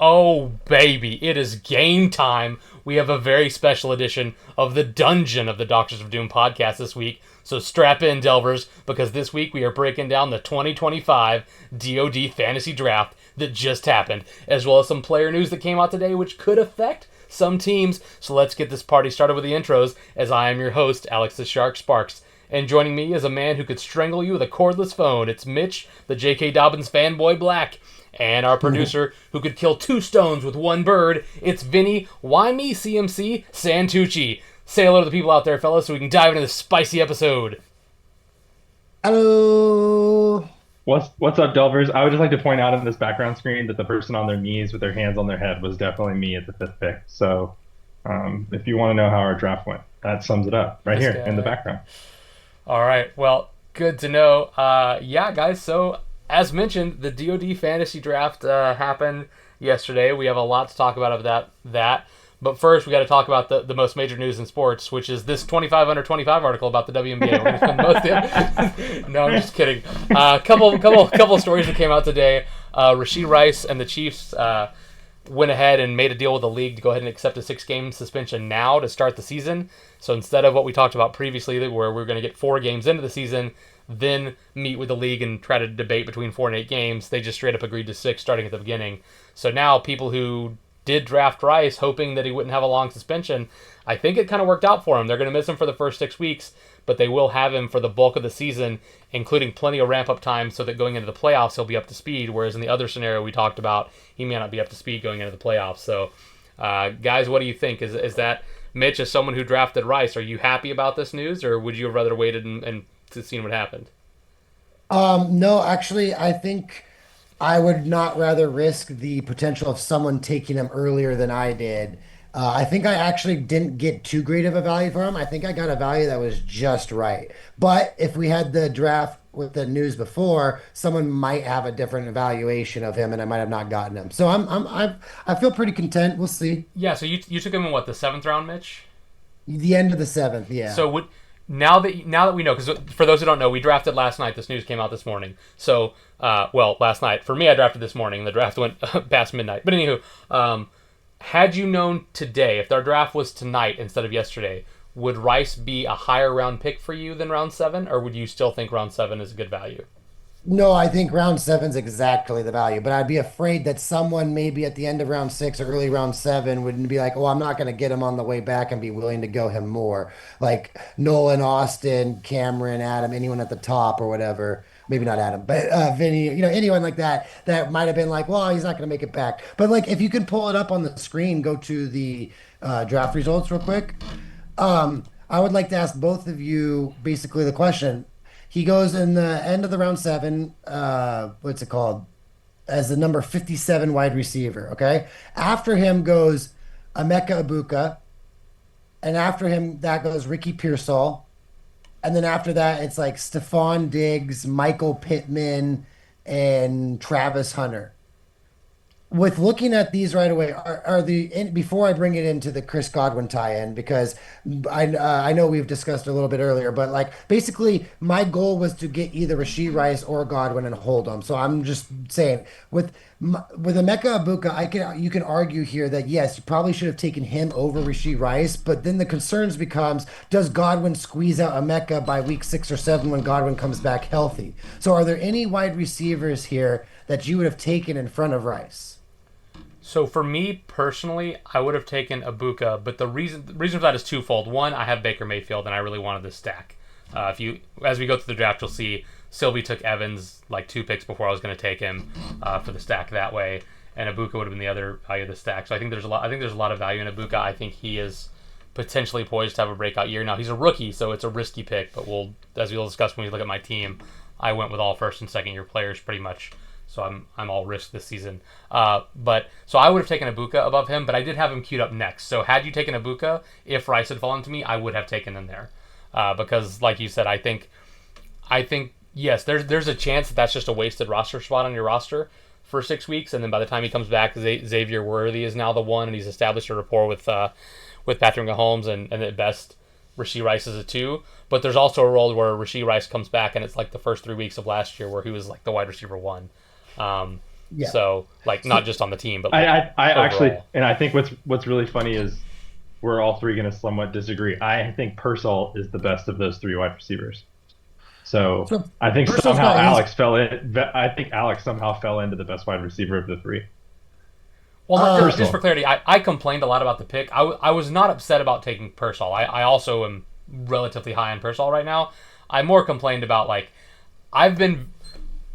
Oh, baby, it is game time. We have a very special edition of the Dungeon of the Doctors of Doom podcast this week. So strap in, Delvers, because this week we are breaking down the 2025 DoD Fantasy Draft that just happened, as well as some player news that came out today which could affect some teams. So let's get this party started with the intros, as I am your host, Alex the Shark Sparks. And joining me is a man who could strangle you with a cordless phone. It's Mitch, the J.K. Dobbins fanboy Black. And our producer, who could kill two stones with one bird, it's Vinny, why me CMC Santucci. Say hello to the people out there, fellas, so we can dive into this spicy episode. Hello. What's up, Delvers? I would just like to point out in this background screen that the person on their knees with their hands on their head was definitely me at the fifth pick. So if you want to know how our draft went, that sums it up right here in the background. All right, well, good to know. Yeah, guys, so as mentioned, the DoD Fantasy Draft happened yesterday. We have a lot to talk about that. But first, we got to talk about the most major news in sports, which is this 25 under 25 article about the WNBA. We're gonna spend most of No, I'm just kidding. Couple stories that came out today. Rashee Rice and the Chiefs went ahead and made a deal with the league to go ahead and accept a 6-game suspension now to start the season. So instead of what we talked about previously, where we're going to get 4 games into the season, then meet with the league and try to debate between 4 and 8 games, they just straight up agreed to 6 starting at the beginning. So now people who did draft Rice hoping that he wouldn't have a long suspension, I think it kind of worked out for him. They're going to miss him for the first 6 weeks, but they will have him for the bulk of the season, including plenty of ramp-up time so that going into the playoffs he'll be up to speed, whereas in the other scenario we talked about, he may not be up to speed going into the playoffs. So, guys, what do you think? Is that, Mitch, as someone who drafted Rice, are you happy about this news, or would you have rather waited and to see what happened? No, actually, I think I would not rather risk the potential of someone taking him earlier than I did. I think I actually didn't get too great of a value for him. I think I got a value that was just right. But if we had the draft with the news before, someone might have a different evaluation of him, and I might have not gotten him. So I feel pretty content. We'll see. Yeah, so you took him in what, the 7th round, Mitch? The end of the seventh, yeah. So now that we know, because for those who don't know, we drafted last night. This news came out this morning. So, last night. For me, I drafted this morning. The draft went past midnight. But anywho, had you known today, if our draft was tonight instead of yesterday, would Rice be a higher round pick for you than round 7, or would you still think round 7 is a good value? No, I think round seven's exactly the value, but I'd be afraid that someone maybe at the end of round 6 or early round 7 would be like, "Oh, I'm not going to get him on the way back," and be willing to go him more. Like Nolan, Austin, Cameron, Adam, anyone at the top or whatever. Maybe not Adam, but Vinny, anyone like that that might have been like, "Well, he's not going to make it back." But like, if you can pull it up on the screen, go to the draft results real quick. I would like to ask both of you basically the question. He goes in the end of the round 7, what's it called? As the number 57 wide receiver, okay? After him goes Emeka Ibuka, and after him that goes Ricky Pearsall. And then after that it's like Stephon Diggs, Michael Pittman, and Travis Hunter. With looking at these right away, before I bring it into the Chris Godwin tie-in, because I know we've discussed a little bit earlier, but like basically my goal was to get either Rashee Rice or Godwin and hold them. So I'm just saying with Emeka Ibuka, you can argue here that yes, you probably should have taken him over Rashee Rice, but then the concerns becomes, does Godwin squeeze out Emeka by week 6 or 7 when Godwin comes back healthy? So are there any wide receivers here that you would have taken in front of Rice? So for me personally, I would have taken Ibuka, but the reason for that is twofold. One, I have Baker Mayfield, and I really wanted this stack. As we go through the draft, you'll see Sylvie took Evans like 2 picks before I was going to take him for the stack that way, and Ibuka would have been the other value of the stack. So I think there's a lot of value in Ibuka. I think he is potentially poised to have a breakout year. Now he's a rookie, so it's a risky pick, but as we'll discuss when we look at my team, I went with all first and second year players pretty much. So I'm all risk this season. But so I would have taken Ibuka above him, but I did have him queued up next. So had you taken Ibuka, if Rice had fallen to me, I would have taken him there. Because like you said, I think yes, there's a chance that that's just a wasted roster spot on your roster for 6 weeks, and then by the time he comes back, Xavier Worthy is now the one, and he's established a rapport with Patrick Mahomes, and at best Rashee Rice is a 2. But there's also a role where Rashee Rice comes back, and it's like the first 3 weeks of last year where he was like the wide receiver 1. Yeah. So like not So just on the team, but I, like I actually, overall. and I think what's really funny is we're all three going to somewhat disagree. I think Pearsall is the best of those three wide receivers. So so I think Purcell's somehow got his. Alex fell in. I think Alex somehow fell into the best wide receiver of the three. Well, just for Personally, clarity, I complained a lot about the pick. I was not upset about taking Pearsall. I also am relatively high on Pearsall right now. I more complained about like I've been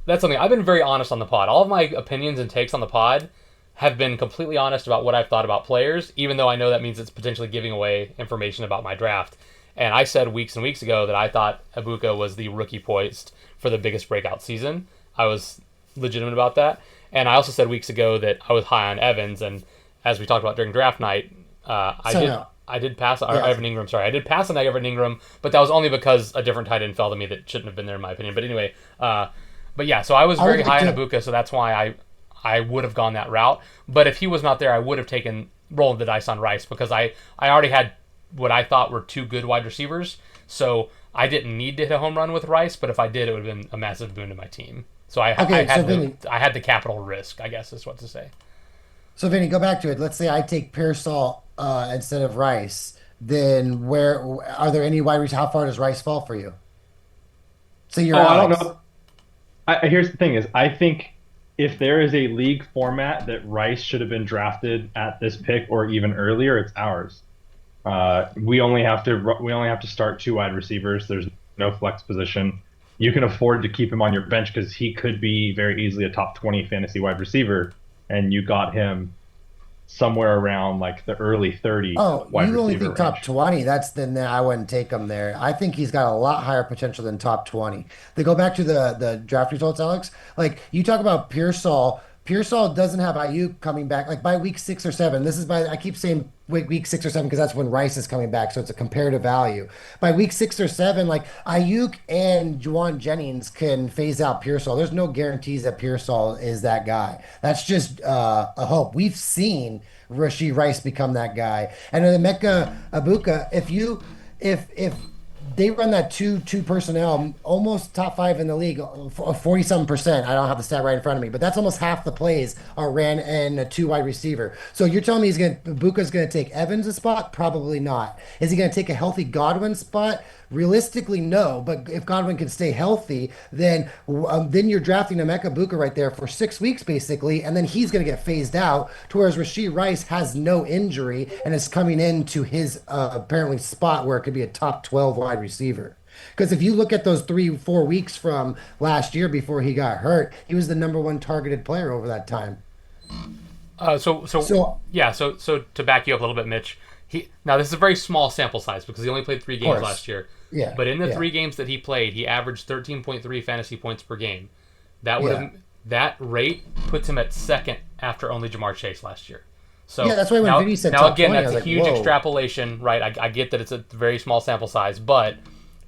that's something I've been very honest on the pod. All of my opinions and takes on the pod have been completely honest about what I've thought about players, even though I know that means it's potentially giving away information about my draft. And I said weeks and weeks ago that I thought Ibuka was the rookie poised for the biggest breakout season. I was legitimate about that. And I also said weeks ago that I was high on Evans. And as we talked about during draft night, So no. I did pass or Yeah. Evan Ingram. Sorry, I did pass on Evan Ingram, but that was only because a different tight end fell to me that shouldn't have been there in my opinion. But anyway, but yeah, so I was I would very like high on to. Ibuka, so that's why I would have gone that route. But if he was not there, I would have taken rolling the dice on Rice because I already had what I thought were two good wide receivers. So I didn't need to hit a home run with Rice, but if I did, it would have been a massive boon to my team. So Okay, so Vinny, I had the capital risk, I guess is what to say. so Vinny, go back to it. Let's say I take Pearsall instead of Rice. Then where are there any wide receivers? How far does Rice fall for you? So you're oh, I don't Alex. know. Here's the thing: is I think if there is a league format that Rice should have been drafted at this pick or even earlier, it's ours. We only have to start two wide receivers. There's no flex position. You can afford to keep him on your bench because he could be very easily a top 20 fantasy wide receiver, and you got him somewhere around like the early 30 Oh, wide you only receiver think top range. 20. Then I wouldn't take him there. I think he's got a lot higher potential than top 20. They go back to the draft results, Alex. Like you talk about Pearsall. Pearsall doesn't have IU coming back like by week 6 or 7. This is by I keep saying week 6 or 7 because that's when Rice is coming back, so it's a comparative value. By week 6 or 7, like Ayuk and Juwan Jennings can phase out Pearsall. There's no guarantees that Pearsall is that guy. That's just a hope. We've seen Rashee Rice become that guy. And then Emeka Abuka, if they run that two personnel, almost top five in the league, 40-something%. I don't have the stat right in front of me, but that's almost half the plays are ran in a two wide receiver. So you're telling me Buka's gonna take Evans' spot? Probably not. Is he gonna take a healthy Godwin spot? Realistically, no. But if Godwin can stay healthy, then you're drafting Emeka Buka right there for 6 weeks basically, and then he's going to get phased out. To whereas Rashee Rice has no injury and is coming into his apparently spot where it could be a top 12 wide receiver. Because if you look at those 3 4 weeks from last year before he got hurt, he was the number one targeted player over that time. So So, yeah, so to back you up a little bit, Mitch. Now this is a very small sample size because he only played three of games course, last year. yeah, But in the yeah, three games that he played, he averaged 13.3 fantasy points per game. That would yeah. have that rate puts him at second after only Jamar Chase last year. Yeah, So that's why when now Vinny said now top again 20, I that's was a like, huge whoa. extrapolation, right? I get that it's a very small sample size, but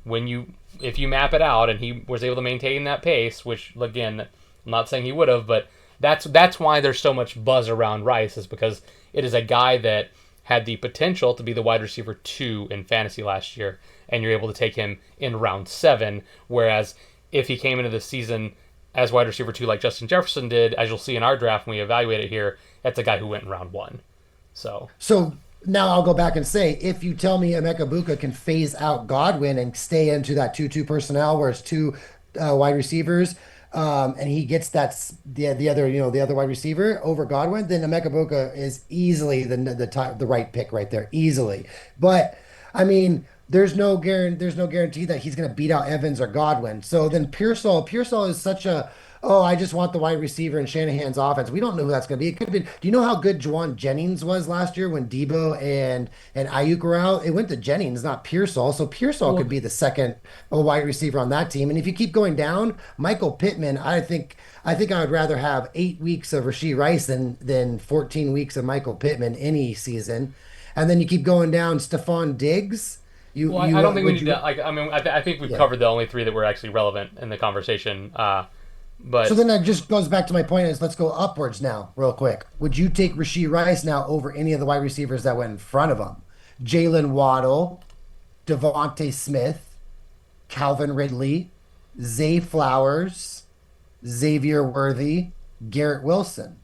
when you if you map it out and he was able to maintain that pace, which again I'm not saying he would have, but that's why there's so much buzz around Rice is because it is a guy that had the potential to be the wide receiver 2 in fantasy last year, and you're able to take him in round 7. Whereas if he came into the season as wide receiver 2 like Justin Jefferson did, as you'll see in our draft when we evaluate it here, that's a guy who went in round 1. So So now I'll go back and say, if you tell me Emeka Buka can phase out Godwin and stay into that 2-2 personnel where it's two wide receivers, and he gets the other the other wide receiver over Godwin, then Emeka Buka is easily the right pick right there, easily. But I mean, there's no guarantee that he's going to beat out Evans or Godwin. So then Pearsall is such a oh, I just want the wide receiver in Shanahan's offense. We don't know who that's going to be. It could be. Do you know how good Juwan Jennings was last year when Debo and Ayuk were out? It went to Jennings, not Pearsall. So Pearsall could well, be the second wide receiver on that team. And if you keep going down, Michael Pittman, I think I would rather have 8 weeks of Rashee Rice than 14 weeks of Michael Pittman any season. And then you keep going down, Stephon Diggs. well, I don't think we Would need to you? like. I mean, I think we've Yeah. covered the only three that were actually relevant in the conversation. So But then that just goes back to my point is let's go upwards now, real quick. Would you take Rashee Rice now over any of the wide receivers that went in front of him? Jalen Waddle, Devontae Smith, Calvin Ridley, Zay Flowers, Xavier Worthy, Garrett Wilson,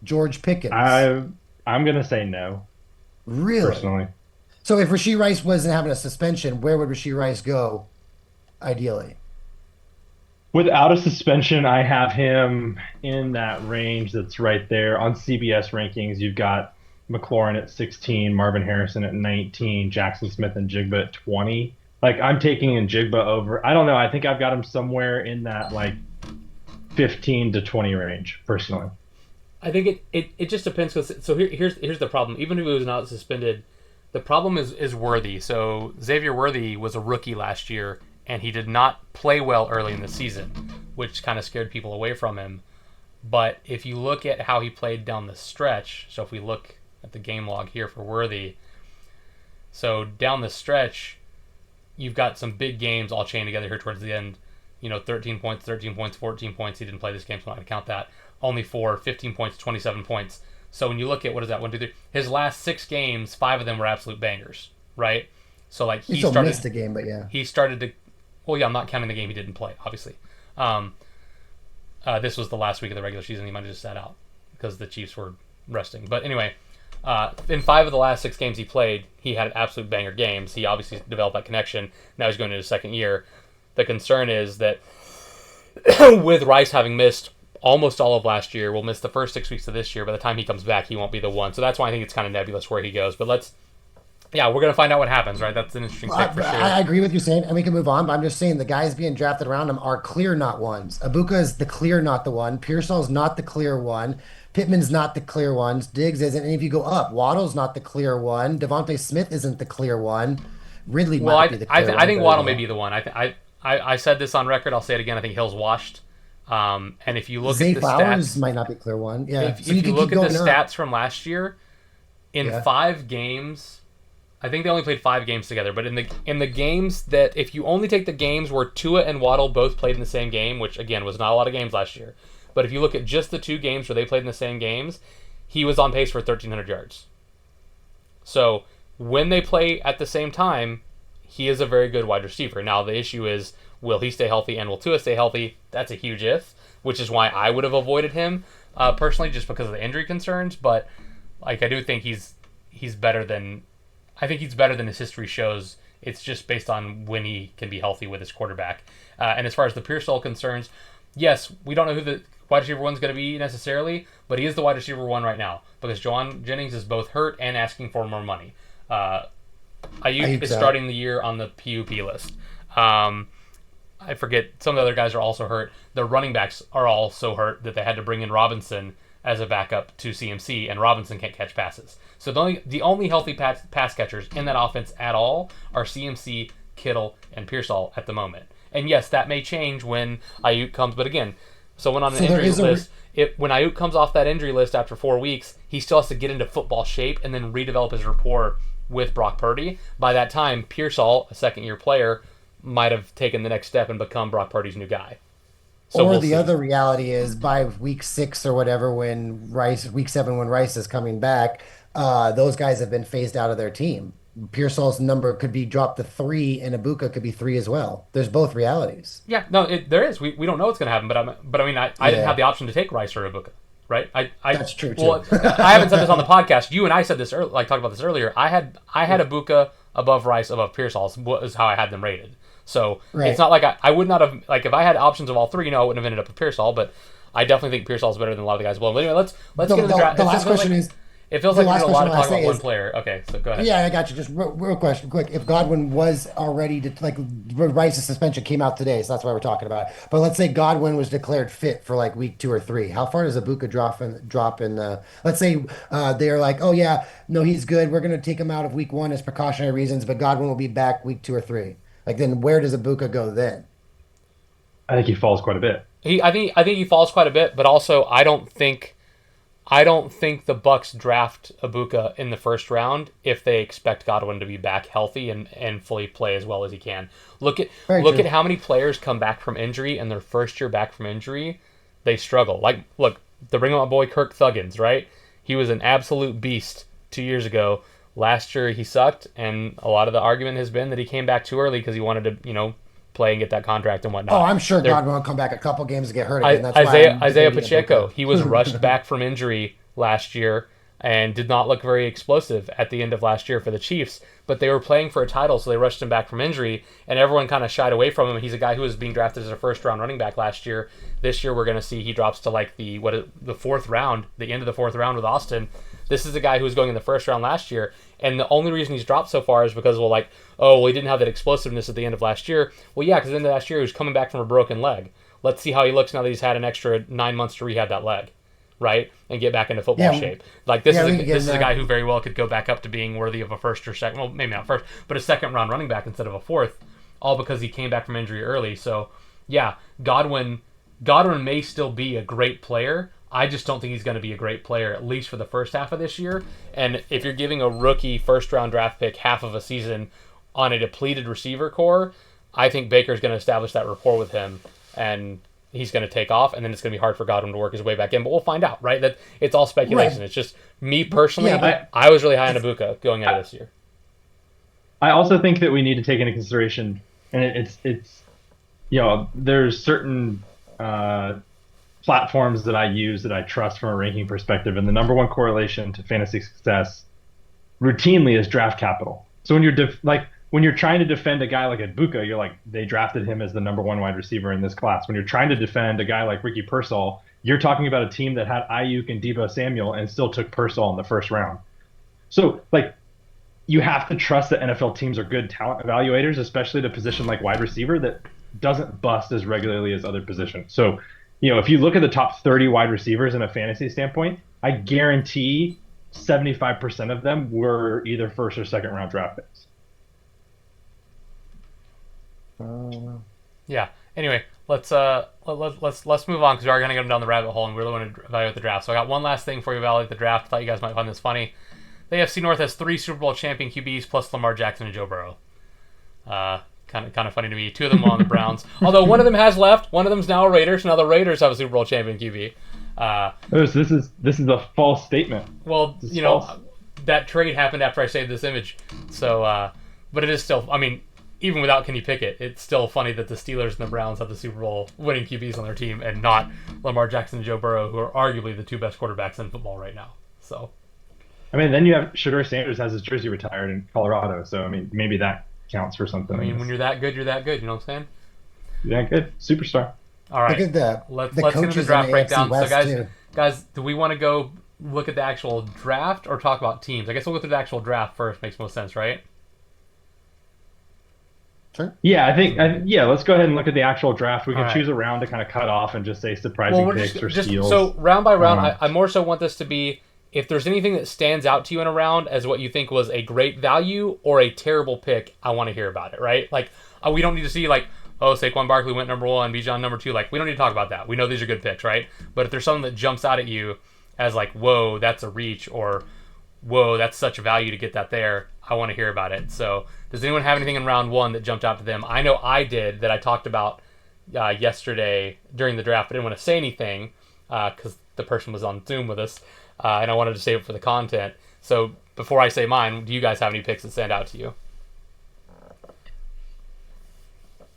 George Pickens. I'm gonna say no, Really? personally. So if Rashee Rice wasn't having a suspension, where would Rashee Rice go ideally? Without a suspension, I have him in that range that's right there. On CBS rankings, you've got McLaurin at 16, Marvin Harrison at 19, Jackson Smith and Jigba at 20. Like I'm taking in Jigba over. I don't know. I think I've got him somewhere in that like 15 to 20 range, personally. I think it just depends. Cause, so here's the problem. Even if he was not suspended, the problem is Worthy. So Xavier Worthy was a rookie last year, and he did not play well early in the season, which kind of scared people away from him. But if you look at how he played down the stretch, so if we look at the game log here for Worthy, so down the stretch, you've got some big games all chained together here towards the end. 13 points, 13 points, 14 points. He didn't play this game, so I'm not going to count that. Only 4, 15 points, 27 points. So when you look at, what is that, 1, 2, 3, his last 6 games, 5 of them were absolute bangers, right? So like He still missed a game, but yeah. He started to, well, yeah, I'm not counting the game he didn't play, obviously. This was the last week of the regular season. He might have just sat out because the Chiefs were resting. But anyway, in 5 of the last 6 games he played, he had absolute banger games. He obviously developed that connection. Now he's going into his second year. The concern is that with Rice having missed almost all of last year, will miss the first 6 weeks of this year. By the time he comes back, he won't be the one. So that's why I think it's kind of nebulous where he goes. But we're going to find out what happens, right? That's an interesting pick for sure. I agree with you saying, and we can move on, but I'm just saying the guys being drafted around him are clear not ones. Abuka is the clear not the one. Pearsall's not the clear one. Pittman's not the clear one. Diggs isn't. And if you go up, Waddle's not the clear one. Devontae Smith isn't the clear one. Ridley might be the clear one. I think Waddle may be the one. I said this on record. I'll say it again. I think Hill's washed. And if you look Zay at the Flowers stats, might not be clear one. Yeah. If you look at the stats from last year, in 5 games, I think they only played 5 games together. But in the games that, if you only take the games where Tua and Waddle both played in the same game, which again was not a lot of games last year, but if you look at just the 2 games where they played in the same games, he was on pace for 1,300 yards. So when they play at the same time, he is a very good wide receiver. Now the issue is, will he stay healthy and will Tua stay healthy? That's a huge if, which is why I would have avoided him personally, just because of the injury concerns. But like I do think he's better than his history shows. It's just based on when he can be healthy with his quarterback. And as far as the Pearsall concerns, yes, we don't know who the wide receiver one's going to be necessarily, but he is the wide receiver one right now because John Jennings is both hurt and asking for more money. Ayuk is starting the year on the PUP list. I forget, some of the other guys are also hurt. The running backs are also hurt that they had to bring in Robinson as a backup to CMC, and Robinson can't catch passes. So the only healthy pass catchers in that offense at all are CMC, Kittle, and Pearsall at the moment. And yes, that may change when Ayuk comes, but again, someone on an injury list, when Ayuk comes off that injury list after 4 weeks, he still has to get into football shape and then redevelop his rapport with Brock Purdy. By that time, Pearsall, a second-year player, might have taken the next step and become Brock Purdy's new guy. So or the other reality is by week 6 or whatever, week 7 when Rice is coming back, those guys have been phased out of their team. Pearsall's number could be dropped to 3, and Ibuka could be 3 as well. There's both realities. Yeah, no, there is. We don't know what's going to happen, but I mean, I didn't have the option to take Rice or Ibuka, right? That's true too. Well, I haven't said this on the podcast. You and I said this talked about this earlier. I had Ibuka above Rice above Pearsall is how I had them rated. So It's not like I would not have, like, if I had options of all 3, I wouldn't have ended up with Pearsall, but I definitely think Pearsall's better than a lot of the guys below. But anyway, let's get into the draft. The last question is, it feels like there's a lot to talk about one player. Okay, so go ahead. Yeah, I got you. Just real question, quick. If Godwin was already Rice's suspension came out today, so that's why we're talking about it. But let's say Godwin was declared fit for like week 2 or 3. How far does Ibuka drop in the? Let's say they're like, oh yeah, no, he's good. We're gonna take him out of week 1 as precautionary reasons, but Godwin will be back week 2 or 3. Like, then where does Ibuka go then? I think he falls quite a bit. I think he falls quite a bit, but also I don't think the Bucks draft Ibuka in the first round if they expect Godwin to be back healthy and fully play as well as he can. Look at how many players come back from injury and their first year back from injury, they struggle. Like, look, to bring up my boy Kirk Thuggins, right? He was an absolute beast 2 years ago. Last year he sucked, and a lot of the argument has been that he came back too early because he wanted to, play and get that contract and whatnot. Oh, I'm sure Godwin will come back a couple games to get hurt again. That's Isaiah Pacheco, he was rushed back from injury last year and did not look very explosive at the end of last year for the Chiefs, but they were playing for a title, so they rushed him back from injury, and everyone kind of shied away from him. He's a guy who was being drafted as a first-round running back last year. This year we're going to see he drops to like the fourth round, the end of the fourth round with Austin. This is a guy who was going in the first round last year, and the only reason he's dropped so far is because, he didn't have that explosiveness at the end of last year. Well, yeah, because at the end of last year he was coming back from a broken leg. Let's see how he looks now that he's had an extra 9 months to rehab that leg, right, and get back into football shape. This is a guy who very well could go back up to being worthy of a first or second, well, maybe not first, but a second-round running back instead of a fourth, all because he came back from injury early. So, yeah, Godwin may still be a great player. I just don't think he's going to be a great player, at least for the first half of this year. And if you're giving a rookie first-round draft pick half of a season on a depleted receiver core, I think Baker's going to establish that rapport with him, and he's going to take off, and then it's going to be hard for Godwin to work his way back in. But we'll find out, right? That it's all speculation. Right. It's just me personally. Yeah, I was really high on Ibuka going out this year. I also think that we need to take into consideration, and it's there's certain platforms that I use that I trust from a ranking perspective, and the number one correlation to fantasy success routinely is draft capital. So when you're trying to defend a guy like Ibuka, you're like, they drafted him as the number one wide receiver in this class. When you're trying to defend a guy like Ricky Pearsall, you're talking about a team that had Ayuk and Deebo Samuel and still took Pearsall in the first round. So, you have to trust that NFL teams are good talent evaluators, especially at a position like wide receiver that doesn't bust as regularly as other positions. So, if you look at the top 30 wide receivers in a fantasy standpoint, I guarantee 75% of them were either first or second round draft picks. Yeah. Anyway, let's move on because we are going to go down the rabbit hole and we really want to evaluate the draft. So I got one last thing for you, evaluate the draft. I thought you guys might find this funny. The AFC North has 3 Super Bowl champion QBs plus Lamar Jackson and Joe Burrow. Kind of funny to me. 2 of them are on the Browns. Although one of them has left. One of them's now a Raider. So now the Raiders have a Super Bowl champion QB. This is a false statement. Well, false. That trade happened after I saved this image. So, but it is still. I mean, even without Kenny Pickett, it's still funny that the Steelers and the Browns have the Super Bowl winning QBs on their team and not Lamar Jackson and Joe Burrow, who are arguably the 2 best quarterbacks in football right now. So, then you have Shedeur Sanders has his jersey retired in Colorado. So, maybe that counts for something. When you're that good, you're that good. You know what I'm saying? You're that good. Superstar. All right. Look at let's get into the draft breakdown. West so, guys, do we want to go look at the actual draft or talk about teams? I guess we'll go through the actual draft first. Makes most sense, right? Sure. Yeah, I think let's go ahead and look at the actual draft. We can choose a round to kind of cut off and just say surprising picks or steals. So round by round, I more so want this to be, if there's anything that stands out to you in a round as what you think was a great value or a terrible pick, I want to hear about it, right? We don't need to see Saquon Barkley went number 1, Bijan number 2. We don't need to talk about that. We know these are good picks, right? But if there's something that jumps out at you as whoa, that's a reach, or whoa, that's such a value to get that there, I want to hear about it. So does anyone have anything in round 1 that jumped out to them? I know I did, that I talked about yesterday during the draft, but I didn't want to say anything because the person was on Zoom with us, and I wanted to save it for the content. So before I say mine, do you guys have any picks that stand out to you?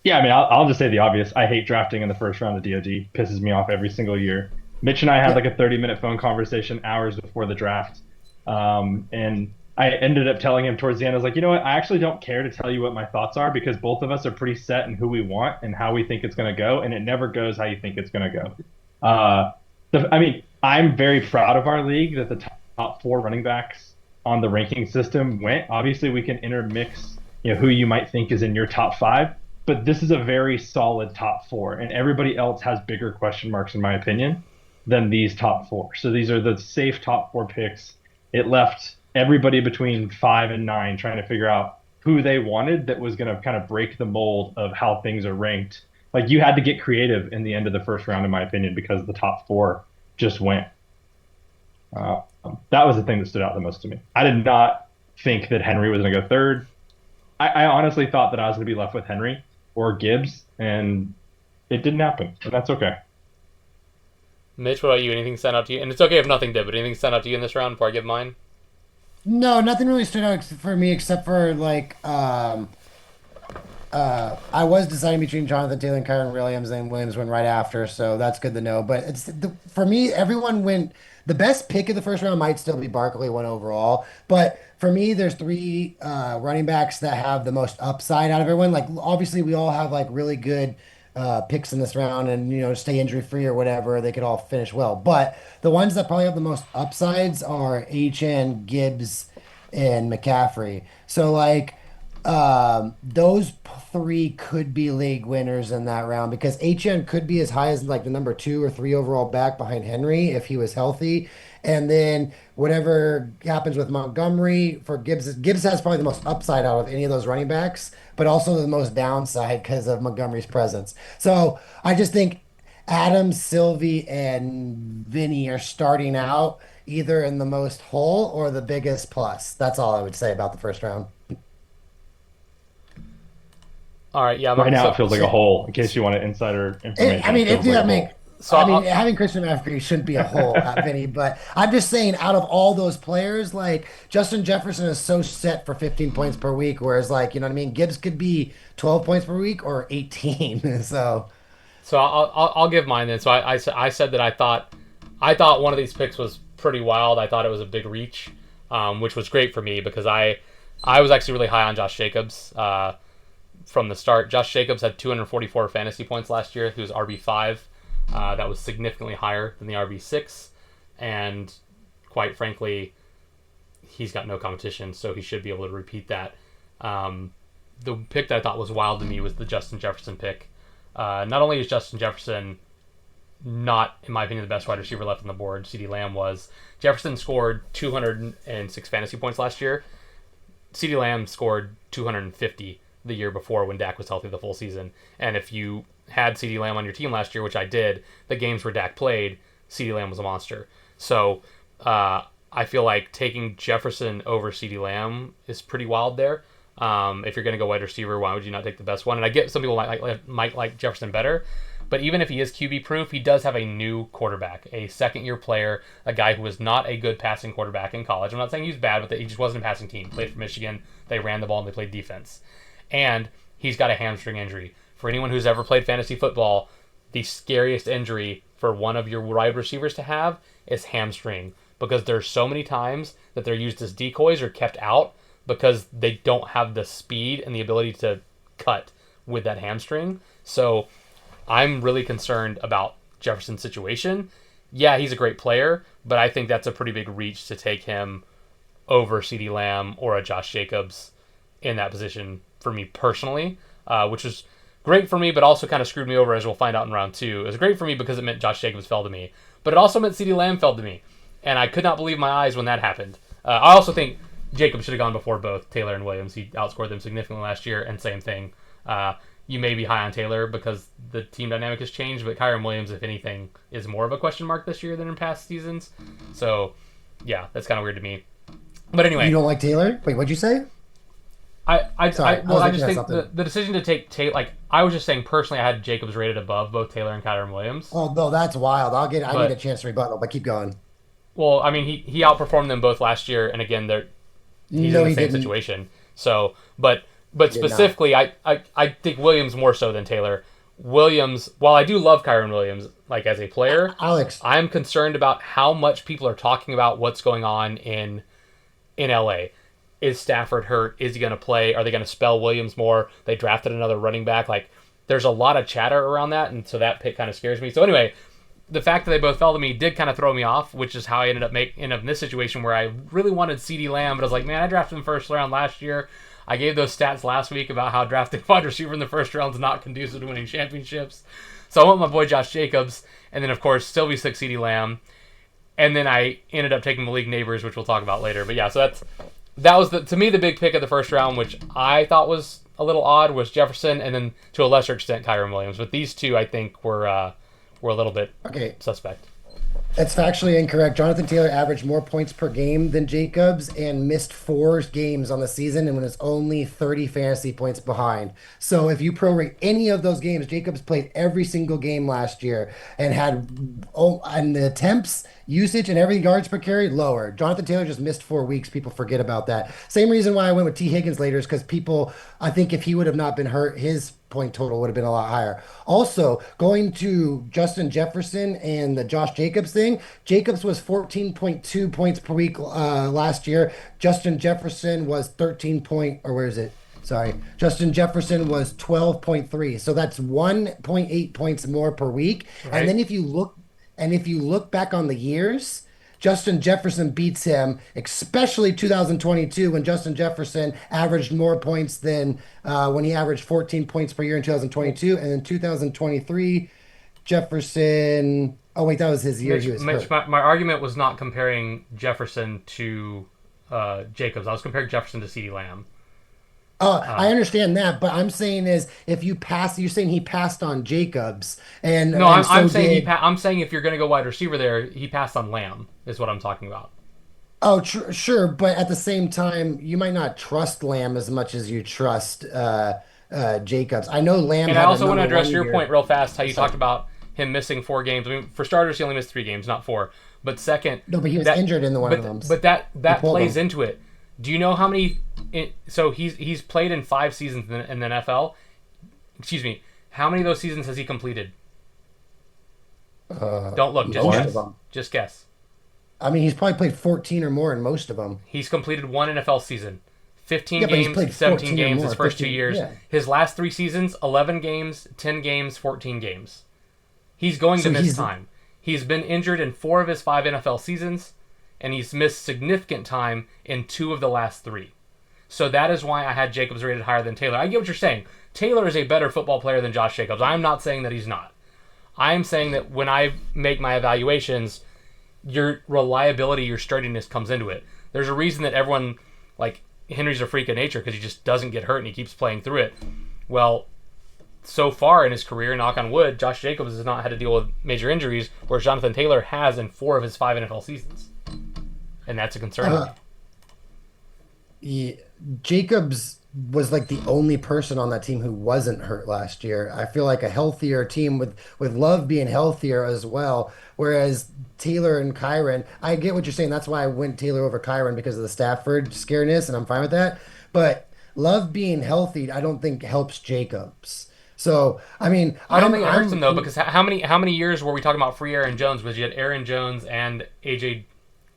Yeah, I'll just say the obvious. I hate drafting in the first round of DoD. Pisses me off every single year. Mitch and I had a 30-minute phone conversation hours before the draft. And I ended up telling him towards the end, I was like, you know what? I actually don't care to tell you what my thoughts are because both of us are pretty set in who we want and how we think it's going to go. And it never goes how you think it's going to go. I'm very proud of our league that the top 4 running backs on the ranking system went. Obviously, we can intermix who you might think is in your top 5. But this is a very solid top 4, and everybody else has bigger question marks, in my opinion, than these top 4. So these are the safe top 4 picks. It left everybody between 5 and 9 trying to figure out who they wanted that was going to kind of break the mold of how things are ranked. You had to get creative in the end of the first round, in my opinion, because the top 4 just went. That was the thing that stood out the most to me. I did not think that Henry was going to go 3rd. I honestly thought that I was going to be left with Henry or Gibbs, and it didn't happen, and that's okay. Mitch, what about you? Anything stand out to you? And it's okay if nothing did, but anything stand out to you in this round before I give mine? No, nothing really stood out for me except for I was deciding between Jonathan Taylor and Kyron Williams, and Williams went right after, so that's good to know. But for me, everyone went. The best pick of the first round might still be Barkley, one overall. But for me, there's three running backs that have the most upside out of everyone. Like obviously, we all have like really good picks in this round, and stay injury free or whatever. They could all finish well. But the ones that probably have the most upsides are HN, Gibbs, and McCaffrey. So like. Those three could be league winners in that round because HN could be as high as like the number 2 or 3 overall back behind Henry if he was healthy. And then whatever happens with Montgomery for Gibbs, Gibbs has probably the most upside out of any of those running backs, but also the most downside because of Montgomery's presence. So I just think Adams, Sylvie, and Vinny are starting out either in the most hole or the biggest plus. That's all I would say about the first round. All right, yeah. Right now, it feels like a hole. In case you want insider information, I mean, it if feels you like a make, hole. So I mean, I'll- having Christian McCaffrey shouldn't be a hole, Vinny. But I'm just saying, out of all those players, like Justin Jefferson is so set for 15 points per week, whereas like what I mean, Gibbs could be 12 points per week or 18. So So I'll give mine then. So I said that I thought one of these picks was pretty wild. I thought it was a big reach, which was great for me because I was actually really high on Josh Jacobs from the start. Josh Jacobs had 244 fantasy points last year. He was RB5. That was significantly higher than the RB6, and quite frankly, he's got no competition, so he should be able to repeat that. The pick that I thought was wild to me was the Justin Jefferson pick. Not only is Justin Jefferson not, in my opinion, the best wide receiver left on the board, CeeDee Lamb was. Jefferson scored 206 fantasy points last year. CeeDee Lamb scored 250 the year before when Dak was healthy the full season. And if you had CeeDee Lamb on your team last year, which I did, the games where Dak played, CeeDee Lamb was a monster. So I feel like taking Jefferson over CeeDee Lamb is pretty wild there. If you're going to go wide receiver, why would you not take the best one? And I get some people might like Jefferson better, but even if he is QB proof, he does have a new quarterback, a second-year player, a guy who was not a good passing quarterback in college. I'm not saying he was bad, but he just wasn't a passing team. He played for Michigan, they ran the ball, and they played defense. And he's got a hamstring injury. For anyone who's ever played fantasy football, the scariest injury for one of your wide receivers to have is hamstring, because there's so many times that they're used as decoys or kept out because they don't have the speed and the ability to cut with that hamstring. So I'm really concerned about Jefferson's situation. Yeah, he's a great player, but I think that's a pretty big reach to take him over CeeDee Lamb or a Josh Jacobs in that position for me personally, which is great for me, but also kind of screwed me over, as we'll find out in round 2. It was great for me because it meant Josh Jacobs fell to me, but it also meant CeeDee Lamb fell to me, and I could not believe my eyes when that happened. I also think Jacobs should have gone before both Taylor and Williams. He outscored them significantly last year, and same thing. You may be high on Taylor because the team dynamic has changed, but Kyron Williams, if anything, is more of a question mark this year than in past seasons. So, yeah, that's kind of weird to me. But anyway, you don't like Taylor? Wait, what'd you say? I just think something. the decision to take Taylor, like, I was just saying personally, I had Jacobs rated above both Taylor and Kyron Williams. Oh no, that's wild. I need But- a chance to rebuttal, but keep going. Well, I mean, he outperformed them both last year, and again, he's No, in the he same didn't. situation. So, but did specifically, I think Williams more so than Taylor. Williams, while I do love Kyron Williams, like as a player, Alex, I'm concerned about how much people are talking about what's going on in LA. Is Stafford hurt? Is he going to play? Are they going to spell Williams more? They drafted another running back. Like, there's a lot of chatter around that, and so that pick kind of scares me. So anyway, the fact that they both fell to me did kind of throw me off, which is how I ended up in this situation where I really wanted CeeDee Lamb, but I was like, man, I drafted him first round last year. I gave those stats last week about how drafting wide receiver in the first round is not conducive to winning championships. So I went with my boy Josh Jacobs, and then of course Sylvie took CeeDee Lamb, and then I ended up taking Malik Neighbors, which we'll talk about later. But yeah, so that was to me the big pick of the first round, which I thought was a little odd, was Jefferson, and then to a lesser extent Kyron Williams. But these two I think were a little bit okay. suspect. That's factually incorrect. Jonathan Taylor averaged more points per game than Jacobs and missed 4 games on the season and was only 30 fantasy points behind. So if you prorate any of those games, Jacobs played every single game last year and had and the attempts, usage, and every yards per carry lower. Jonathan Taylor just missed 4 weeks. People forget about that. Same reason why I went with T. Higgins later is because people, I think if he would have not been hurt, his point total would have been a lot higher. Also, going to Justin Jefferson and the Josh Jacobs thing, Jacobs was 14.2 points per week last year. Justin Jefferson was 13 point, or where is it? Sorry. Justin Jefferson was 12.3. So that's 1.8 points more per week. Right. And then if you look back on the years, Justin Jefferson beats him, especially 2022 when Justin Jefferson averaged more points than when he averaged 14 points per year in 2022. And in 2023, Jefferson. Oh, wait, that was his year. He was Mitch, hurt. my argument was not comparing Jefferson to Jacobs. I was comparing Jefferson to CeeDee Lamb. I understand that, but I'm saying is if you pass, you're saying he passed on Jacobs, No, and I'm so saying did. I'm saying if you're going to go wide receiver there, he passed on Lamb is what I'm talking about. Oh, sure, but at the same time, you might not trust Lamb as much as you trust Jacobs. I know Lamb And I had the also want to number address one your point year. real fast. How you Sorry. talked about him missing 4 games. I mean, for starters, he only missed 3 games, not 4. But second, No, but he was that injured in the one of them. but He that pulled plays him. into it. Do you know how many? So he's played in 5 seasons in the NFL. Excuse me. How many of those seasons has he completed? Don't look. Just Most of guess. them. Just guess. I mean, he's probably played 14 or more in most of them. He's completed one NFL season. 15 Yeah, but he's games, played 17 14 or games his more. first 2 15, years. yeah. His last 3 seasons, 11 games, 10 games, 14 games. He's going to So miss he's time. He's been injured in 4 of his 5 NFL seasons, and he's missed significant time in 2 of the last 3. So that is why I had Jacobs rated higher than Taylor. I get what you're saying. Taylor is a better football player than Josh Jacobs. I'm not saying that he's not. I am saying that when I make my evaluations, your reliability, your sturdiness comes into it. There's a reason that everyone, like, Henry's a freak of nature because he just doesn't get hurt and he keeps playing through it. Well, so far in his career, knock on wood, Josh Jacobs has not had to deal with major injuries, whereas Jonathan Taylor has in 4 of his 5 NFL seasons. And that's a concern to me. Yeah, Jacobs was like the only person on that team who wasn't hurt last year. I feel like a healthier team with Love being healthier as well. Whereas Taylor and Kyron, I get what you're saying. That's why I went Taylor over Kyron because of the Stafford scareness, and I'm fine with that. But Love being healthy, I don't think helps Jacobs. So I mean, I don't think it hurts him though, because how many years were we talking about free Aaron Jones? Was you had Aaron Jones and AJ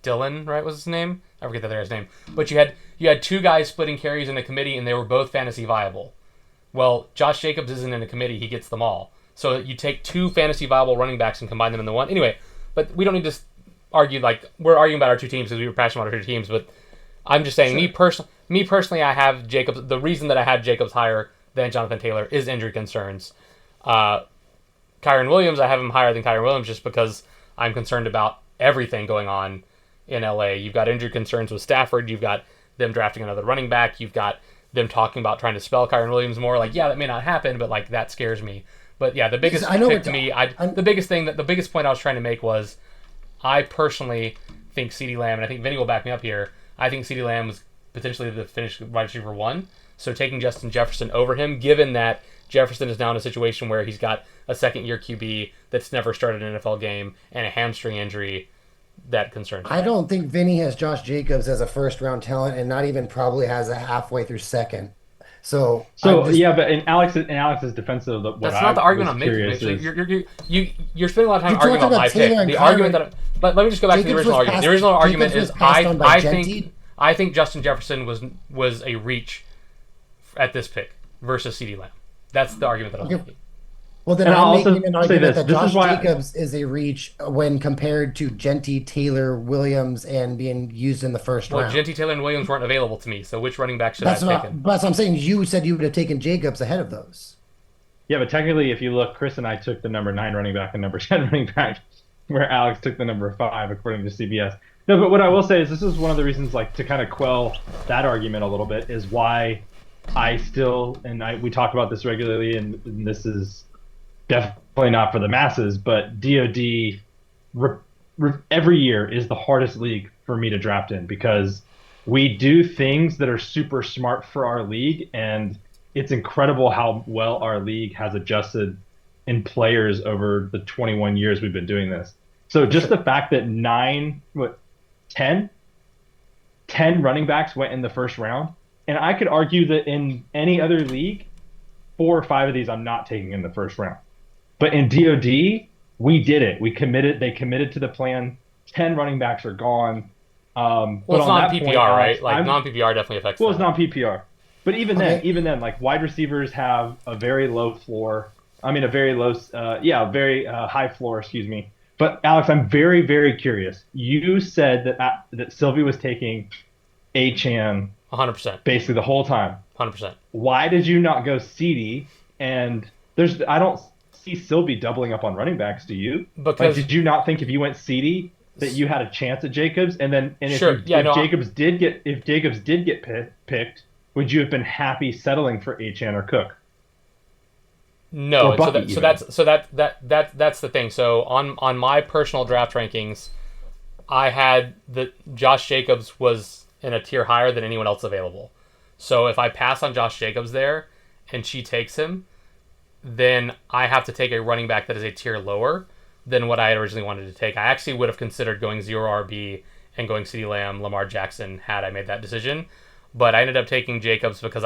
Dillon, right? Was his name? I forget the other guy's name. But you had 2 guys splitting carries in a committee, and they were both fantasy viable. Well, Josh Jacobs isn't in a committee; he gets them all. So you take 2 fantasy viable running backs and combine them into one. Anyway, but we don't need to argue like we're arguing about our 2 teams because we were passionate about our 2 teams. But I'm just saying, Sure. me personally, I have Jacobs. The reason that I had Jacobs higher than Jonathan Taylor is injury concerns. Kyron Williams, I have him higher than Kyron Williams just because I'm concerned about everything going on in LA. You've got injury concerns with Stafford. You've got them drafting another running back. You've got them talking about trying to spell Kyron Williams more. Like, yeah, that may not happen, but like that scares me. But yeah, the biggest I know pick what to me, I'm, the biggest point I was trying to make was, I personally think CeeDee Lamb, and I think Vinny will back me up here. I think CeeDee Lamb was potentially the finished wide receiver 1. So taking Justin Jefferson over him, given that Jefferson is now in a situation where he's got a second-year QB that's never started an NFL game and a hamstring injury, that concerns me. I don't think Vinny has Josh Jacobs as a first round talent, and not even probably has a halfway through second. So I'm So just yeah, but in Alex's defense of what That's not I the argument was I'm making. curious is You're spending a lot of time you're arguing talking about my about Taylor pick. and The argument Kyron. let me just go back to the Jacobs original was argument. passed. The original argument Jacobs is was passed on by I think Justin Jefferson was a reach at this pick versus CeeDee Lamb. That's the argument that I'm Okay. making. Well, then and I'll I'm also making an say argument this. that This is Josh why Jacobs is a reach when compared to Genty, Taylor, Williams, and being used in the first Well, round. Genty, Taylor, and Williams weren't available to me, so which running back should I have taken? That's what I'm saying. You said you would have taken Jacobs ahead of those. Yeah, but technically, if you look, Chris and I took the number 9 running back and number 10 running back, where Alex took the number 5, according to CBS. No, but what I will say is this is one of the reasons, like, to kind of quell that argument a little bit, is why I still, we talk about this regularly, and this is definitely not for the masses, but DoD every year is the hardest league for me to draft in because we do things that are super smart for our league, and it's incredible how well our league has adjusted in players over the 21 years we've been doing this. So just the fact that 10 running backs went in the first round, and I could argue that in any other league, 4 or 5 of these I'm not taking in the first round. But in DoD, we did it. We committed. They committed to the plan. 10 running backs are gone. Well, it's non-PPR, right? Like non-PPR definitely affects. Well, it's non-PPR. But even then, like wide receivers have a very low floor. I mean, a very low, very high floor. Excuse me. But Alex, I'm very, very curious. You said that Sylvie was taking Achane 100%, basically the whole time. 100%. Why did you not go CD? And I don't see Sylvie doubling up on running backs. Do you? Because did you not think if you went CD that you had a chance at Jacobs? And if Jacobs did get picked, would you have been happy settling for Achane or Cook? No, that's the thing. So on my personal draft rankings, I had that Josh Jacobs was in a tier higher than anyone else available. So if I pass on Josh Jacobs there, and she takes him, then I have to take a running back that is a tier lower than what I originally wanted to take. I actually would have considered going 0 RB and going CeeDee Lamb, Lamar Jackson had I made that decision, but I ended up taking Jacobs because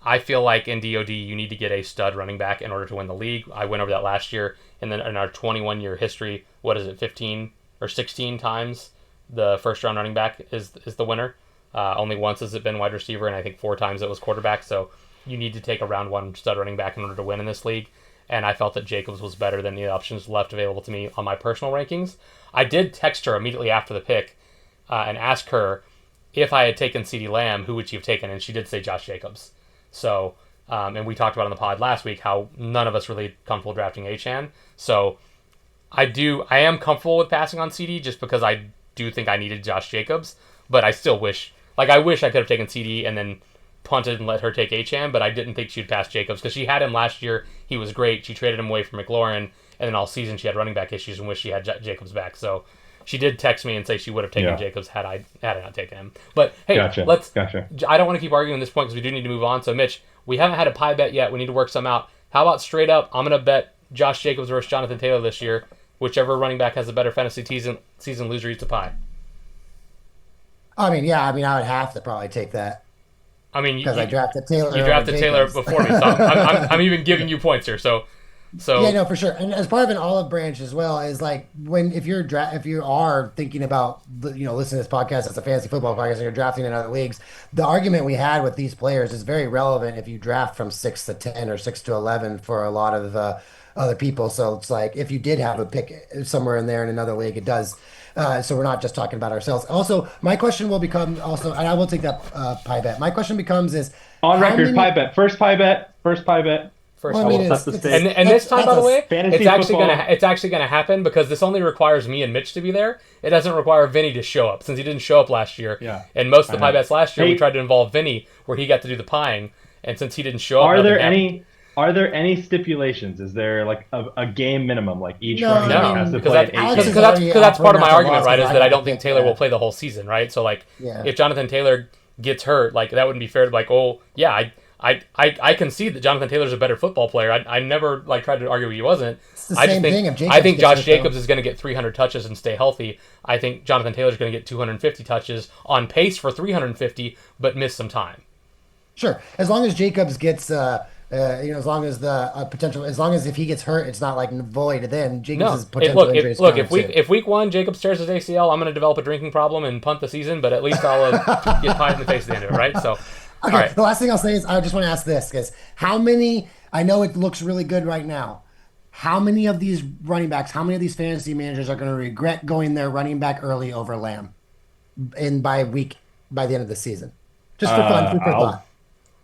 I feel like in DoD you need to get a stud running back in order to win the league. I went over that last year, and then in our 21-year history, 15 or 16 times the first round running back is the winner. Only once has it been wide receiver, and I think 4 times it was quarterback. So you need to take a round 1 stud running back in order to win in this league. And I felt that Jacobs was better than the options left available to me on my personal rankings. I did text her immediately after the pick and ask her if I had taken CeeDee Lamb, who would she have taken? And she did say Josh Jacobs. So, and we talked about on the pod last week how none of us really comfortable drafting Achane. So I am comfortable with passing on CD just because I do think I needed Josh Jacobs, but I still wish I could have taken CD and then punted and let her take Achane, but I didn't think she'd pass Jacobs because she had him last year. He was great. She traded him away for McLaurin, and then all season she had running back issues and wished she had Jacobs back. So she did text me and say she would have taken Jacobs had I not taken him. But hey, Gotcha. I don't want to keep arguing this point because we do need to move on. So Mitch, we haven't had a pie bet yet. We need to work some out. How about straight up? I'm gonna bet Josh Jacobs versus Jonathan Taylor this year. Whichever running back has a better fantasy season loser eats a pie. I would have to probably take that. I mean, because I drafted Taylor. You drafted Taylor before me, so I'm even giving you points here. So yeah, no, for sure. And as part of an olive branch as well is like if you are thinking about listening to this podcast as a fantasy football podcast and you're drafting in other leagues, the argument we had with these players is very relevant if you draft from 6 to 10 or 6 to 11 for a lot of other people. So it's like if you did have a pick somewhere in there in another league, it does. So we're not just talking about ourselves. Also, my question will become and I will take that pie bet. My question becomes is on record pie bet. First pie bet. And this time, by the way, it's actually gonna happen because this only requires me and Mitch to be there. It doesn't require Vinny to show up since he didn't show up last year. Yeah. And most of the pie bets last year we tried to involve Vinny where he got to do the pieing, and since he didn't show up, are there any stipulations? Is there like a game minimum, like each running back has to play because that's part of my argument, right? Is that I don't think Taylor will play the whole season, right? So like, if Jonathan Taylor gets hurt, like that wouldn't be fair to like, I concede that Jonathan Taylor's a better football player. I never tried to argue he wasn't. I think Josh Jacobs is going to get 300 touches and stay healthy. I think Jonathan Taylor's going to get 250 touches on pace for 350, but miss some time. Sure, as long as Jacobs gets. As long as if he gets hurt, it's not like void. Then Jacobs' potential injuries. If week 1 Jacobs tears his ACL, I'm going to develop a drinking problem and punt the season. But at least I'll get pied in the face at the end of it, right? So, okay. Right. The last thing I'll say is I just want to ask this because how many? I know it looks really good right now. How many of these running backs? How many of these fantasy managers are going to regret going their running back early over Lamb, by the end of the season? Just for fun, food for thought.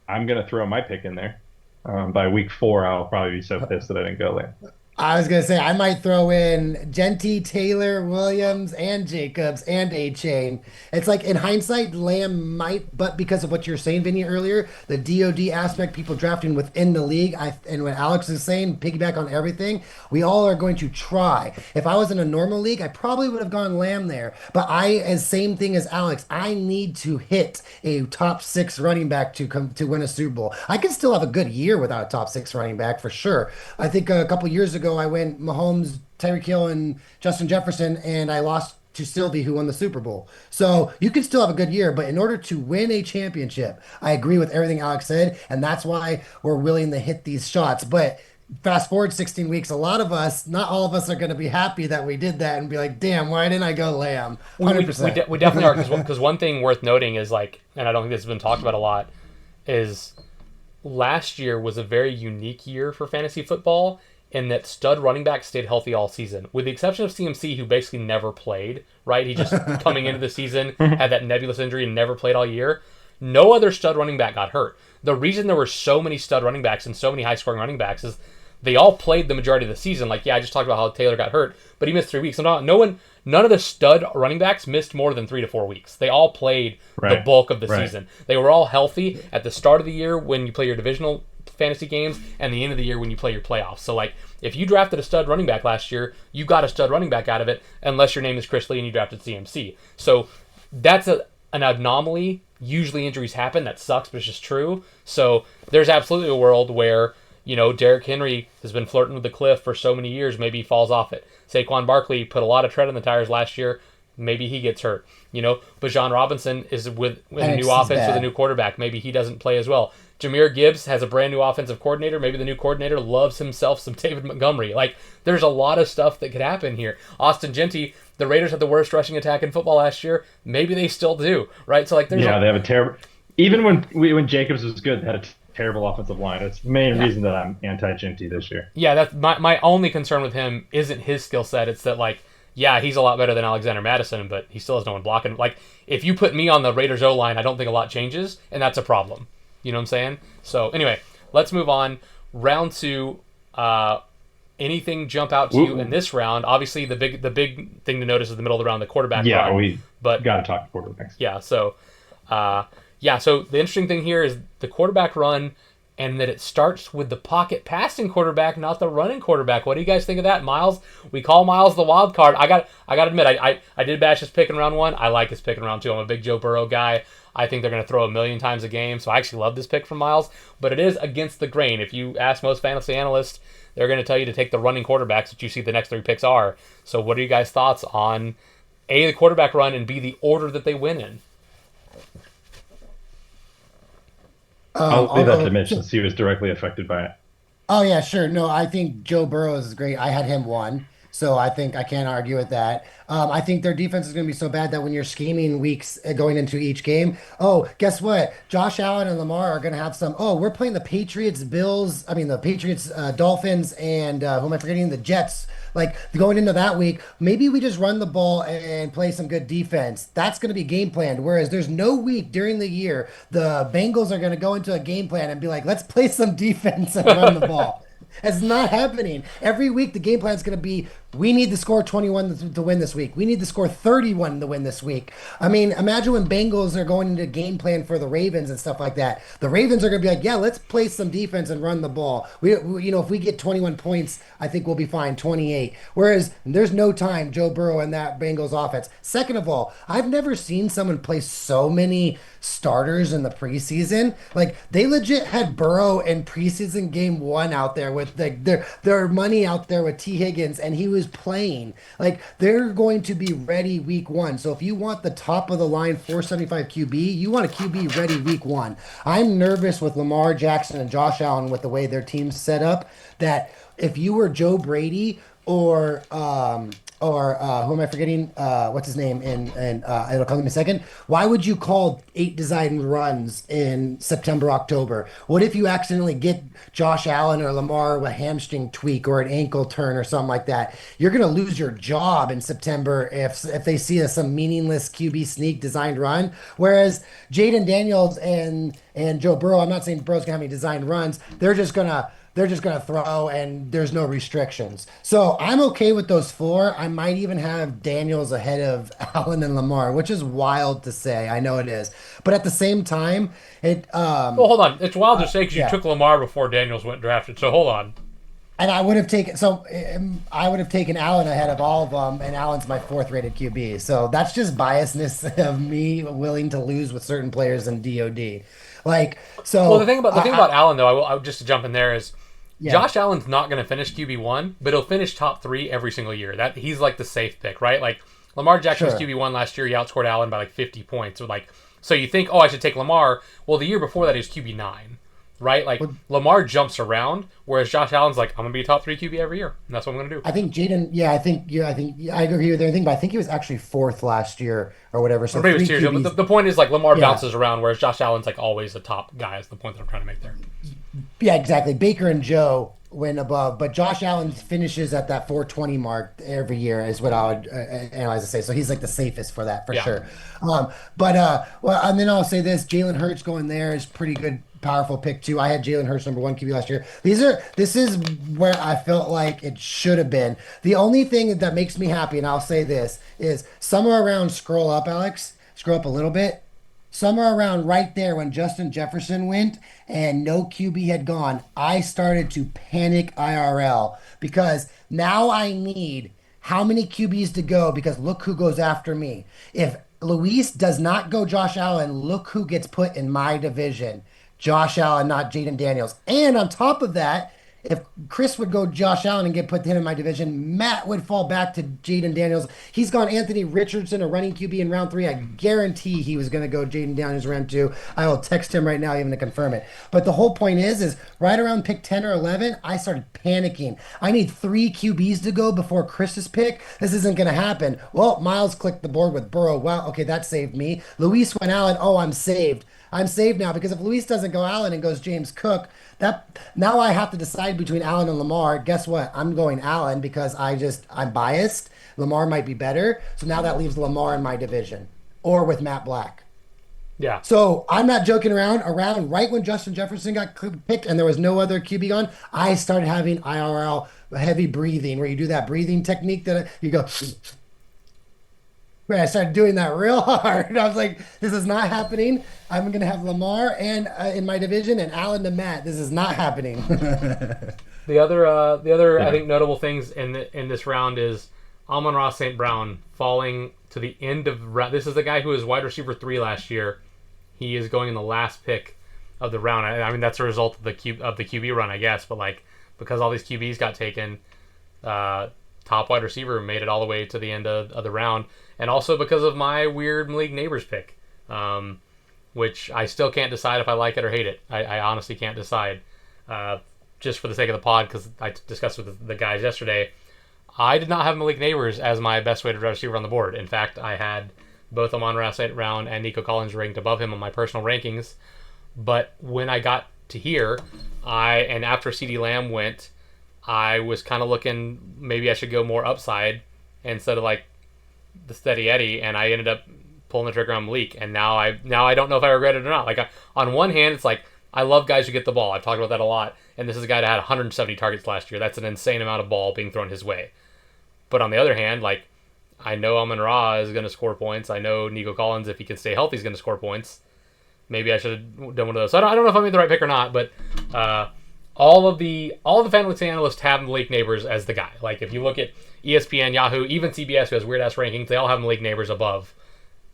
I'm going to throw my pick in there. By week 4, I'll probably be so pissed that I didn't go there. I was gonna say I might throw in Genty, Taylor, Williams, and Jacobs and A Chain. It's like in hindsight, Lamb might, but because of what you were saying, Vinny, earlier, the DoD aspect, people drafting within the league, and what Alex is saying, piggyback on everything, we all are going to try. If I was in a normal league, I probably would have gone Lamb there. But as same thing as Alex, I need to hit a top six running back to come to win a Super Bowl. I can still have a good year without a top six running back for sure. I think a couple years ago I went Mahomes, Tyreek Hill, and Justin Jefferson, and I lost to Sylvie, who won the Super Bowl. So you can still have a good year, but in order to win a championship, I agree with everything Alex said, and that's why we're willing to hit these shots. But fast forward 16 weeks, a lot of us, not all of us, are going to be happy that we did that and be like, damn, why didn't I go Lamb? We, 100%. we definitely are, because one thing worth noting is like, and I don't think this has been talked about a lot, is last year was a very unique year for fantasy football in that stud running back stayed healthy all season, with the exception of CMC, who basically never played, right? He just, coming into the season, had that nebulous injury and never played all year. No other stud running back got hurt. The reason there were so many stud running backs and so many high-scoring running backs is they all played the majority of the season. Like, yeah, I just talked about how Taylor got hurt, but he missed 3 weeks. So none of the stud running backs missed more than 3 to 4 weeks. They all played the bulk of the season. They were all healthy at the start of the year when you play your divisional fantasy games and the end of the year when you play your playoffs. So, like, if you drafted a stud running back last year, you got a stud running back out of it, unless your name is Chris Lee and you drafted CMC. So that's an anomaly. Usually injuries happen. That sucks, but it's just true. So there's absolutely a world where, you know, Derrick Henry has been flirting with the cliff for so many years. Maybe he falls off it. Saquon Barkley put a lot of tread on the tires last year. Maybe he gets hurt. You know, Bijan Robinson is with a new offense with a new quarterback. Maybe he doesn't play as well. Jahmyr Gibbs has a brand new offensive coordinator. Maybe the new coordinator loves himself some David Montgomery. Like, there's a lot of stuff that could happen here. Austin Genty, the Raiders had the worst rushing attack in football last year. Maybe they still do, right? So, like, they have a terrible. Even when Jacobs was good, they had a terrible offensive line. It's the main reason that I'm anti-Genty this year. Yeah, that's my only concern with him isn't his skill set. It's that, like, yeah, he's a lot better than Alexander Madison, but he still has no one blocking. Like, if you put me on the Raiders O-line, I don't think a lot changes, and that's a problem. You know what I'm saying? So, anyway, let's move on. Round 2, anything jump out to you in this round? Obviously, the big thing to notice is the middle of the round, the quarterback run. Yeah, we got to talk quarterbacks. Yeah, so the interesting thing here is the quarterback run, and that it starts with the pocket passing quarterback, not the running quarterback. What do you guys think of that, Miles? We call Miles the wild card. I got to admit, I did bash his pick in round 1. I like his pick in round 2. I'm a big Joe Burrow guy. I think they're going to throw a million times a game, so I actually love this pick from Miles. But it is against the grain. If you ask most fantasy analysts, they're going to tell you to take the running quarterbacks that you see the next 3 picks are. So what are you guys' thoughts on A, the quarterback run, and B, the order that they win in? I'll leave that to Mitch since he was directly affected by it. Oh, yeah, sure. No, I think Joe Burrow is great. I had him 1. So I think I can't argue with that. I think their defense is going to be so bad that when you're scheming weeks going into each game, oh, guess what? Josh Allen and Lamar are going to have some. Oh, we're playing the Patriots, Dolphins, and who am I forgetting? The Jets. Like, going into that week, maybe we just run the ball and play some good defense. That's going to be game planned. Whereas there's no week during the year the Bengals are going to go into a game plan and be like, let's play some defense and run the ball. It's not happening. Every week, the game plan is going to be, we need to score 21 to win this week. We need to score 31 to win this week. I mean, imagine when Bengals are going into game plan for the Ravens and stuff like that. The Ravens are going to be like, yeah, let's play some defense and run the ball. If we get 21 points, I think we'll be fine, 28. Whereas there's no time, Joe Burrow and that Bengals offense. Second of all, I've never seen someone play so many starters in the preseason. Like, they legit had Burrow in preseason game 1 out there with their money out there with T. Higgins, and he was playing. Like, they're going to be ready week 1. So if you want the top of the line 475 QB, you want a QB ready week 1. I'm nervous with Lamar Jackson and Josh Allen with the way their team's set up, that if you were Joe Brady or who am I forgetting? What's his name? And it'll come in a second. Why would you call 8 design runs in September, October? What if you accidentally get Josh Allen or Lamar with a hamstring tweak or an ankle turn or something like that? You're gonna lose your job in September if they see some meaningless QB sneak designed run. Whereas Jaden Daniels and Joe Burrow, I'm not saying Burrow's gonna have any designed runs. They're just gonna they're just going to throw and there's no restrictions. So I'm okay with those four. I might even have Daniels ahead of Allen and Lamar, which is wild to say. I know it is. But at the same time, Well, hold on. It's wild to say because you yeah. took Lamar before Daniels went drafted. So hold on. And I would have taken Allen ahead of all of them, and Allen's my fourth rated QB. So that's just biasness of me willing to lose with certain players in DoD. Like Well, so, the thing about Allen though, I will just to jump in there is yeah, Josh Allen's not going to finish QB1, but he'll finish top 3 every single year. That he's like the safe pick, right? Like Lamar Jackson was sure. QB1 last year. He outscored Allen by like 50 points. So you think, oh, I should take Lamar. Well, the year before that he was QB9, right? Like Lamar jumps around, whereas Josh Allen's like, I'm going to be a top 3 QB every year, and that's what I'm going to do. I think Jaden, yeah, I think I agree with everything, but I think he was actually fourth last year or whatever. So Or maybe three it's two, but QBs. the point is like Lamar Yeah, bounces around, whereas Josh Allen's like always the top guy. Is the point that I'm trying to make there. yeah, exactly. Baker and Joe went above, but Josh Allen finishes at that 420 mark every year is what I would analyze to say. So he's like the safest for that for Yeah. sure. Well, and then I'll say this: Jalen Hurts going there is pretty good, powerful pick too. I had Jalen Hurts number one QB last year. This is where I felt like it should have been. The only thing that makes me happy, and I'll say this, is somewhere around scroll up, Alex, scroll up a little bit. Somewhere around right there when Justin Jefferson went and no QB had gone, I started to panic IRL because now I need how many QBs to go because look who goes after me. If Luis does not go Josh Allen, look who gets put in my division. Josh Allen, not Jaden Daniels. And on top of that, if Chris would go Josh Allen and get put him in my division, Matt would fall back to Jaden Daniels. He's gone Anthony Richardson, a running QB in round 3. I guarantee he was going to go Jaden Daniels round 2. I will text him right now even to confirm it. But the whole point is right around pick 10 or 11, I started panicking. I need 3 QBs to go before Chris's pick. This isn't going to happen. Well, Miles clicked the board with Burrow. Wow, okay, that saved me. Luis went Allen. Oh, I'm saved. I'm saved now because if Luis doesn't go Allen and goes James Cook, that now I have to decide between Allen and Lamar. Guess what? I'm going Allen because I'm biased. Lamar might be better. So now that leaves Lamar in my division or with Matt Black. Yeah. So I'm not joking around. Around right when Justin Jefferson got picked and there was no other QB on, I started having IRL heavy breathing where you do that breathing technique that you go. Right, I started doing that real hard. I was like, this is not happening. I'm going to have Lamar and in my division and Allen to Matt. This is not happening. The other I Yeah. think notable things in this round is Amon-Ra St. Brown falling to the end of this is the guy who was wide receiver 3 last year. He is going in the last pick of the round. I mean that's a result of the QB run, I guess, but like because all these QBs got taken, top wide receiver made it all the way to the end of the round, and also because of my weird Malik Neighbors pick, which I still can't decide if I like it or hate it. I honestly can't decide. Just for the sake of the pod, because I discussed with the guys yesterday, I did not have Malik Neighbors as my best weighted receiver on the board. In fact, I had both Amon-Ra St. Brown and Nico Collins ranked above him on my personal rankings. But when I got to here, and after CeeDee Lamb went, I was kind of looking maybe I should go more upside instead of like the steady Eddie, and I ended up pulling the trigger on Malik. And now I don't know if I regret it or not. Like on one hand, it's like I love guys who get the ball. I've talked about that a lot. And this is a guy that had 170 targets last year. That's an insane amount of ball being thrown his way. But on the other hand, like I know Amon-Ra is going to score points. I know Nico Collins, if he can stay healthy, is going to score points. Maybe I should have done one of those. So I don't know if I made the right pick or not, but all of the fantasy analysts have Malik Neighbors as the guy. Like if you look at ESPN, Yahoo, even CBS, who has weird ass rankings, they all have Malik Neighbors above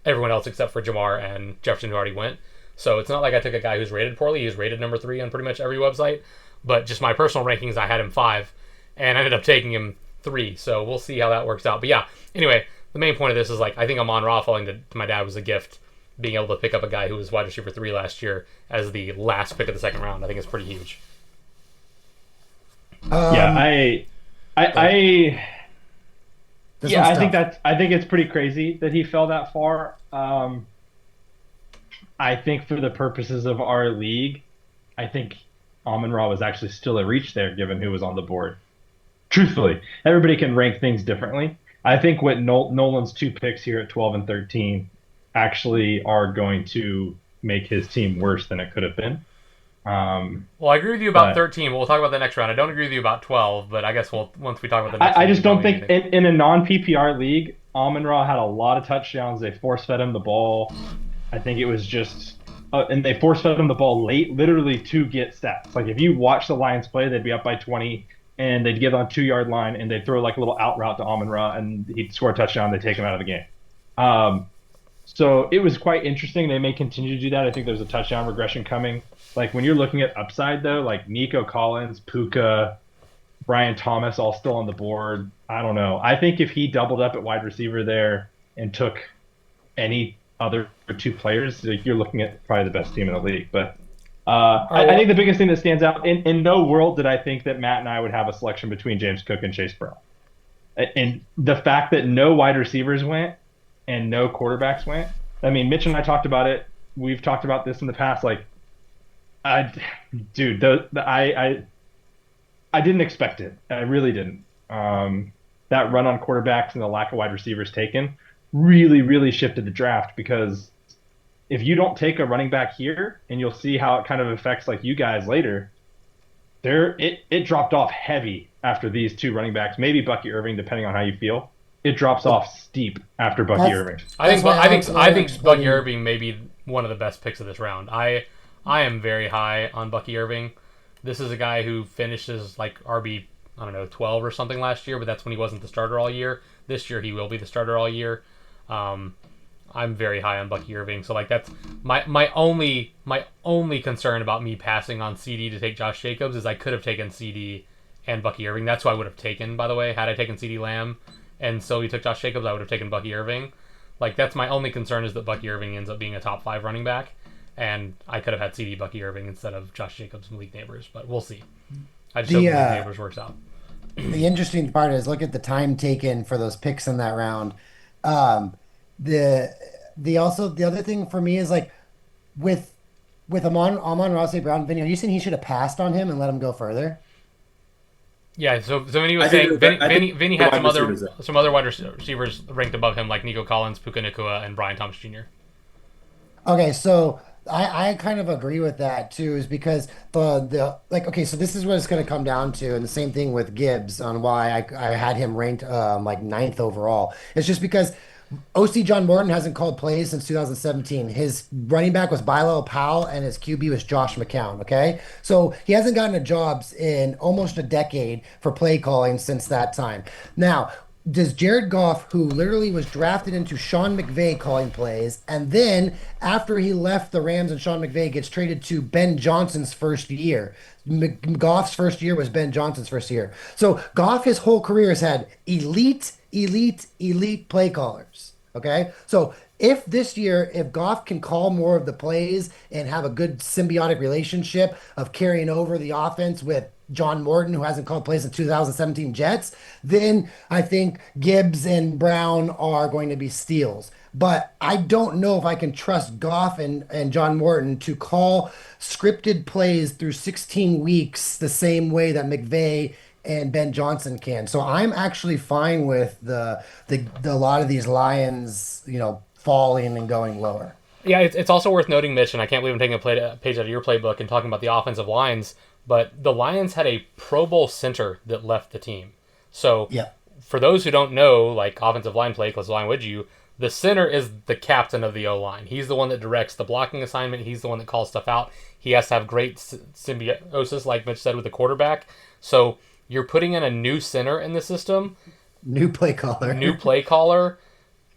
everyone else except for Jamar and Jefferson, who already went. So it's not like I took a guy who's rated poorly. He's rated number 3 on pretty much every website. But just my personal rankings, I had him 5, and I ended up taking him 3. So we'll see how that works out. But yeah, anyway, the main point of this is like I think Amon-Ra falling to my dad was a gift. Being able to pick up a guy who was wide receiver 3 last year as the last pick of the second round, I think is pretty huge. Yeah, This yeah, one's tough. I think it's pretty crazy that he fell that far. I think for the purposes of our league, I think Amon-Ra was actually still a reach there given who was on the board. Truthfully, everybody can rank things differently. I think what Nolan's 2 picks here at 12 and 13 actually are going to make his team worse than it could have been. Well, I agree with you about 13, but we'll talk about the next round. I don't agree with you about 12, but I guess once we talk about the next I round, just don't think in a non-PPR league, Amon-Ra had a lot of touchdowns. They force-fed him the ball. I think it was just and they force-fed him the ball late, literally to get stats. Like if you watch the Lions play, they'd be up by 20, and they'd get on 2-yard line, and they'd throw like a little out route to Amon-Ra, and he'd score a touchdown. They take him out of the game. So it was quite interesting. They may continue to do that. I think there's a touchdown regression coming. Like when you're looking at upside though, like Nico Collins, Puka, Brian Thomas, all still on the board. I don't know. I think if he doubled up at wide receiver there and took any other two players, like you're looking at probably the best team in the league. But I think the biggest thing that stands out, in no world did I think that Matt and I would have a selection between James Cook and Chase Brown. And the fact that no wide receivers went and no quarterbacks went. I mean, Mitch and I talked about it. We've talked about this in the past. Like, I didn't expect it. I really didn't. That run on quarterbacks and the lack of wide receivers taken really, really shifted the draft, because if you don't take a running back here, and you'll see how it kind of affects like you guys later, it dropped off heavy after these two running backs, maybe Bucky Irving, depending on how you feel. It drops off steep after Bucky Irving. I think Bucky Irving may be one of the best picks of this round. I am very high on Bucky Irving. This is a guy who finishes like RB, 12 or something last year, but that's when he wasn't the starter all year. This year he will be the starter all year. I'm very high on Bucky Irving, so like that's my only concern about me passing on CD to take Josh Jacobs is I could have taken CD and Bucky Irving. That's who I would have taken, by the way. Had I taken CD Lamb and so he took Josh Jacobs, I would have taken Bucky Irving. Like that's my only concern, is that Bucky Irving ends up being a top 5 running back, and I could have had CD Bucky Irving instead of Josh Jacobs from League Neighbors, but we'll see. I just hope League Neighbors works out. The interesting part is look at the time taken for those picks in that round. The other thing for me is like with Amon-Ra St. Brown, Vinny, are you saying he should have passed on him and let him go further? Yeah, so Vinny was saying Vinny had some other wide receivers ranked above him, like Nico Collins, Puka Nacua, and Brian Thomas Jr. Okay, so I kind of agree with that too, is because so this is what it's going to come down to, and the same thing with Gibbs on why I had him ranked like 9th overall. It's just because OC John Morton hasn't called plays since 2017. His running back was Bilal Powell, and his QB was Josh McCown. Okay, so he hasn't gotten a jobs in almost a decade for play calling since that time. Now, does Jared Goff, who literally was drafted into Sean McVay calling plays, and then after he left the Rams and Sean McVay gets traded to Ben Johnson's first year. Goff's first year was Ben Johnson's first year. So Goff, his whole career, has had elite play callers. Okay, so if this year, if Goff can call more of the plays and have a good symbiotic relationship of carrying over the offense with John Morton, who hasn't called plays in 2017 Jets, then I think Gibbs and Brown are going to be steals. But I don't know if I can trust Goff and John Morton to call scripted plays through 16 weeks the same way that McVay and Ben Johnson can. So I'm actually fine with the lot of these Lions, falling and going lower. Yeah, it's also worth noting, Mitch, and I can't believe I'm taking a page out of your playbook and talking about the offensive lines, but the Lions had a Pro Bowl center that left the team. So yeah. For those who don't know, like offensive line play, because line would you, the center is the captain of the O-line. He's the one that directs the blocking assignment. He's the one that calls stuff out. He has to have great symbiosis, like Mitch said, with the quarterback. So you're putting in a new center in the system. New play caller.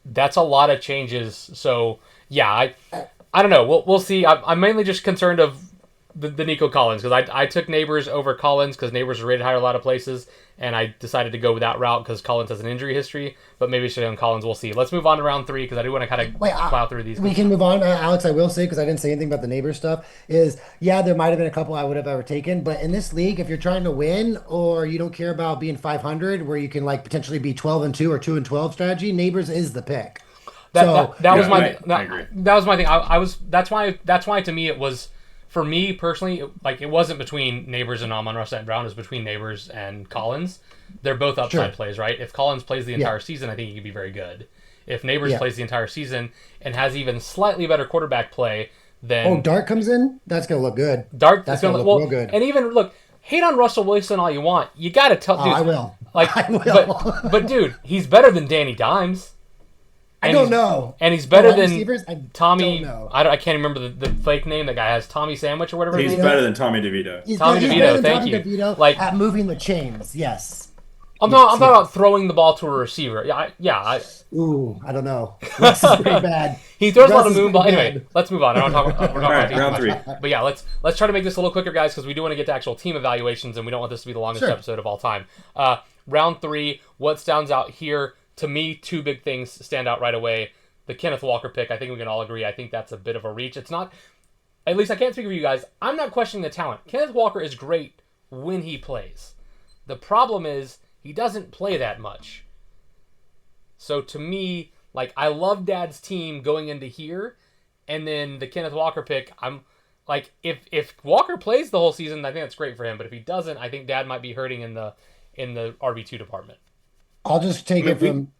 That's a lot of changes. So, yeah, I don't know. We'll see. I'm mainly just concerned of the Nico Collins, because I took Neighbors over Collins because Neighbors are rated higher a lot of places, and I decided to go with that route because Collins has an injury history, but maybe should on Collins. We'll see. Let's move on to round 3, because I do want to kind of plow through these. We can move on. Alex, I will say, because I didn't say anything about the Neighbors stuff, is, yeah, there might have been a couple I would have ever taken, but in this league, if you're trying to win or you don't care about being 500, where you can like potentially be 12-2 or 2-12 strategy, Neighbors is the pick. That was my thing. That's why to me it was, for me personally, like it wasn't between Neighbors and Amon-Ra St. Brown. It was between Neighbors and Collins. They're both upside plays, right? If Collins plays the entire season, I think he could be very good. If Neighbors plays the entire season and has even slightly better quarterback play, Oh, then Dart comes in. That's gonna look good. Dart is That's going gonna to look well, real good. and even look, hate on Russell Wilson all you want. You got to tell, Oh, dude. I will. Like, I will. but dude, he's better than Danny Dimes. I don't know. And he's better than receivers, I Tommy. don't know. I can't remember the fake name. That guy has Tommy Sandwich or whatever. He's his name better is. than Tommy DeVito. He's Tommy he's DeVito, better than thank Tommy you. DeVito Like- at moving the chains. Yes. I'm talking about throwing the ball to a receiver. Ooh, I don't know. Russ is pretty bad. He throws a Russ lot of is moon ball. pretty Anyway, bad. let's move on. I don't talk. We're talking All right, about round too much. 3. But yeah, let's try to make this a little quicker, guys, because we do want to get to actual team evaluations, and we don't want this to be the longest Sure. episode of all time. Round 3. What stands out here to me? 2 big things stand out right away. The Kenneth Walker pick. I think we can all agree. I think that's a bit of a reach. It's not. At least I can't speak for you guys. I'm not questioning the talent. Kenneth Walker is great when he plays. The problem is he doesn't play that much. So to me, like, I love Dad's team going into here, and then the Kenneth Walker pick, I'm like, if Walker plays the whole season, I think that's great for him. But if he doesn't, I think Dad might be hurting in the RB2 department. I'll just take it from.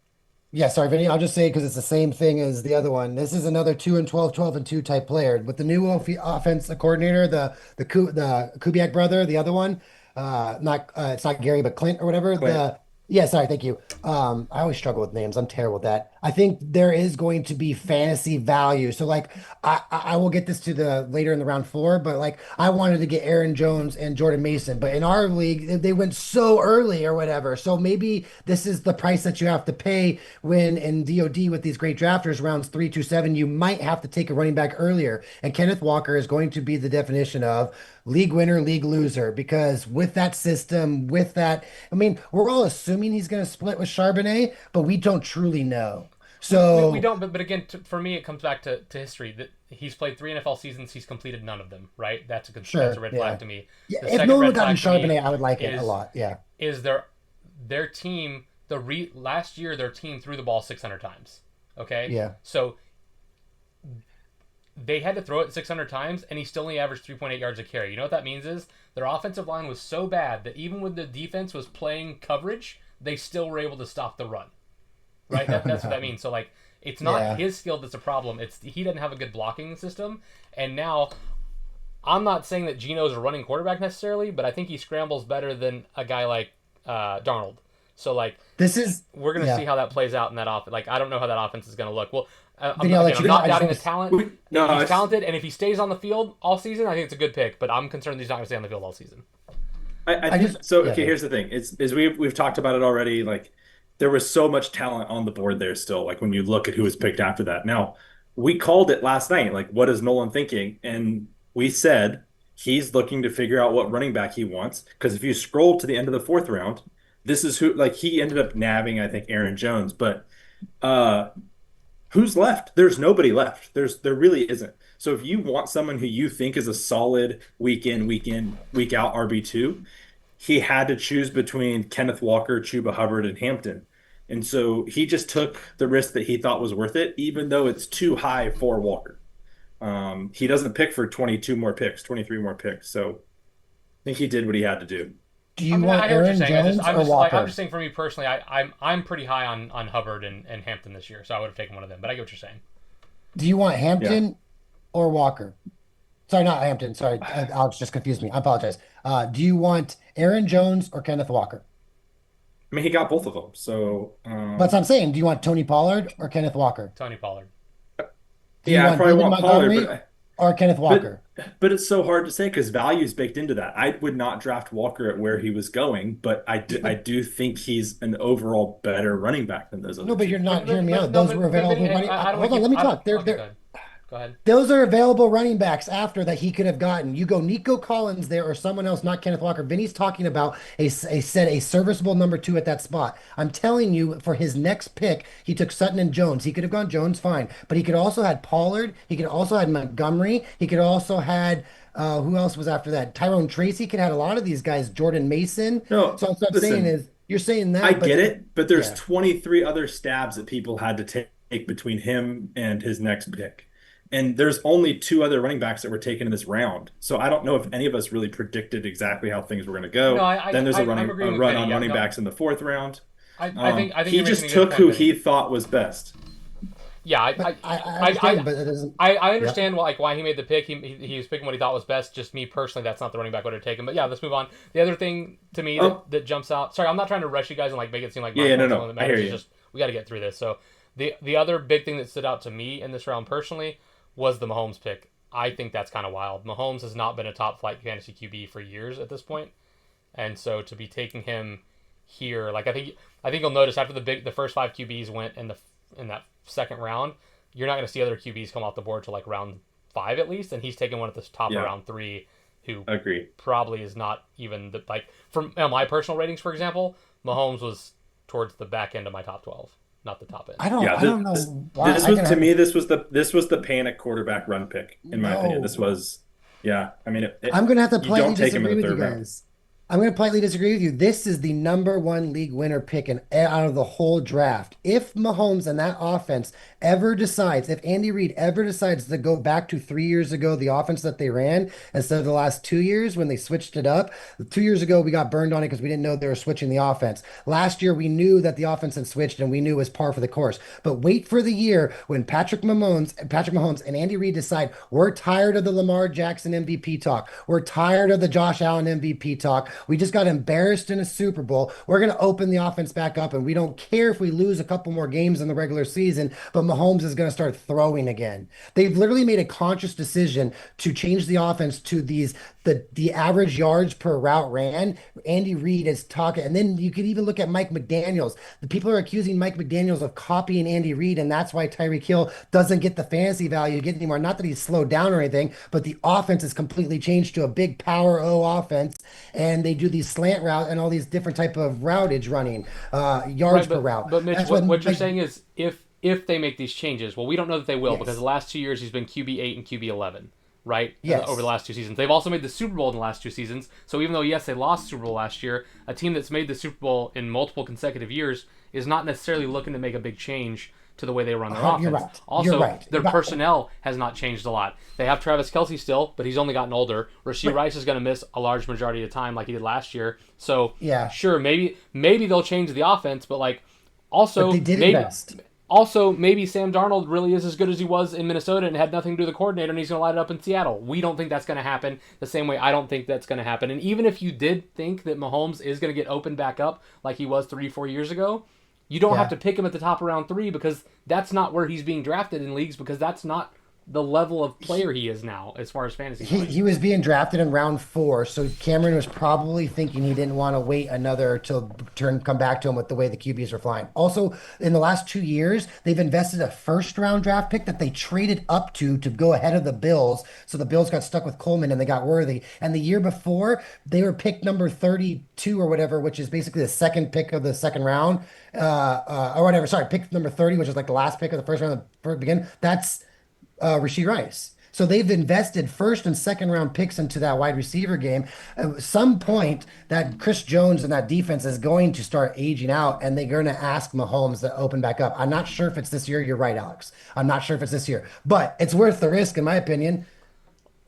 Yeah, sorry, Vinny. I'll just say because it's the same thing as the other one. This is another 2 and 12, 12 and 2 type player. With the new offense coordinator, the Kubiak brother, the other one, not it's not Gary, but Clint or whatever. Clint. Yeah, sorry, thank you. I always struggle with names. I'm terrible with that. I think there is going to be fantasy value. So like I will get this to the later in the round 4, but like I wanted to get Aaron Jones and Jordan Mason, but in our league they went so early or whatever. So maybe this is the price that you have to pay when in DoD with these great drafters rounds 3 to 7, you might have to take a running back earlier. And Kenneth Walker is going to be the definition of league winner, league loser, because with that system, with that, I mean, we're all assuming he's going to split with Charbonnet, but we don't truly know. So we don't, but again, for me, it comes back to history. That he's played 3 NFL seasons, he's completed none of them. Right? That's a red flag to me. Yeah, The if second no one red would gotten flag to me Charbonnet, I would like it a lot. Yeah. Is their team last year their team threw the ball 600 times. Okay. Yeah. So they had to throw it 600 times, and he still only averaged 3.8 yards a carry. You know what that means is their offensive line was so bad that even when the defense was playing coverage, they still were able to stop the run. Right? That's what that means. So, like, it's not his skill that's a problem. It's he doesn't have a good blocking system. And now, I'm not saying that Geno's a running quarterback necessarily, but I think he scrambles better than a guy like Darnold. So, like, we're going to see how that plays out in that offense. Like, I don't know how that offense is going to look. Well, I'm not doubting the talent. He's talented, and if he stays on the field all season, I think it's a good pick. But I'm concerned he's not going to stay on the field all season. I think so. Okay, here's the thing. Is we've talked about it already. Like, there was so much talent on the board there still. Like, when you look at who was picked after that. Now, we called it last night. Like, what is Nolan thinking? And we said he's looking to figure out what running back he wants. Because if you scroll to the end of the 4th round, this is who. Like, he ended up nabbing, I think, Aaron Jones. But who's left? There's nobody left. There really isn't. So if you want someone who you think is a solid week in, week out RB2, he had to choose between Kenneth Walker, Chuba Hubbard, and Hampton. And so he just took the risk that he thought was worth it, even though it's too high for Walker. He doesn't pick for 22 more picks, 23 more picks. So I think he did what he had to do. Do you want Aaron Jones or Walker? I'm just saying for me personally, I'm pretty high on Hubbard and Hampton this year, so I would have taken one of them. But I get what you're saying. Do you want Hampton or Walker? Sorry, not Hampton. Sorry, Alex just confused me. I apologize. Do you want Aaron Jones or Kenneth Walker? I mean, he got both of them. So that's what I'm saying. Do you want Tony Pollard or Kenneth Walker? Tony Pollard. I probably want Pollard, or Kenneth Walker. But it's so hard to say because value is baked into that. I would not draft Walker at where he was going, but I do think he's an overall better running back than those other. No, but you're not hearing me out. No, those were available. Hold on, let me talk. Go ahead. Those are available running backs after that he could have gotten. You go Nico Collins there or someone else, not Kenneth Walker. Vinny's talking about a serviceable number 2 at that spot. I'm telling you, for his next pick, he took Sutton and Jones. He could have gone Jones, fine. But he could also had Pollard. He could also had Montgomery. He could also had who else was after that? Tyrone Tracy could have had a lot of these guys. Jordan Mason. No, so what I'm saying is, you're saying that. I get it, but there's 23 other stabs that people had to take between him and his next pick. And there's only 2 other running backs that were taken in this round. So I don't know if any of us really predicted exactly how things were going to go. Then there's a run on running backs in the 4th round. I think he just took who he thought was best. Yeah, But I I, understand, but it doesn't. I Yep. understand why he made the pick. He was picking what he thought was best. Just me personally, that's not the running back I would have taken. But yeah, let's move on. The other thing to me Oh, that jumps out. Sorry, I'm not trying to rush you guys and like make it seem like yeah, my yeah, no, point's the one no, that I hear matters. It's you. just we got to get through this. So the other big thing that stood out to me in this round personally was the Mahomes pick. I think that's kind of wild. Mahomes has not been a top flight fantasy QB for years at this point, and so to be taking him here, like I think you'll notice after the first five QBs went in that second round, you're not going to see other QBs come off the board till like round five at least, and he's taking one at the top of Yeah, round three, who agree. probably is not even the like from my personal ratings, for example, Mahomes was towards the back end of my top 12, not the top end. Yeah, I don't know why this I was can to have me this was the panic quarterback run pick in my opinion. This no. was yeah. I mean, I'm going to have to you politely don't take him in disagree the with you third round. guys. I'm going to politely disagree with you. This is the number one league winner pick out of the whole draft. If Mahomes and that offense ever decides, if Andy Reid ever decides to go back to 3 years ago, the offense that they ran instead of the last 2 years when they switched it up. 2 years ago, we got burned on it because we didn't know they were switching the offense. Last year, we knew that the offense had switched and we knew it was par for the course. But wait for the year when Patrick Mahomes and Andy Reid decide we're tired of the Lamar Jackson MVP talk. We're tired of the Josh Allen MVP talk. We just got embarrassed in a Super Bowl. We're going to open the offense back up, and we don't care if we lose a couple more games in the regular season, but Mahomes is going to start throwing again. They've literally made a conscious decision to change the offense to the average yards per route ran. Andy Reid is talking, and then you could even look at Mike McDaniels. The people are accusing Mike McDaniels of copying Andy Reid, and that's why Tyreek Hill doesn't get the fantasy value get anymore. Not that he's slowed down or anything, but the offense has completely changed to a big power O offense, and they do these slant route and all these different type of routage running, yards Right, per but route. Mitch, That's what what you're like saying is if they make these changes, well, we don't know that they will because the yes, last 2 years he's been QB 8 and QB 11, right? Over the yes. last two seasons, they've also made the Super Bowl in the last two seasons. So even though yes they lost the Super Bowl last year, a team that's made the Super Bowl in multiple consecutive years is not necessarily looking to make a big change to the way they run their You're offense. right. You're Also, right. their But personnel has not changed a lot. They have Travis Kelsey still, but he's only gotten older. Rasheed but Rice is going to miss a large majority of the time, like he did last year. So yeah, sure, maybe they'll change the offense, but like but they also did invest. maybe Sam Darnold really is as good as he was in Minnesota and had nothing to do with the coordinator, and he's going to light it up in Seattle. We don't think that's going to happen. The same way I don't think that's going to happen. And even if you did think that Mahomes is going to get opened back up like he was 3-4 years ago, you don't have Yeah. to pick him at the top of round three because that's not where he's being drafted in leagues because that's not the level of player he is now as far as fantasy He points. was being drafted in round four, so Cameron was probably thinking he didn't want to wait another till turn come back to him with the way the QBs are flying. Also, in the last 2 years, they've invested a first round draft pick that they traded up to go ahead of the Bills. So the Bills got stuck with Coleman and they got Worthy. And the year before, they were picked number 32 or whatever, which is basically the second pick of the second round, or whatever. Sorry, pick number 30, which is like the last pick of the first round the begin. That's Rasheed Rice. So they've invested first and second round picks into that wide receiver game. At some point, that Chris Jones and that defense is going to start aging out, and they're going to ask Mahomes to open back up. I'm not sure if it's this year. You're right, Alex. I'm not sure if it's this year, but it's worth the risk, in my opinion.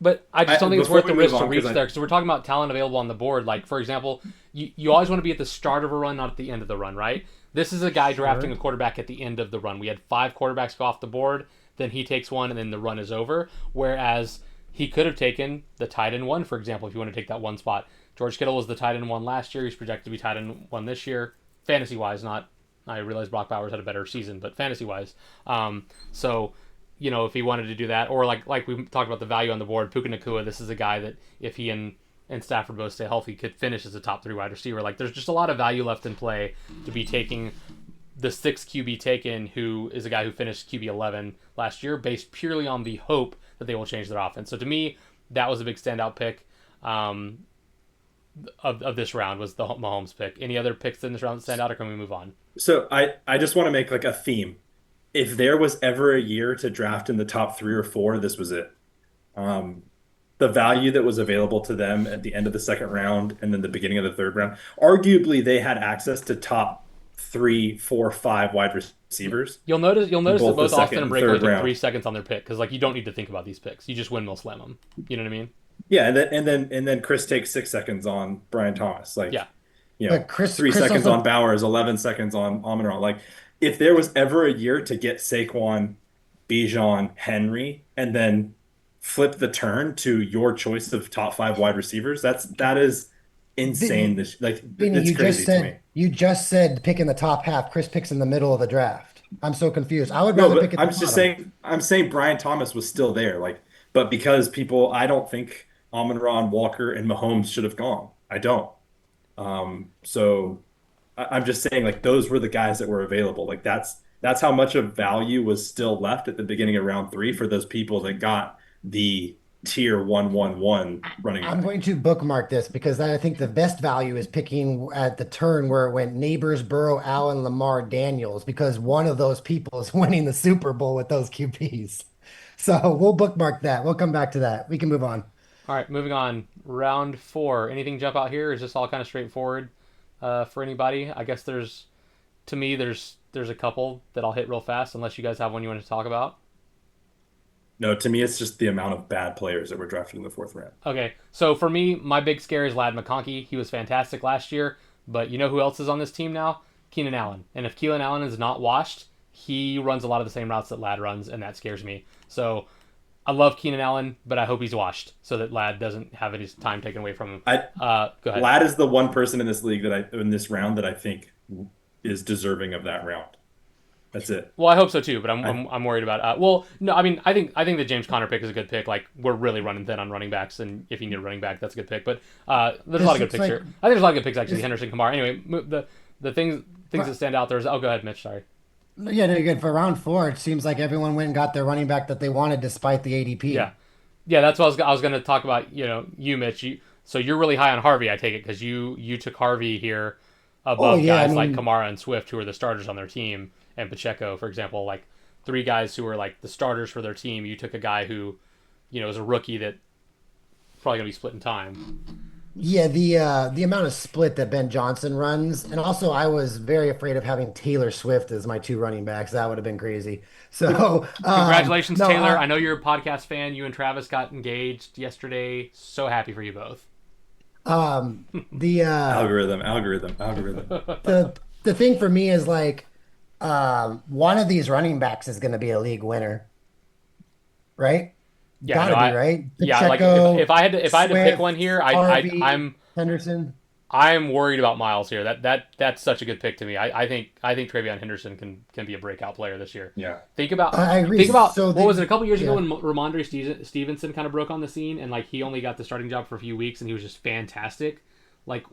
But I just don't think it's Before worth we the move risk to on, because reach there because we're talking about talent available on the board. Like, for example, you always want to be at the start of a run, not at the end of the run, right? This is a guy drafting Sure. a quarterback at the end of the run. We had five quarterbacks go off the board, then he takes one, and then the run is over. Whereas he could have taken the tight end one, for example, if you want to take that one spot. George Kittle was the tight end one last year. He's projected to be tight end one this year, fantasy wise. Not, I realize Brock Bowers had a better season, but fantasy wise. So if he wanted to do that, or like we talked about the value on the board, Puka Nakua, this is a guy that if he and Stafford both stay healthy, could finish as a top three wide receiver. Like there's just a lot of value left in play to be taking the sixth QB taken, who is a guy who finished QB 11 last year, based purely on the hope that they will change their offense. So to me, that was a big standout pick of this round was the Mahomes pick. Any other picks in this round that stand out, or can we move on? So I just want to make like a theme. If there was ever a year to draft in the top three or four, this was it. Um, the value that was available to them at the end of the second round and then the beginning of the third round, arguably they had access to top three, four, five wide receivers You'll in notice that both the both Austin second and and Breakaway third took round. 3 seconds on their pick because like you don't need to think about these picks. You just windmill slam them. You know what I mean? Yeah, and then Chris takes 6 seconds on Brian Thomas. Yeah. Like, But Chris, three Chris seconds on also, Bowers, 11 seconds on Amon-Ra. Like, if there was ever a year to get Saquon Bijan, Henry, and then flip the turn to your choice of top five wide receivers. That is insane. Vinny, This like Vinny, it's crazy to me. you just said pick in the top half. Chris picks in the middle of the draft. I'm so confused. I would No, rather pick but at the I'm just bottom. saying I'm saying Brian Thomas was still there. Like, but because people I don't think Amon-Ra, Walker, and Mahomes should have gone. I don't. So I'm just saying like those were the guys that were available. Like that's how much of value was still left at the beginning of round three for those people that got the tier 111 running I'm back. going to bookmark this because I think the best value is picking at the turn where it went Neighbors, Burrow, Allen, Lamar, Daniels, because one of those people is winning the Super Bowl with those QBs. So we'll bookmark that. We'll come back to that. We can move on. All right, moving on. Round four. Anything jump out here? Is this all kind of straightforward for anybody? I guess to me, there's a couple that I'll hit real fast, unless you guys have one you want to talk about. No, to me, it's just the amount of bad players that were drafted in the fourth round. Okay, so for me, my big scare is Lad McConkey. He was fantastic last year, but you know who else is on this team now? Keenan Allen. And if Keenan Allen is not washed, he runs a lot of the same routes that Lad runs, and that scares me. So I love Keenan Allen, but I hope he's washed so that Lad doesn't have any time taken away from him. I Go ahead. Lad is the one person in this league that I in this round that I think is deserving of that round. That's it. Well, I hope so too, but I, I'm worried about. Well, no, I mean, I think the James Conner pick is a good pick. Like we're really running thin on running backs, and if you need a running back, that's a good pick. But there's a lot This of good looks picks like here. I think there's a lot of good picks actually. this, Henderson, Kamara. Anyway, the things that stand out there is. Oh, go ahead, Mitch. Sorry. yeah, no, good. For round four, it seems like everyone went and got their running back that they wanted despite the Yeah, ADP. yeah. That's what I was going to talk about. You, Mitch. So you're really high on Harvey, I take it, because you took Harvey here Oh above yeah, I guys like mean, Kamara and Swift, who are the starters on their team, and Pacheco, for example, like three guys who are like the starters for their team. You took a guy who, is a rookie that probably going to be split in time. yeah, the amount of split that Ben Johnson runs, and also I was very afraid of having Taylor Swift as my two running backs. That would have been crazy. So, Congratulations, no, Taylor. I know you're a podcast fan. You and Travis got engaged yesterday. So happy for you both. the algorithm. the thing for me is like, one of these running backs is going to be a league winner, right? Yeah, Got no, to be right. yeah, like if, Pacheco, if I had to pick one Swift, here, Harvey, Henderson. I'm worried about Miles here. That's such a good pick to me. I think Travion Henderson can be a breakout player this year. Yeah. Think about I agree. think about So what was it, a couple years ago yeah. when Ramondre Stevenson kind of broke on the scene, and like he only got the starting job for a few weeks and he was just fantastic. Like,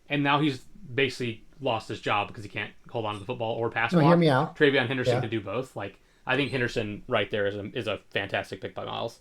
and now he's basically lost his job because he can't hold on to the football or pass No, hear block. me out. Travion Henderson Yeah. can do both. Like, I think Henderson right there is a fantastic pick by Miles.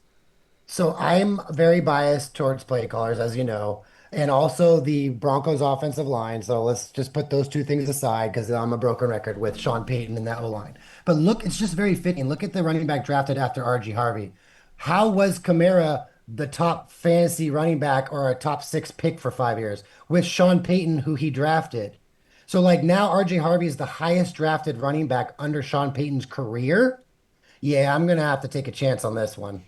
So I'm very biased towards play callers, as you know, and also the Broncos offensive line. So let's just put those two things aside because I'm a broken record with Sean Payton and that O line. But look, it's just very fitting. Look at the running back drafted after RG Harvey. How was Kamara the top fantasy running back or a top six pick for 5 years with Sean Payton, who he drafted? So like now RJ Harvey is the highest drafted running back under Sean Payton's career. Yeah, I'm gonna have to take a chance on this one.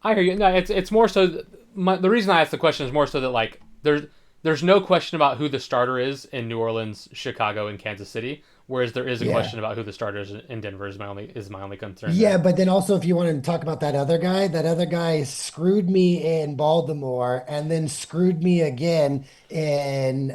I hear you. No, it's more so. The reason I asked the question is more so that like there's no question about who the starter is in New Orleans, Chicago, and Kansas City, whereas there is a Yeah. question about who the starter is in Denver is my only concern Yeah, there. but then also if you want to talk about that other guy screwed me in Baltimore and then screwed me again in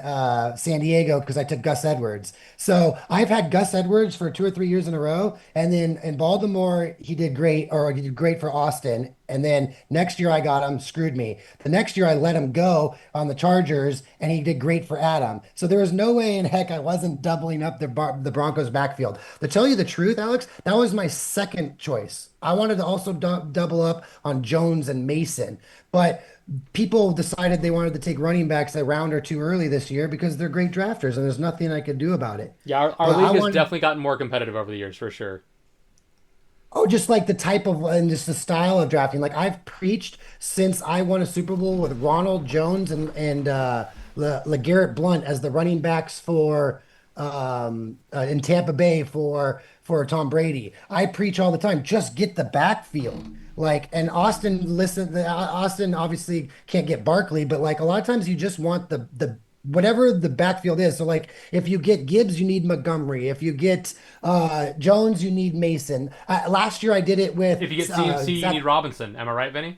San Diego because I took Gus Edwards. So I've had Gus Edwards for 2 or 3 years in a row, and then in Baltimore he did great, or he did great for Austin. And then next year I got him, screwed me. The next year I let him go on the Chargers, and he did great for Adam. So there was no way in heck I wasn't doubling up the Broncos backfield. To tell you the truth, Alex, that was my second choice. I wanted to also double up on Jones and Mason, but people decided they wanted to take running backs a round or two early this year because they're great drafters, and there's nothing I could do about it. Yeah, our But I league has want definitely gotten more competitive over the years for sure. Oh, just like the type of and just the style of drafting. Like I've preached since I won a Super Bowl with Ronald Jones and LeGarrette Blunt as the running backs for in Tampa Bay for Tom Brady. I preach all the time. Just get the backfield. Like and Austin, listen. Austin obviously can't get Barkley, but like a lot of times you just want the whatever the backfield is. So like if you get Gibbs, you need Montgomery. If you get Jones, you need Mason. Last year I did it with If you get CMC, you need Zach. Robinson. Am I right, Vinny?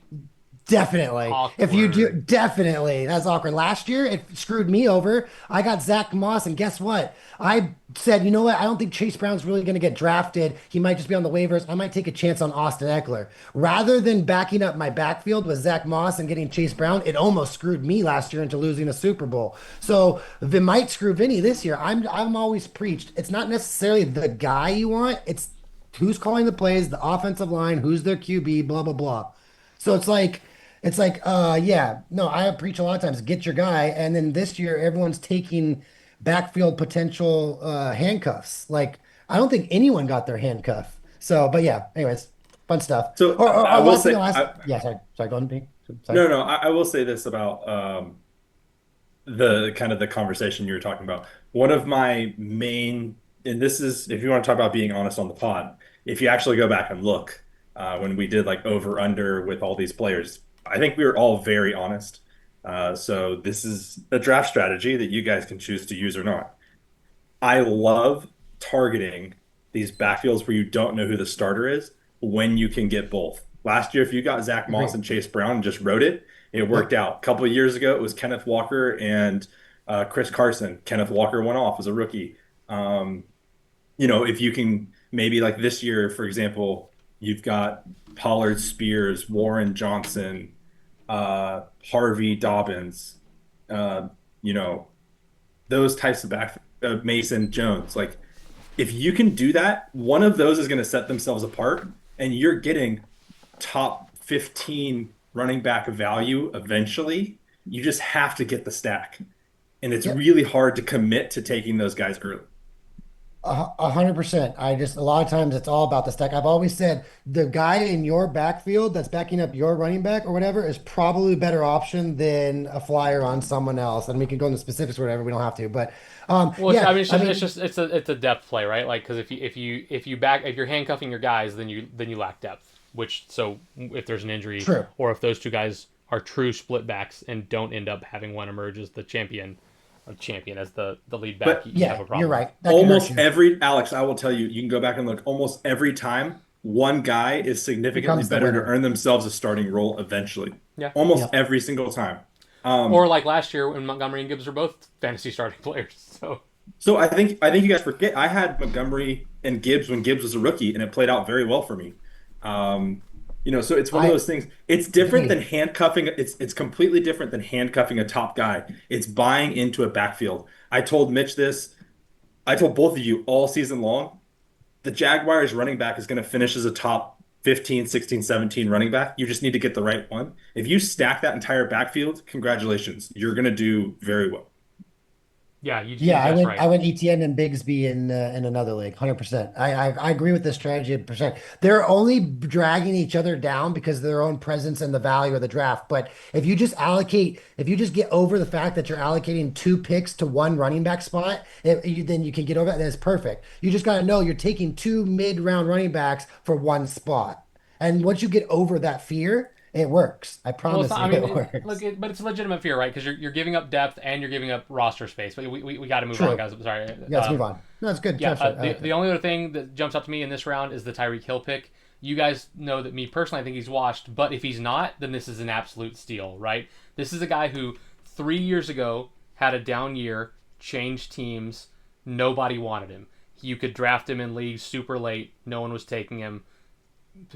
Definitely. If you do, Awkward. definitely. That's awkward. Last year, it screwed me over. I got Zach Moss, and guess what? I said, you know what? I don't think Chase Brown's really going to get drafted. He might just be on the waivers. I might take a chance on Austin Eckler. Rather than backing up my backfield with Zach Moss and getting Chase Brown, it almost screwed me last year into losing a Super Bowl. So it might screw Vinny this year. I'm always preached. It's not necessarily the guy you want. It's who's calling the plays, the offensive line, who's their QB, blah, blah, blah. So yeah, no, I preach a lot of times, get your guy. And then this year, everyone's taking backfield potential handcuffs. Like, I don't think anyone got their handcuff. So, but yeah, anyways, fun stuff. So Or I will last thing say, I'll ask, yeah, sorry, go on, Pete. Sorry. no, no, I will say this about the kind of the conversation you were talking about. One of my main, and this is if you want to talk about being honest on the pod, if you actually go back and look when we did like over under with all these players, I think we were all very honest. So this is a draft strategy that you guys can choose to use or not. I love targeting these backfields where you don't know who the starter is when you can get both. Last year, if you got Zach Moss Agreed. and Chase Brown and just wrote it, it worked Yep. out. A couple of years ago, it was Kenneth Walker and Chris Carson. Kenneth Walker went off as a rookie. Um, if you can maybe like this year, for example, you've got Pollard Spears, Warren Johnson, Harvey Dobbins, uh, you know, those types of back, Mason Jones. Like, if you can do that, one of those is going to set themselves apart, and you're getting top 15 running back value eventually. You just have to get the stack. And it's Yep. really hard to commit to taking those guys early. 100%. A lot of times it's all about the stack. I've always said the guy in your backfield that's backing up your running back or whatever is probably a better option than a flyer on someone else. And we can go into specifics or whatever. We don't have to, but Well, yeah, I mean, I mean, it's a depth play, right? Like, because if you're handcuffing your guys, then you lack depth. Which, so if there's an injury, true. or if those two guys are true split backs and don't end up having one emerge as the champion, or champion as the lead back, But you have Yeah, a you're problem. right. That can hurt almost you. every, Alex, I will tell you, you can go back and look, almost every time, one guy is significantly Becomes the better to winner. earn themselves a starting role eventually. Yeah. Almost Yep. every single time. Or Um, like last year when Montgomery and Gibbs are both fantasy starting players. So So I think you guys forget I had Montgomery and Gibbs when Gibbs was a rookie, and it played out very well for me. Um, so it's one of I, those things. It's different than Vinny, handcuffing. It's completely different than handcuffing a top guy. It's buying into a backfield. I told Mitch this. I told both of you all season long. The Jaguars running back is going to finish as a top 15, 16, 17 running back. You just need to get the right one. If you stack that entire backfield, congratulations. You're going to do very well. yeah, you yeah, I guessed went right. I went ETN and Bigsby in another league, 100%. I agree with this strategy 100%. They're only dragging each other down because of their own presence and the value of the draft. But if you just get over the fact that you're allocating two picks to one running back spot, then you can get over that. That's perfect. You just got to know you're taking two mid-round running backs for one spot. And once you get over that fear, it works. I Well, it's promise not, you I mean, it works. but it's a legitimate fear, right? Because you're giving up depth and you're giving up roster space. But we got to move on, True. guys. Sorry. Yeah, let's move on. No, it's good. Yeah, Capture. I the like the that. only other thing that jumps out to me in this round is the Tyreek Hill pick. You guys know that me personally, I think he's washed. But if he's not, then this is an absolute steal, right? This is a guy who 3 years ago had a down year, changed teams, nobody wanted him. You could draft him in leagues super late, no one was taking him.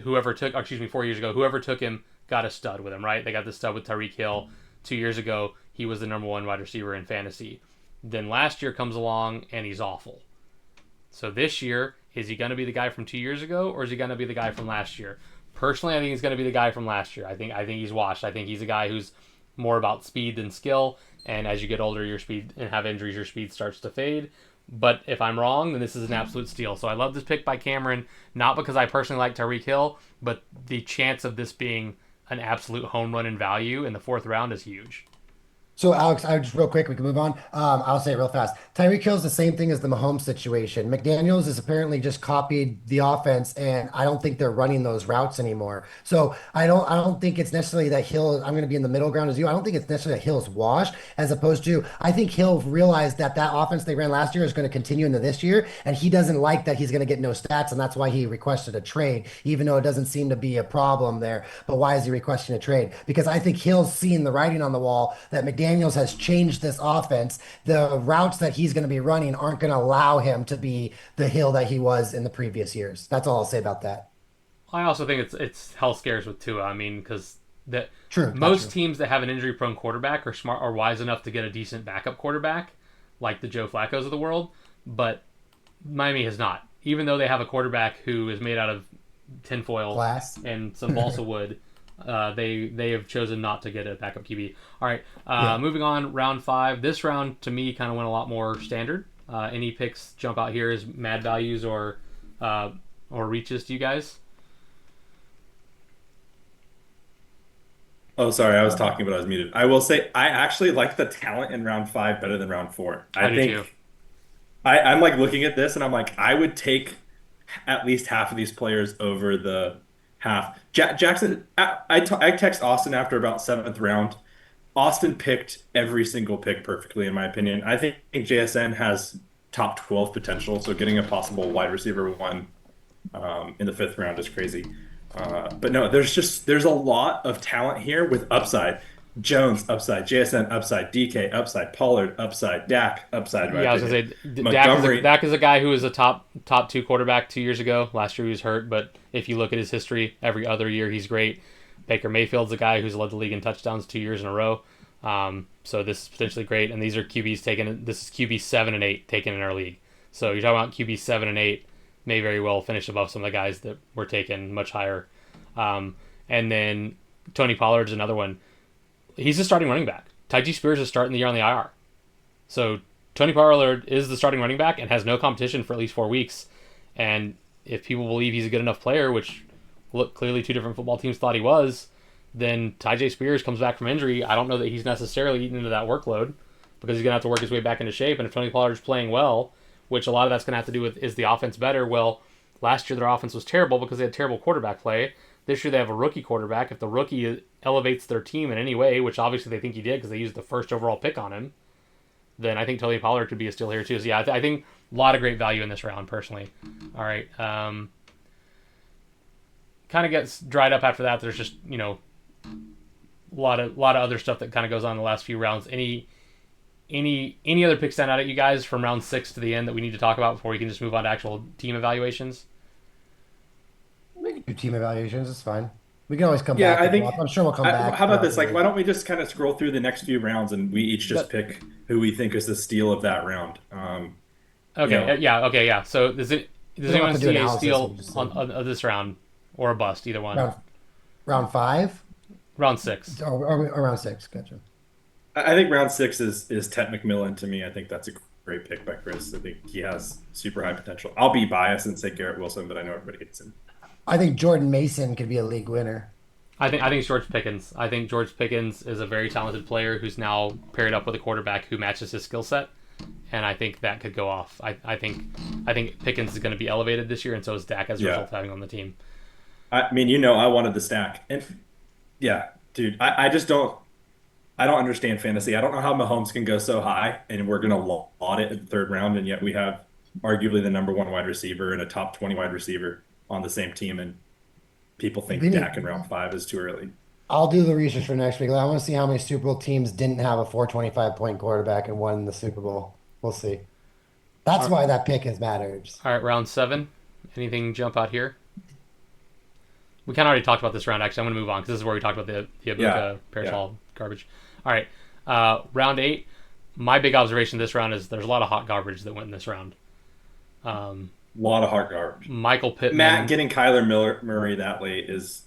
4 years ago, whoever took him got a stud with him, right? They got the stud with Tyreek Hill. 2 years ago, he was the number one wide receiver in fantasy. Then last year comes along and he's awful. So this year, is he going to be the guy from 2 years ago, or is he going to be the guy from last year? Personally, I think he's going to be the guy from last year. I think he's washed. I think he's a guy who's more about speed than skill. And as you get older, your speed and have injuries, your speed starts to fade. But if I'm wrong, then this is an absolute steal. So I love this pick by Cameron, not because I personally like Tyreek Hill, but the chance of this being an absolute home run in value in the fourth round is huge. So, Alex, I just real quick, we can move on. I'll say it real fast. Tyreek Hill's the same thing as the Mahomes situation. McDaniels has apparently just copied the offense, and I don't think they're running those routes anymore. So I don't think it's necessarily that Hill. I'm going to be in the middle ground as you. I don't think it's necessarily that Hill's washed, as opposed to I think Hill realized that that offense they ran last year is going to continue into this year, and he doesn't like that he's going to get no stats, and that's why he requested a trade, even though it doesn't seem to be a problem there. But why is he requesting a trade? Because I think Hill's seeing the writing on the wall that McDaniels has changed this offense. The routes that he's going to be running aren't going to allow him to be the Hill that he was in the previous years. That's all I'll say about that. I also think it's health scares with Tua. I mean, because that True. That's most true. teams that have an injury prone quarterback are smart or wise enough to get a decent backup quarterback, like the Joe Flacco's of the world. But Miami has not. Even though they have a quarterback who is made out of tinfoil Glass. and some balsa wood, they have chosen not to get a backup QB. All right, Yeah. moving on, round 5. This round to me kind of went a lot more standard. Any picks jump out here as mad values or reaches to you guys? Oh, sorry, I was talking, but I was muted. I will say I actually like the talent in round 5 better than round 4. I I do think too. I'm like looking at this and I'm like, I would take at least half of these players over the half. Jackson, I text Austin after about 7th round. Austin picked every single pick perfectly, in my opinion. I think JSN has top 12 potential, so getting a possible wide receiver one in the 5th round is crazy. But no, there's a lot of talent here with upside. Jones upside, JSN upside, DK upside, Pollard upside, Dak upside. Yeah, I was gonna say Montgomery. Dak is a guy who was a top 2 quarterback 2 years ago. Last year he was hurt, but if you look at his history, every other year he's great. Baker Mayfield's a guy who's led the league in touchdowns 2 years in a row. So this is potentially great. And these are QBs taken. This is QB 7 and 8 taken in our league. So you're talking about QB 7 and 8 may very well finish above some of the guys that were taken much higher. And then Tony Pollard's another one. He's the starting running back. Tyjae Spears is starting the year on the IR. So Tony Pollard is the starting running back and has no competition for at least 4 weeks. And if people believe he's a good enough player, which look clearly 2 different football teams thought he was, then Tyjae Spears comes back from injury. I don't know that he's necessarily eaten into that workload because he's going to have to work his way back into shape. And if Tony Pollard's playing well, which a lot of that's going to have to do with is the offense better? Well, last year their offense was terrible because they had terrible quarterback play. This year they have a rookie quarterback. If the rookie elevates their team in any way, which obviously they think he did because they used the first overall pick on him, then I think Tony Pollard could be a steal here too. So yeah, I think a lot of great value in this round personally. All right. Kind of gets dried up after that. There's just, a lot of other stuff that kind of goes on in the last few rounds. Any other picks stand out at you guys from round 6 to the end that we need to talk about before we can just move on to actual team evaluations? We can do team evaluations. It's fine. We can always come Yeah, back. I think. I'm sure we'll come back. How about this? Like, why don't we just kind of scroll through the next few rounds and we each just pick who we think is the steal of that round? Okay. Yeah. So does don't anyone have to do see a analysis, steal we just of this round or a bust? Either one. round 5 Round 6. or round 6. Gotcha. I think round 6 is Ted McMillan to me. I think that's a great pick by Chris. I think he has super high potential. I'll be biased and say Garrett Wilson, but I know everybody hates him. I think Jordan Mason could be a league winner. I think it's George Pickens. I think George Pickens is a very talented player who's now paired up with a quarterback who matches his skill set, and I think that could go off. I think Pickens is going to be elevated this year, and so is Dak as a result of having on the team. I mean, I wanted the stack, and yeah, dude, I just don't. I don't understand fantasy. I don't know how Mahomes can go so high, and we're going to laud it in the 3rd round, and yet we have arguably the number 1 wide receiver and a top 20 wide receiver on the same team, and people think Dak in round 5 is too early. I'll do the research for next week. I want to see how many Super Bowl teams didn't have a 425-point quarterback and won the Super Bowl. We'll see. That's why that pick has mattered. All right, round 7. Anything jump out here? We kind of already talked about this round. Actually, I'm going to move on because this is where we talked about the Ibuka Parasol garbage. All right, round 8. My big observation this round is there's a lot of hot garbage that went in this round. A lot of hard garbage. Michael Pittman. Matt getting Kyler Murray that late is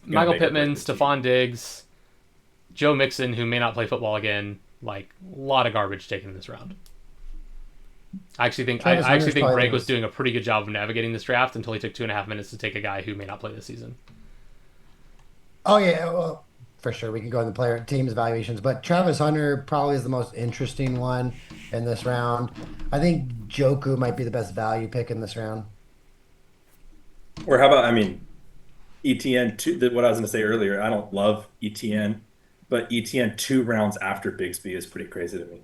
Michael Pittman, Stephon Diggs, Joe Mixon, who may not play football again. Like a lot of garbage taken in this round. I actually think Greg was doing a pretty good job of navigating this draft until he took 2.5 minutes to take a guy who may not play this season. Oh yeah, well, for sure. We can go in the player teams evaluations, but Travis Hunter probably is the most interesting one in this round. I think Joku might be the best value pick in this round. Or how about, I mean, ETN two. What I was going to say earlier. I don't love ETN, but ETN 2 rounds after Bigsby is pretty crazy to me.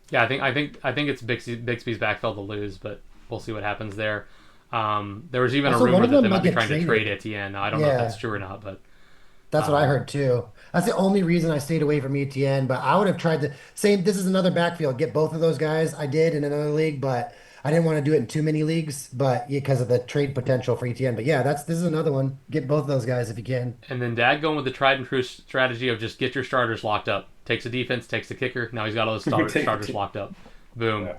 Yeah, I think it's Bixby's backfield to lose, but we'll see what happens there. There was even Also, a one rumor of that them they might might be get trying to trade traded. Etienne. I don't know if Yeah, that's true or not, but that's what I um, heard too. That's the only reason I stayed away from ETN, but I would have tried to same. This is another backfield. Get both of those guys. I did in another league, but I didn't want to do it in too many leagues, but because of the trade potential for ETN. But yeah, this is another one. Get both of those guys if you can. and then Dag going with the tried and true strategy of just get your starters locked up. Takes the defense, takes the kicker. Now he's got all those starters locked up. Boom. Yeah.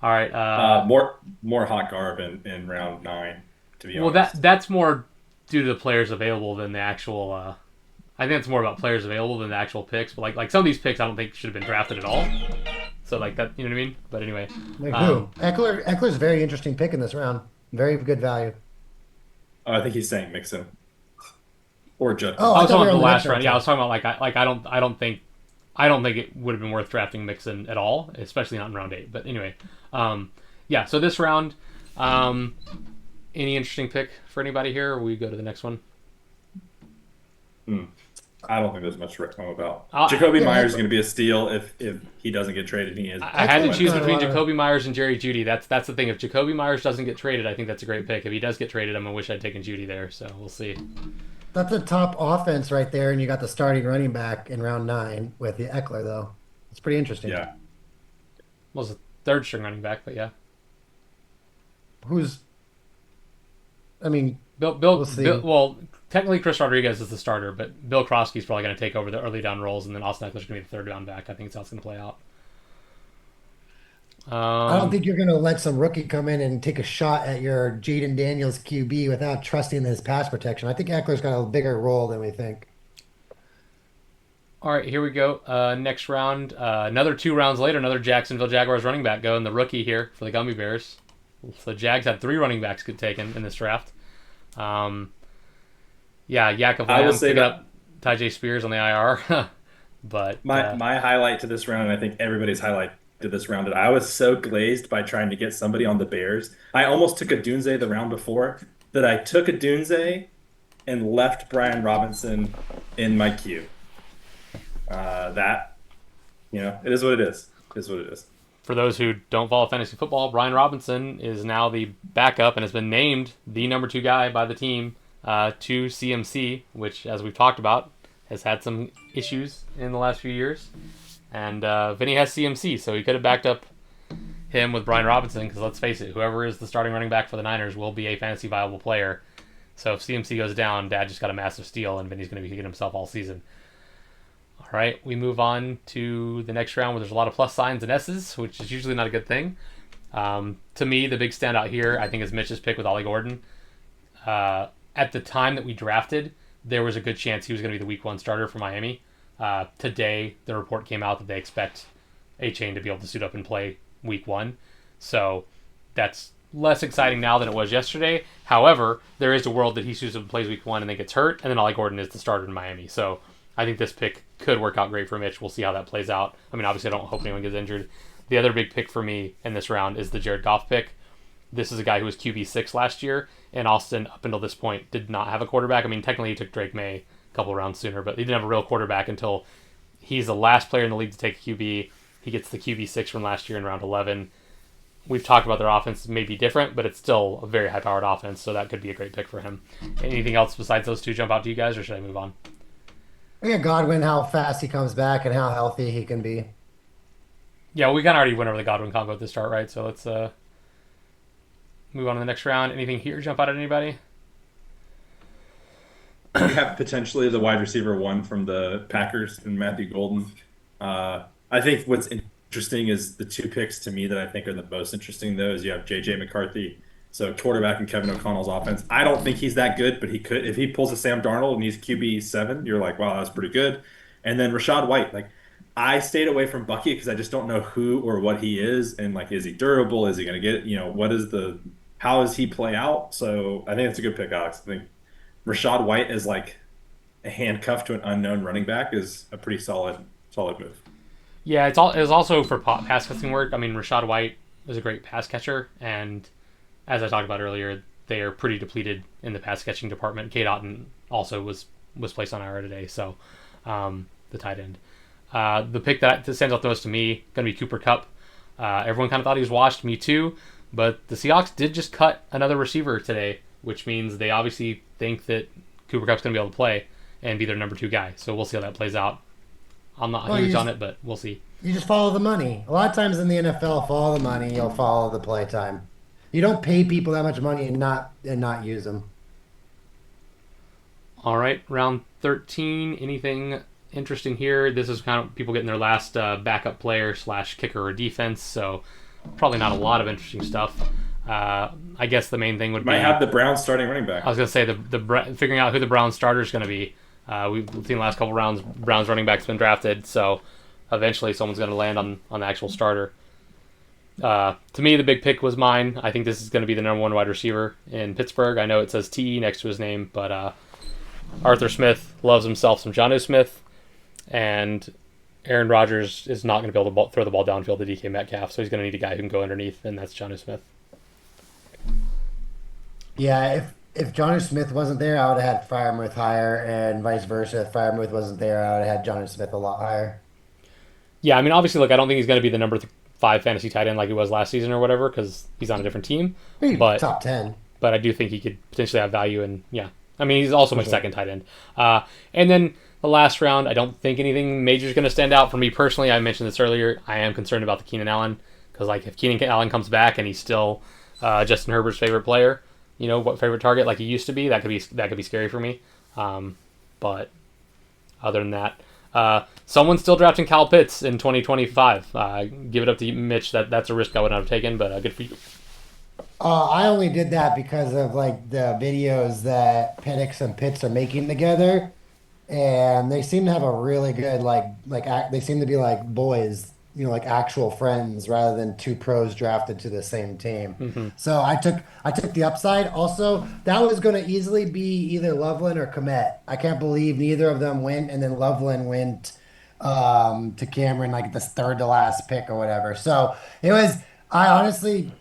All right. More hot garb in round 9, to be Well, honest. that's more due to the players available than the actual. I think it's more about players available than the actual picks. But like some of these picks, I don't think should have been drafted at all. So like that, you know what I mean? But anyway, Like who? Eckler's a very interesting pick in this round. Very good value. Oh, I think he's saying Mixon or Oh, I Judkins. I was thought we talking were about on the the last next round. round. Yeah, I was talking about I don't think it would have been worth drafting Mixon at all, especially not in round 8. But anyway, yeah. So this round, any interesting pick for anybody here? Or we go to the next one. Hmm. I don't think there's much to know about. I'll- Jacoby Yeah, Myers is going to be a steal if he doesn't get traded. He is. I had to Eckler's choose got a between lot of- Jacoby Myers and Jerry Judy. That's the thing. If Jacoby Myers doesn't get traded, I think that's a great pick. If he does get traded, I'm gonna wish I'd taken Judy there. So we'll see. That's a top offense right there, and you got the starting running back in round 9 with the Eckler though. It's pretty interesting. Yeah. Was a third string running back, but yeah. Who's? I mean, Bill, we'll see. well, technically Chris Rodriguez is the starter, but Bill Krosky's probably going to take over the early down roles, and then Austin Eckler's going to be the third down back. I think that's how it's going to play out. I don't think you're going to let some rookie come in and take a shot at your Jaden Daniels QB without trusting his pass protection. I think Eckler's got a bigger role than we think. All right, here we go. Next round, another 2 rounds later, another Jacksonville Jaguars running back going, the rookie here for the Gummy Bears. So Jags had 3 running backs get taken in this draft. Yeah, Yakov I will Lamb say picking that up Tajay Spears on the IR. But my highlight to this round, and I think everybody's highlight to this round, I was so glazed by trying to get somebody on the Bears. I almost took a Dunze the round before that I took a Dunze and left Brian Robinson in my queue. That, it is what it is. It is what it is. for those who don't follow fantasy football, Brian Robinson is now the backup and has been named the number 2 guy by the team to CMC, which, as we've talked about, has had some issues in the last few years. And Vinny has CMC, so he could have backed up him with Brian Robinson, because let's face it, whoever is the starting running back for the Niners will be a fantasy viable player. So if CMC goes down, Dad just got a massive steal, and Vinny's going to be kicking himself all season. All right, we move on to the next round where there's a lot of plus signs and S's, which is usually not a good thing. To me, the big standout here, I think, is Mitch's pick with Ollie Gordon. At the time that we drafted, there was a good chance he was going to be the week 1 starter for Miami. Today, the report came out that they expect A-Chain to be able to suit up and play week 1. So that's less exciting now than it was yesterday. However, there is a world that he suits up and plays week 1 and then gets hurt, and then Ollie Gordon is the starter in Miami. So I think this pick could work out great for Mitch. We'll see how that plays out. I mean, obviously, I don't hope anyone gets injured. The other big pick for me in this round is the Jared Goff pick. This is a guy who was QB6 last year, and Austin, up until this point, did not have a quarterback. I mean, technically, he took Drake May a couple rounds sooner, but he didn't have a real quarterback until he's the last player in the league to take a QB. He gets the QB6 from last year in round 11. We've talked about their offense may be different, but it's still a very high-powered offense, so that could be a great pick for him. Anything else besides those 2 jump out to you guys, or should I move on? Yeah, Godwin, how fast he comes back and how healthy he can be. Yeah, we kind of already went over the Godwin combo at the start, right? So let's move on to the next round. Anything here jump out at anybody? We have potentially the wide receiver 1 from the Packers and Matthew Golden. I think what's interesting is the 2 picks to me that I think are the most interesting, though, is you have J.J. McCarthy, so quarterback in Kevin O'Connell's offense. I don't think he's that good, but he could. If he pulls a Sam Darnold and he's QB7, you're like, wow, that's pretty good. And then Rachaad White, I stayed away from Bucky because I just don't know who or what he is, and is he durable? Is he going to get, how does he play out? So I think it's a good pick, Alex. I think Rachaad White is a handcuff to an unknown running back is a pretty solid move. Yeah, it was also for pass catching work. I mean, Rashad White is a great pass catcher, and as I talked about earlier, they are pretty depleted in the pass catching department. Kate Otten also was placed on IR today, so the tight end. The pick that stands out the most to me going to be Cooper Kupp. Everyone kind of thought he was washed, me too, but the Seahawks did just cut another receiver today, which means they obviously think that Cooper Kupp's going to be able to play and be their number 2 guy. So we'll see how that plays out. I'm not huge on it, but we'll see. You just follow the money. A lot of times in the NFL, follow the money, you'll follow the play time. You don't pay people that much money and not use them. All right, round 13. Anything interesting here? This is kind of people getting their last backup player / kicker or defense, so probably not a lot of interesting stuff. I guess the main thing would might have the Browns starting running back. I was going to say the figuring out who the Browns starter is going to be. We've seen the last couple rounds, Browns running back's been drafted, so eventually someone's going to land on the actual starter. To me, the big pick was mine. I think this is going to be the number 1 wide receiver in Pittsburgh. I know it says T next to his name, but Arthur Smith loves himself some Jonnu Smith, and Aaron Rodgers is not going to be able to throw the ball downfield to DK Metcalf, so he's going to need a guy who can go underneath, and that's Jonnu Smith. Yeah, if Jonnu Smith wasn't there, I would have had Freiermuth higher, and vice versa. If Freiermuth wasn't there, I would have had Jonnu Smith a lot higher. Yeah, I mean, obviously, I don't think he's going to be the number 5 fantasy tight end like he was last season or whatever, because he's on a different team. But top 10. But I do think he could potentially have value, and yeah. I mean, he's also my second tight end. And then the last round, I don't think anything major is going to stand out. For me personally, I mentioned this earlier, I am concerned about the Keenan Allen, because if Keenan Allen comes back and he's still Justin Herbert's favorite player, favorite target like he used to be, that could be scary for me. But other than that, someone's still drafting Kyle Pitts in 2025. Give it up to Mitch. That's a risk I would not have taken, but good for you. I only did that because of the videos that Penix and Pitts are making together, and they seem to have a really good they seem to be like boys, like actual friends rather than 2 pros drafted to the same team. Mm-hmm. So I took the upside. Also, that was going to easily be either Loveland or Kmet. I can't believe neither of them went, and then Loveland went to Cameron this third to last pick or whatever. So it was. I honestly.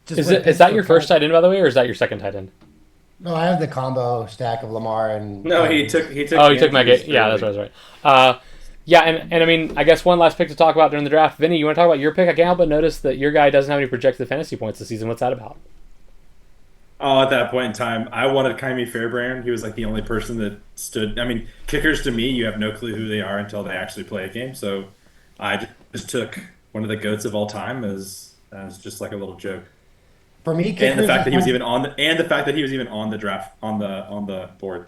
Is that your first tight end, by the way, or is that your second tight end? No, I have the combo stack of Lamar and. No, he took. Oh, he took Meggett. Yeah, that's right. Yeah, and I mean, I guess one last pick to talk about during the draft. Vinny, you want to talk about your pick? I can't help but notice that your guy doesn't have any projected fantasy points this season. What's that about? Oh, at that point in time, I wanted Kaimi Fairbairn. He was the only person that stood. I mean, kickers to me, you have no clue who they are until they actually play a game. So I just took one of the GOATs of all time as just a little joke. For me, and the fact that he was even on the draft on the board.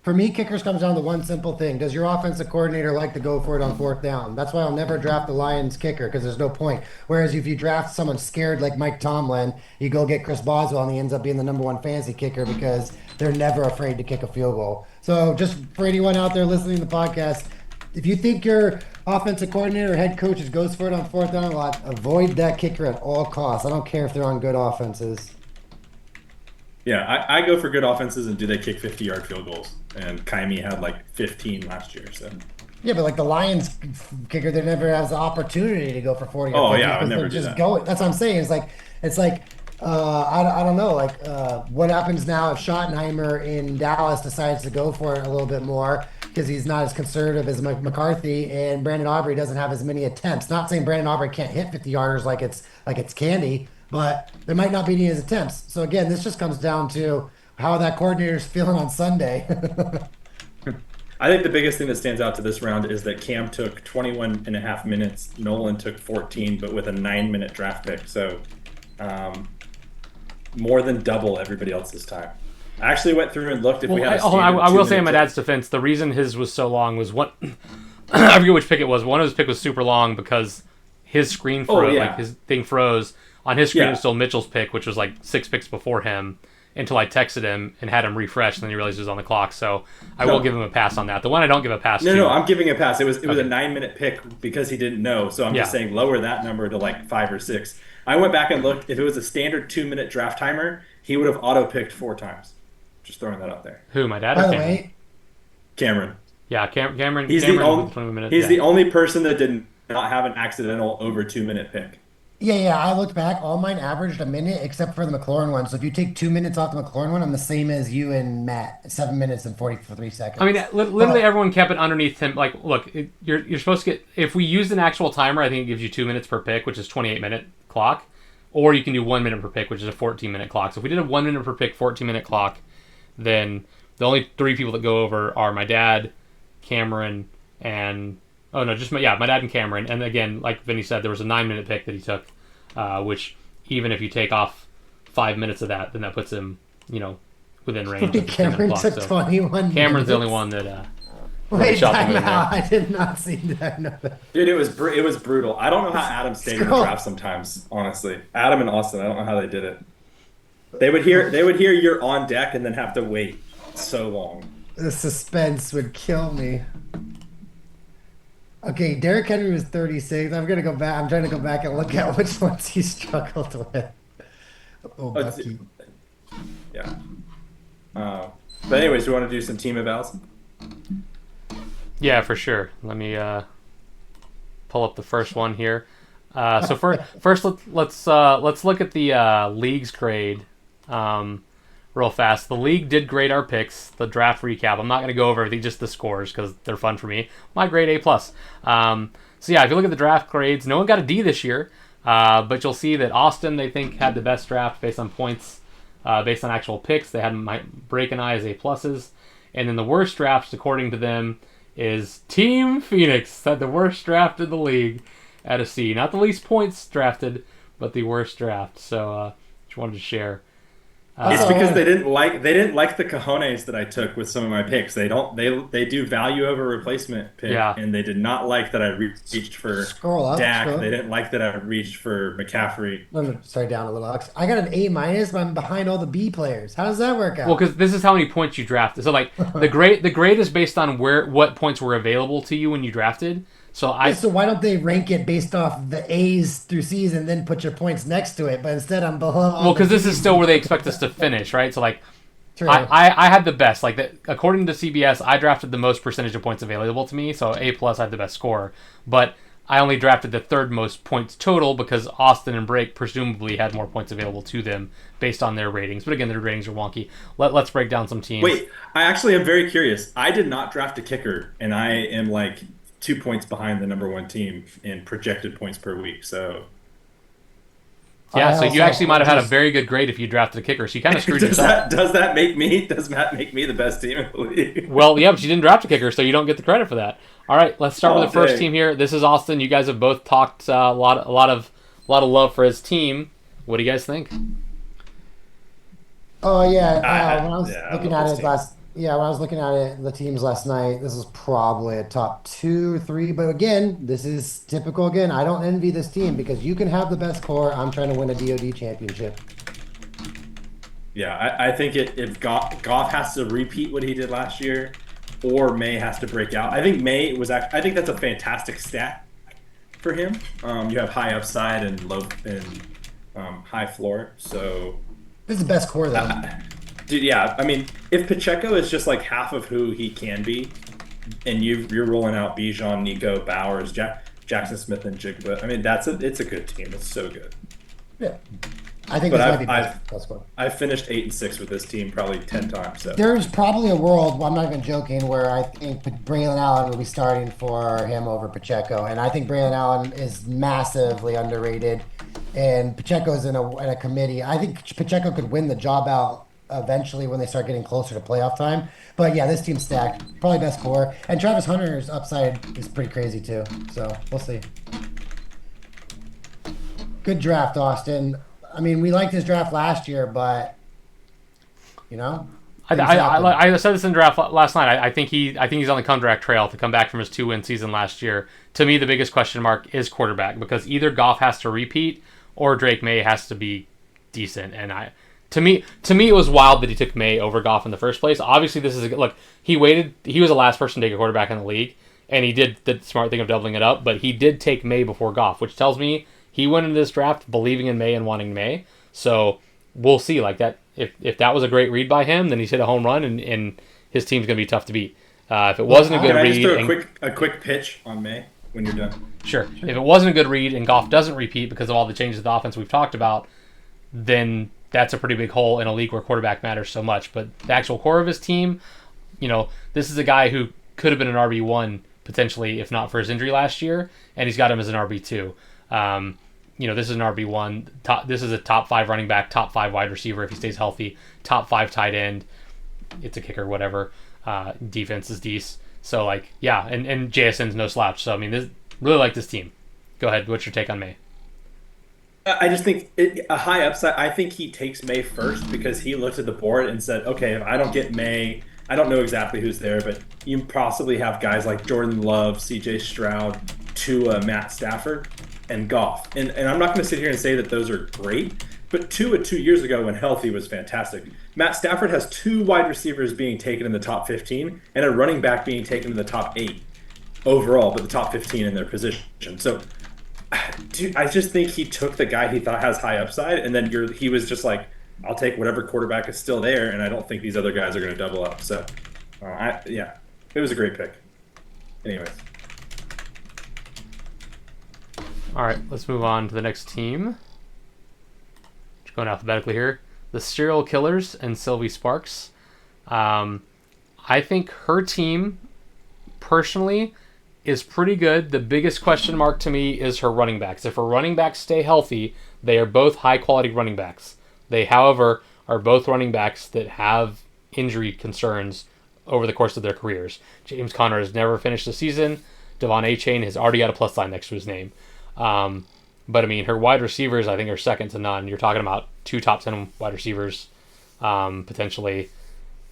For me, kickers comes down to one simple thing. Does your offensive coordinator like to go for it on 4th down? That's why I'll never draft the Lions kicker, because there's no point. Whereas if you draft someone scared like Mike Tomlin, you go get Chris Boswell and he ends up being the number 1 fantasy kicker because they're never afraid to kick a field goal. So just for anyone out there listening to the podcast, if you think your offensive coordinator or head coach goes for it on 4th down a lot, avoid that kicker at all costs. I don't care if they're on good offenses. Yeah, I go for good offenses and do they kick 50-yard field goals? And Kaimi had 15 last year. So yeah, but the Lions kicker, they never has the opportunity to go for 40. Oh yeah, I would never do just that. Go. That's what I'm saying. It's like I don't know. What happens now if Schottenheimer in Dallas decides to go for it a little bit more because he's not as conservative as McCarthy, and Brandon Aubrey doesn't have as many attempts. Not saying Brandon Aubrey can't hit 50-yarders like it's candy, but there might not be any of his attempts. So again, this just comes down to how that coordinator's feeling on Sunday. I think the biggest thing that stands out to this round is that Cam took 21 and a half minutes. Nolan took 14, but with a 9-minute draft pick. So more than double everybody else's time. I actually went through and looked if we had I will say in my dad's defense, the reason his was so long was one. I forget which pick it was. One of his pick was super long because his screen froze. His thing froze. On his screen was still Mitchell's pick, which was 6 picks before him, until I texted him and had him refresh, and then he realized he was on the clock. So I will give him a pass on that. The one I don't give a pass to. No, I'm giving a pass. It was a 9-minute pick because he didn't know. So I'm just saying lower that number to 5 or 6. I went back and looked. If it was a standard 2-minute draft timer, he would have auto-picked 4 times. Just throwing that out there. Who, my dad? By the way, Cameron. Yeah, Cameron. He's Cameron the only 20 minutes. he's Yeah. the only person that did not have an accidental over 2 minute pick. Yeah. I looked back. All mine averaged a minute except for the McLaurin one. So if you take 2 minutes off the McLaurin one, I'm the same as you and Matt. 7 minutes and 43 seconds. I mean, literally everyone kept it underneath him. Like, look, you're supposed to get. If we used an actual timer, I think it gives you 2 minutes per pick, which is 28-minute clock, or you can do 1 minute per pick, which is a 14-minute clock. So if we did a 1 minute per pick, 14-minute clock, then the only 3 people that go over are my dad, Cameron, and my dad and Cameron. And again, like Vinny said, there was a 9-minute pick that he took, which even if you take off 5 minutes of that, then that puts him, within range. Of the Cameron clock. took So 21 Cameron's minutes. the only one that. Wait, shot them in I did not see that. No. Dude, it was brutal. I don't know how Adam stayed in the draft sometimes. Honestly, Adam and Austin, I don't know how they did it. They would hear you're on deck and then have to wait so long. The suspense would kill me. Okay, Derrick Henry was 36. I'm trying to go back and look at which ones he struggled with. Oh, Bucky. Yeah. But anyways, we want to do some team evals. Yeah, for sure. Let me pull up the first one here. So first, let's look at the league's grade real fast. The league did grade our picks. The draft recap. I'm not going to go over everything, just the scores because they're fun for me. My grade A+. So yeah, if you look at the draft grades, no one got a D this year, but you'll see that Austin they think had the best draft based on points, based on actual picks. They had Break and I as A+, and then the worst drafts according to them is Team Phoenix had the worst draft in the league at a C. Not the least points drafted, but the worst draft. So just wanted to share. It's because they didn't like the cojones that I took with some of my picks. They do value over replacement pick, and they did not like that I reached for Dak. They didn't like that I reached for McCaffrey. Sorry, down a little. I got an A-, but I'm behind all the B players. How does that work out? Well, because this is how many points you drafted. So like the grade is based on what points were available to you when you drafted. So why don't they rank it based off the A's through C's and then put your points next to it? But instead, I'm below. Well, because this is still where they expect us to finish, right? So like, I had the best. Like according to CBS, I drafted the most percentage of points available to me. So A+ had the best score, but I only drafted the third most points total because Austin and Brake presumably had more points available to them based on their ratings. But again, their ratings are wonky. Let's break down some teams. Wait, I actually am very curious. I did not draft a kicker, and I am like 2 points behind the number one team in projected points per week. So yeah, so you actually might have had a very good grade if you drafted a kicker. So you kind of screwed yourself. Does Matt make me the best team in the league? Well, yeah, but you didn't draft a kicker, so you don't get the credit for that. All right, let's start with the first team here. This is Austin. You guys have both talked a lot of love for his team. What do you guys think? Oh yeah, when I was looking at it the teams last night, this is probably a top 2 or 3. But again, this is typical. Again, I don't envy this team because you can have the best core. I'm trying to win a DoD championship. Yeah, I think if Goff has to repeat what he did last year, or May has to break out. I think I think that's a fantastic stat for him. You have high upside and low and high floor. So this is the best core though. Dude, yeah. I mean, if Pacheco is just like half of who he can be, and you're rolling out Bijan, Nico, Bowers, Jackson Smith, and Jigba, I mean, it's a good team. It's so good. Yeah. I think I've finished 8-6 with this team probably 10 times. So. There's probably a world, I'm not even joking, where I think Braylon Allen will be starting for him over Pacheco. And I think Braylon Allen is massively underrated. And Pacheco's in a committee. I think Pacheco could win the job out eventually when they start getting closer to playoff time. But yeah, this team's stacked. Probably best core. And Travis Hunter's upside is pretty crazy too. So we'll see. Good draft, Austin. I mean, we liked his draft last year, but I said this in draft last night. I think he's on the contract trail to come back from his 2-win season last year. To me, the biggest question mark is quarterback because either Goff has to repeat or Drake May has to be decent. And to me, it was wild that he took May over Goff in the first place. Obviously, this is look. He waited. He was the last person to take a quarterback in the league, and he did the smart thing of doubling it up. But he did take May before Goff, which tells me he went into this draft believing in May and wanting May. So we'll see. Like that, if that was a great read by him, then he's hit a home run, and his team's going to be tough to beat. If it wasn't a good Can I read, just throw a quick pitch on May when you're done? Sure. If it wasn't a good read and Goff doesn't repeat because of all the changes to the offense we've talked about, then that's a pretty big hole in a league where quarterback matters so much. But the actual core of his team, this is a guy who could have been an RB1 potentially if not for his injury last year, and he's got him as an RB2. This is an RB1. This is a top 5 running back, top 5 wide receiver if he stays healthy, top 5 tight end. It's a kicker, whatever. Defense is decent. So, and JSN's no slouch. So, really like this team. Go ahead. What's your take on May? I just think a high upside. I think he takes May first because he looked at the board and said, okay, if I don't get May, I don't know exactly who's there, but you possibly have guys like Jordan Love, CJ Stroud, Tua, Matt Stafford, and Goff. And I'm not going to sit here and say that those are great, but Tua 2 years ago when healthy was fantastic. Matt Stafford has 2 wide receivers being taken in the top 15 and a running back being taken in the top 8 overall, but the top 15 in their position. So, dude, I just think he took the guy he thought has high upside, and then he was just like, I'll take whatever quarterback is still there, and I don't think these other guys are going to double up. So, it was a great pick. Anyways. All right, let's move on to the next team. Just going alphabetically here. The Serial Killers and Sylvie Sparks. I think her team, personally, is pretty good. The biggest question mark to me is her running backs. If her running backs stay healthy, they are both high-quality running backs. They, however, are both running backs that have injury concerns over the course of their careers. James Conner has never finished the season. Devon Achane has already got a plus sign next to his name. But her wide receivers, I think, are second to none. You're talking about 2 top 10 wide receivers, potentially.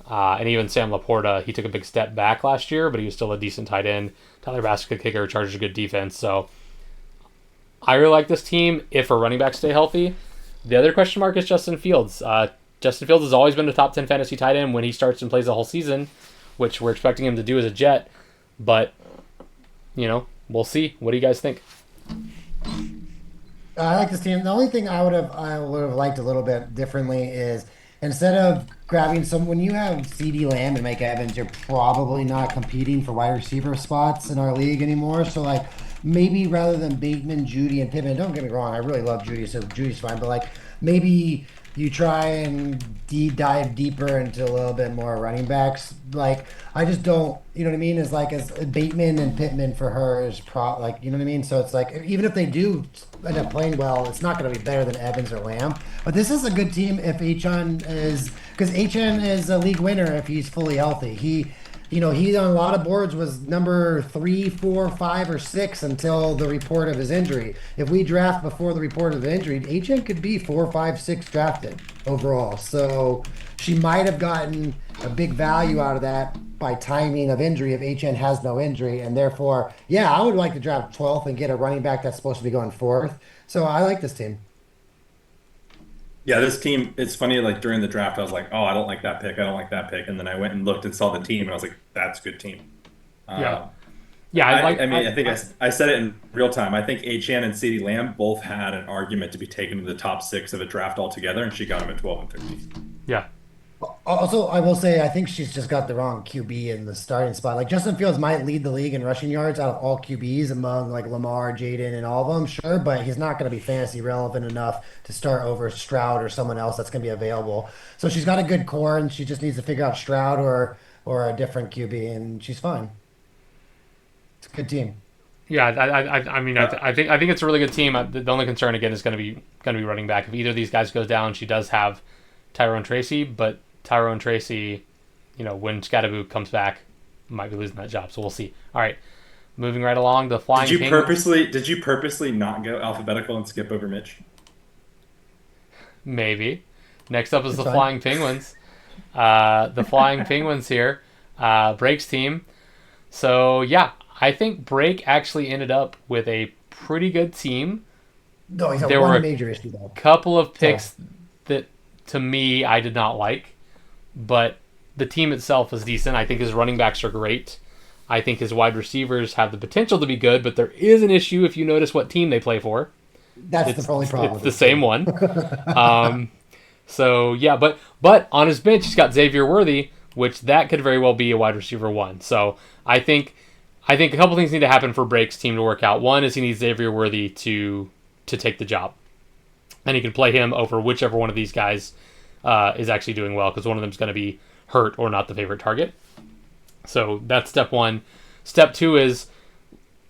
And even Sam Laporta, he took a big step back last year, but he was still a decent tight end. Tyler Bass, good kicker, Chargers a good defense. So I really like this team if our running backs stay healthy. The other question mark is Justin Fields. Justin Fields has always been a top 10 fantasy tight end when he starts and plays the whole season, which we're expecting him to do as a Jet. But, we'll see. What do you guys think? I like this team. The only thing I would have liked a little bit differently is instead of grabbing when you have CeeDee Lamb and Mike Evans, you're probably not competing for wide receiver spots in our league anymore. So maybe rather than Bateman, Judy, and Pittman, don't get me wrong, I really love Judy, so Judy's fine. But maybe you try and dive deeper into a little bit more running backs. I just don't, you know what I mean? As Bateman and Pittman for her is you know what I mean? So it's even if they do end up playing well, it's not going to be better than Evans or Lamb. But this is a good team if because Achane is a league winner if he's fully healthy. He on a lot of boards was number 3, 4, 5, or 6 until the report of his injury. If we draft before the report of the injury, Achane could be 4, 5, 6 drafted overall. So she might have gotten a big value out of that by timing of injury if Achane has no injury. And therefore, I would like to draft 12th and get a running back that's supposed to be going 4th. So I like this team. Yeah, this team, it's funny, during the draft, I was like, oh, I don't like that pick. I don't like that pick. And then I went and looked and saw the team, and I was like, that's a good team. Yeah. I think I said it in real time. I think Achane and CeeDee Lamb both had an argument to be taken to the top 6 of a draft altogether, and she got them at 12 and 13. Yeah. Also, I will say, I think she's just got the wrong QB in the starting spot. Justin Fields might lead the league in rushing yards out of all QBs among Lamar, Jaden, and all of them, sure, but he's not going to be fantasy relevant enough to start over Stroud or someone else that's going to be available. So she's got a good core, and she just needs to figure out Stroud or a different QB, and she's fine. It's a good team. Yeah, I think it's a really good team. The only concern again is going to be running back. If either of these guys goes down, she does have Tyrone Tracy, but Tyrone Tracy, when Scatterboo comes back, might be losing that job. So we'll see. All right, moving right along. The Flying Penguins. Did you purposely not go alphabetical and skip over Mitch? Maybe. Next up is the Flying Penguins. The Flying Penguins here, Brake's team. So I think Brake actually ended up with a pretty good team. No, he's had one major issue though. Couple of picks that to me I did not like. But the team itself is decent. I think his running backs are great. I think his wide receivers have the potential to be good, but there is an issue if you notice what team they play for. That's the only problem. It's the same one. But on his bench, he's got Xavier Worthy, which that could very well be a wide receiver 1. So I think a couple things need to happen for Brake's team to work out. One is he needs Xavier Worthy to take the job, and he can play him over whichever one of these guys is actually doing well, because one of them is going to be hurt or not the favorite target. So that's step 1. Step 2 is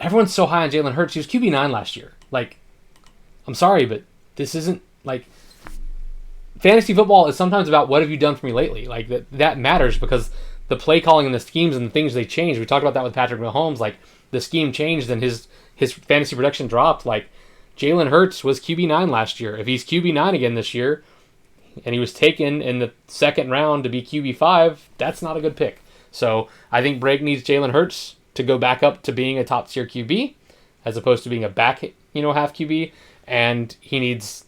everyone's so high on Jalen Hurts. He was QB9 last year. Like, I'm sorry, but this isn't like fantasy football is sometimes about what have you done for me lately. Like that matters, because the play calling and the schemes and the things they changed. We talked about that with Patrick Mahomes. Like, the scheme changed and his fantasy production dropped. Like, Jalen Hurts was QB9 last year. If he's QB9 again this year, and he was taken in the second round to be QB5, that's not a good pick. So I think Brake needs Jalen Hurts to go back up to being a top tier QB, as opposed to being a back, half QB, and he needs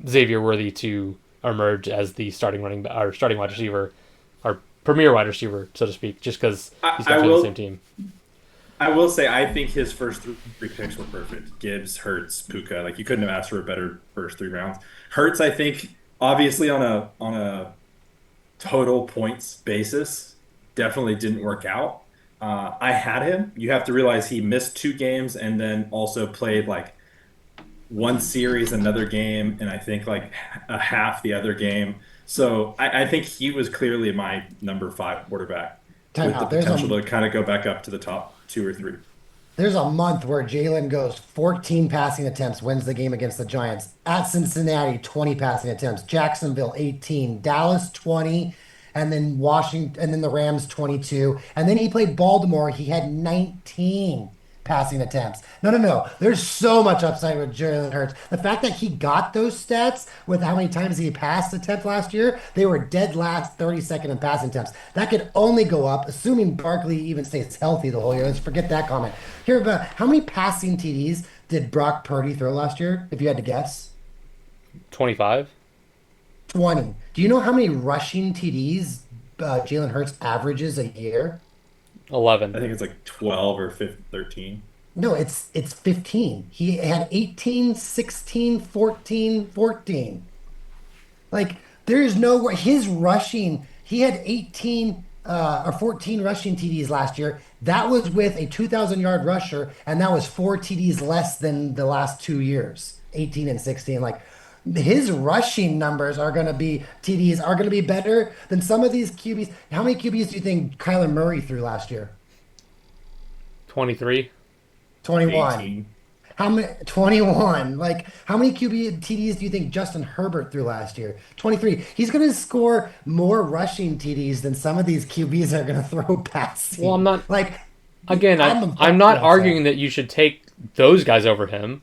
Xavier Worthy to emerge as the starting wide receiver, or premier wide receiver, so to speak, just because he's got the same team. I will say, I think his first 3 picks were perfect. Gibbs, Hurts, Puka. Like, you couldn't have asked for a better first 3 rounds. Hurts, I think, obviously on a total points basis, definitely didn't work out. I had him. You have to realize he missed 2 games and then also played like one series, another game, and I think like a half the other game. So I think he was clearly my number 5 quarterback with the potential to kind of go back up to the top 2 or 3. There's a month where Jalen goes 14 passing attempts, wins the game against the Giants. At Cincinnati, 20 passing attempts. Jacksonville, 18. Dallas, 20. And then Washington, and then the Rams, 22. And then he played Baltimore. He had 19 passing attempts. No. There's so much upside with Jalen Hurts. The fact that he got those stats with how many times he passed attempt last year, they were dead last, 32nd in passing attempts. That could only go up, assuming Barkley even stays healthy the whole year. Let's forget that comment. Here, but how many passing TDs did Brock Purdy throw last year, if you had to guess? 25? 20. Do you know how many rushing TDs Jalen Hurts averages a year? 11. I think it's like 12 or 15, 13. No, it's 15. He had 18, 16, 14, 14. Like, there's no way his rushing, he had 18 or 14 rushing TDs last year. That was with a 2,000-yard rusher, and that was 4 TDs less than the last 2 years, 18 and 16. Like, his rushing numbers are going to be, TDs are going to be better than some of these QBs. How many QBs do you think Kyler Murray threw last year? 23. 21. 18. How many? 21. Like, how many QB TDs do you think Justin Herbert threw last year? 23. He's going to score more rushing TDs than some of these QBs are going to throw passing. Well, I'm not. Like, again, I'm not arguing that you should take those guys over him.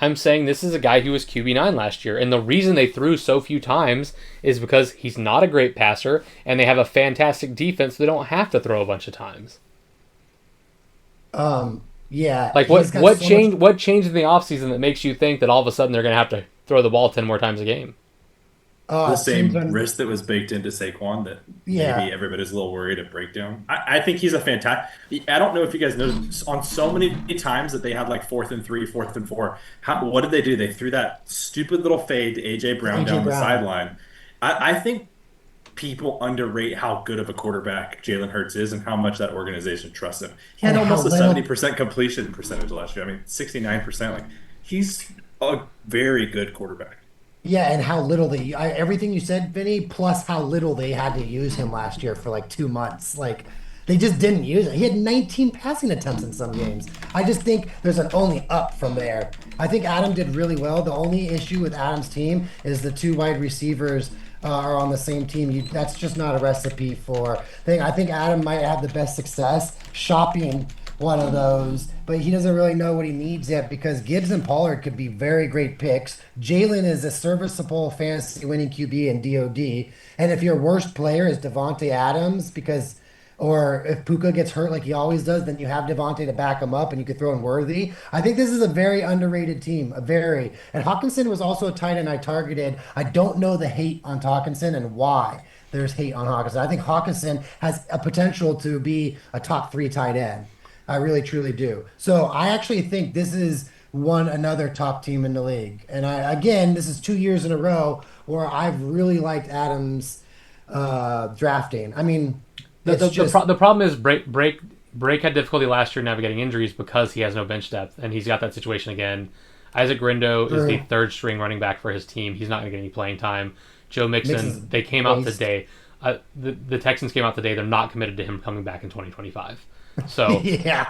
I'm saying this is a guy who was QB9 last year, and the reason they threw so few times is because he's not a great passer, and they have a fantastic defense. So they don't have to throw a bunch of times. Yeah. Like, what changed? What changed in the offseason that makes you think that all of a sudden they're going to have to throw the ball 10 more times a game? The same risk that was baked into Saquon that maybe everybody's a little worried at breakdown. I think he's a fantastic. I don't know if you guys noticed on so many times that they had like 4th and 3, 4th and 4. What did they do? They threw that stupid little fade to AJ Brown down the sideline. I think people underrate how good of a quarterback Jalen Hurts is and how much that organization trusts him. He had almost a 70% completion percentage last year. I mean, 69%. Like, he's a very good quarterback. Yeah, and how little everything you said, Vinny, plus how little they had to use him last year for like 2 months. Like, they just didn't use it. He had 19 passing attempts in some games. I just think there's an only up from there. I think Adam did really well. The only issue with Adam's team is the 2 wide receivers are on the same team. That's just not a recipe for thing. I think Adam might have the best success shopping one of those, but he doesn't really know what he needs yet because Gibbs and Pollard could be very great picks. Jalen is a serviceable fantasy winning QB in DoD, and if your worst player is Devontae Adams, or if Puka gets hurt like he always does, then you have Devontae to back him up, and you could throw in Worthy. I think this is a very underrated team, and Hawkinson was also a tight end I targeted. I don't know the hate on Hawkinson and why there's hate on Hawkinson. I think Hawkinson has a potential to be a top 3 tight end. I really, truly do. So I actually think this is another top team in the league. And this is 2 years in a row where I've really liked Adams' drafting. I mean, The problem is Break had difficulty last year navigating injuries because he has no bench depth, and he's got that situation again. Isaac Grindo is the third string running back for his team. He's not going to get any playing time. Joe Mixon, they came out today. The Texans came out today. They're not committed to him coming back in 2025. So,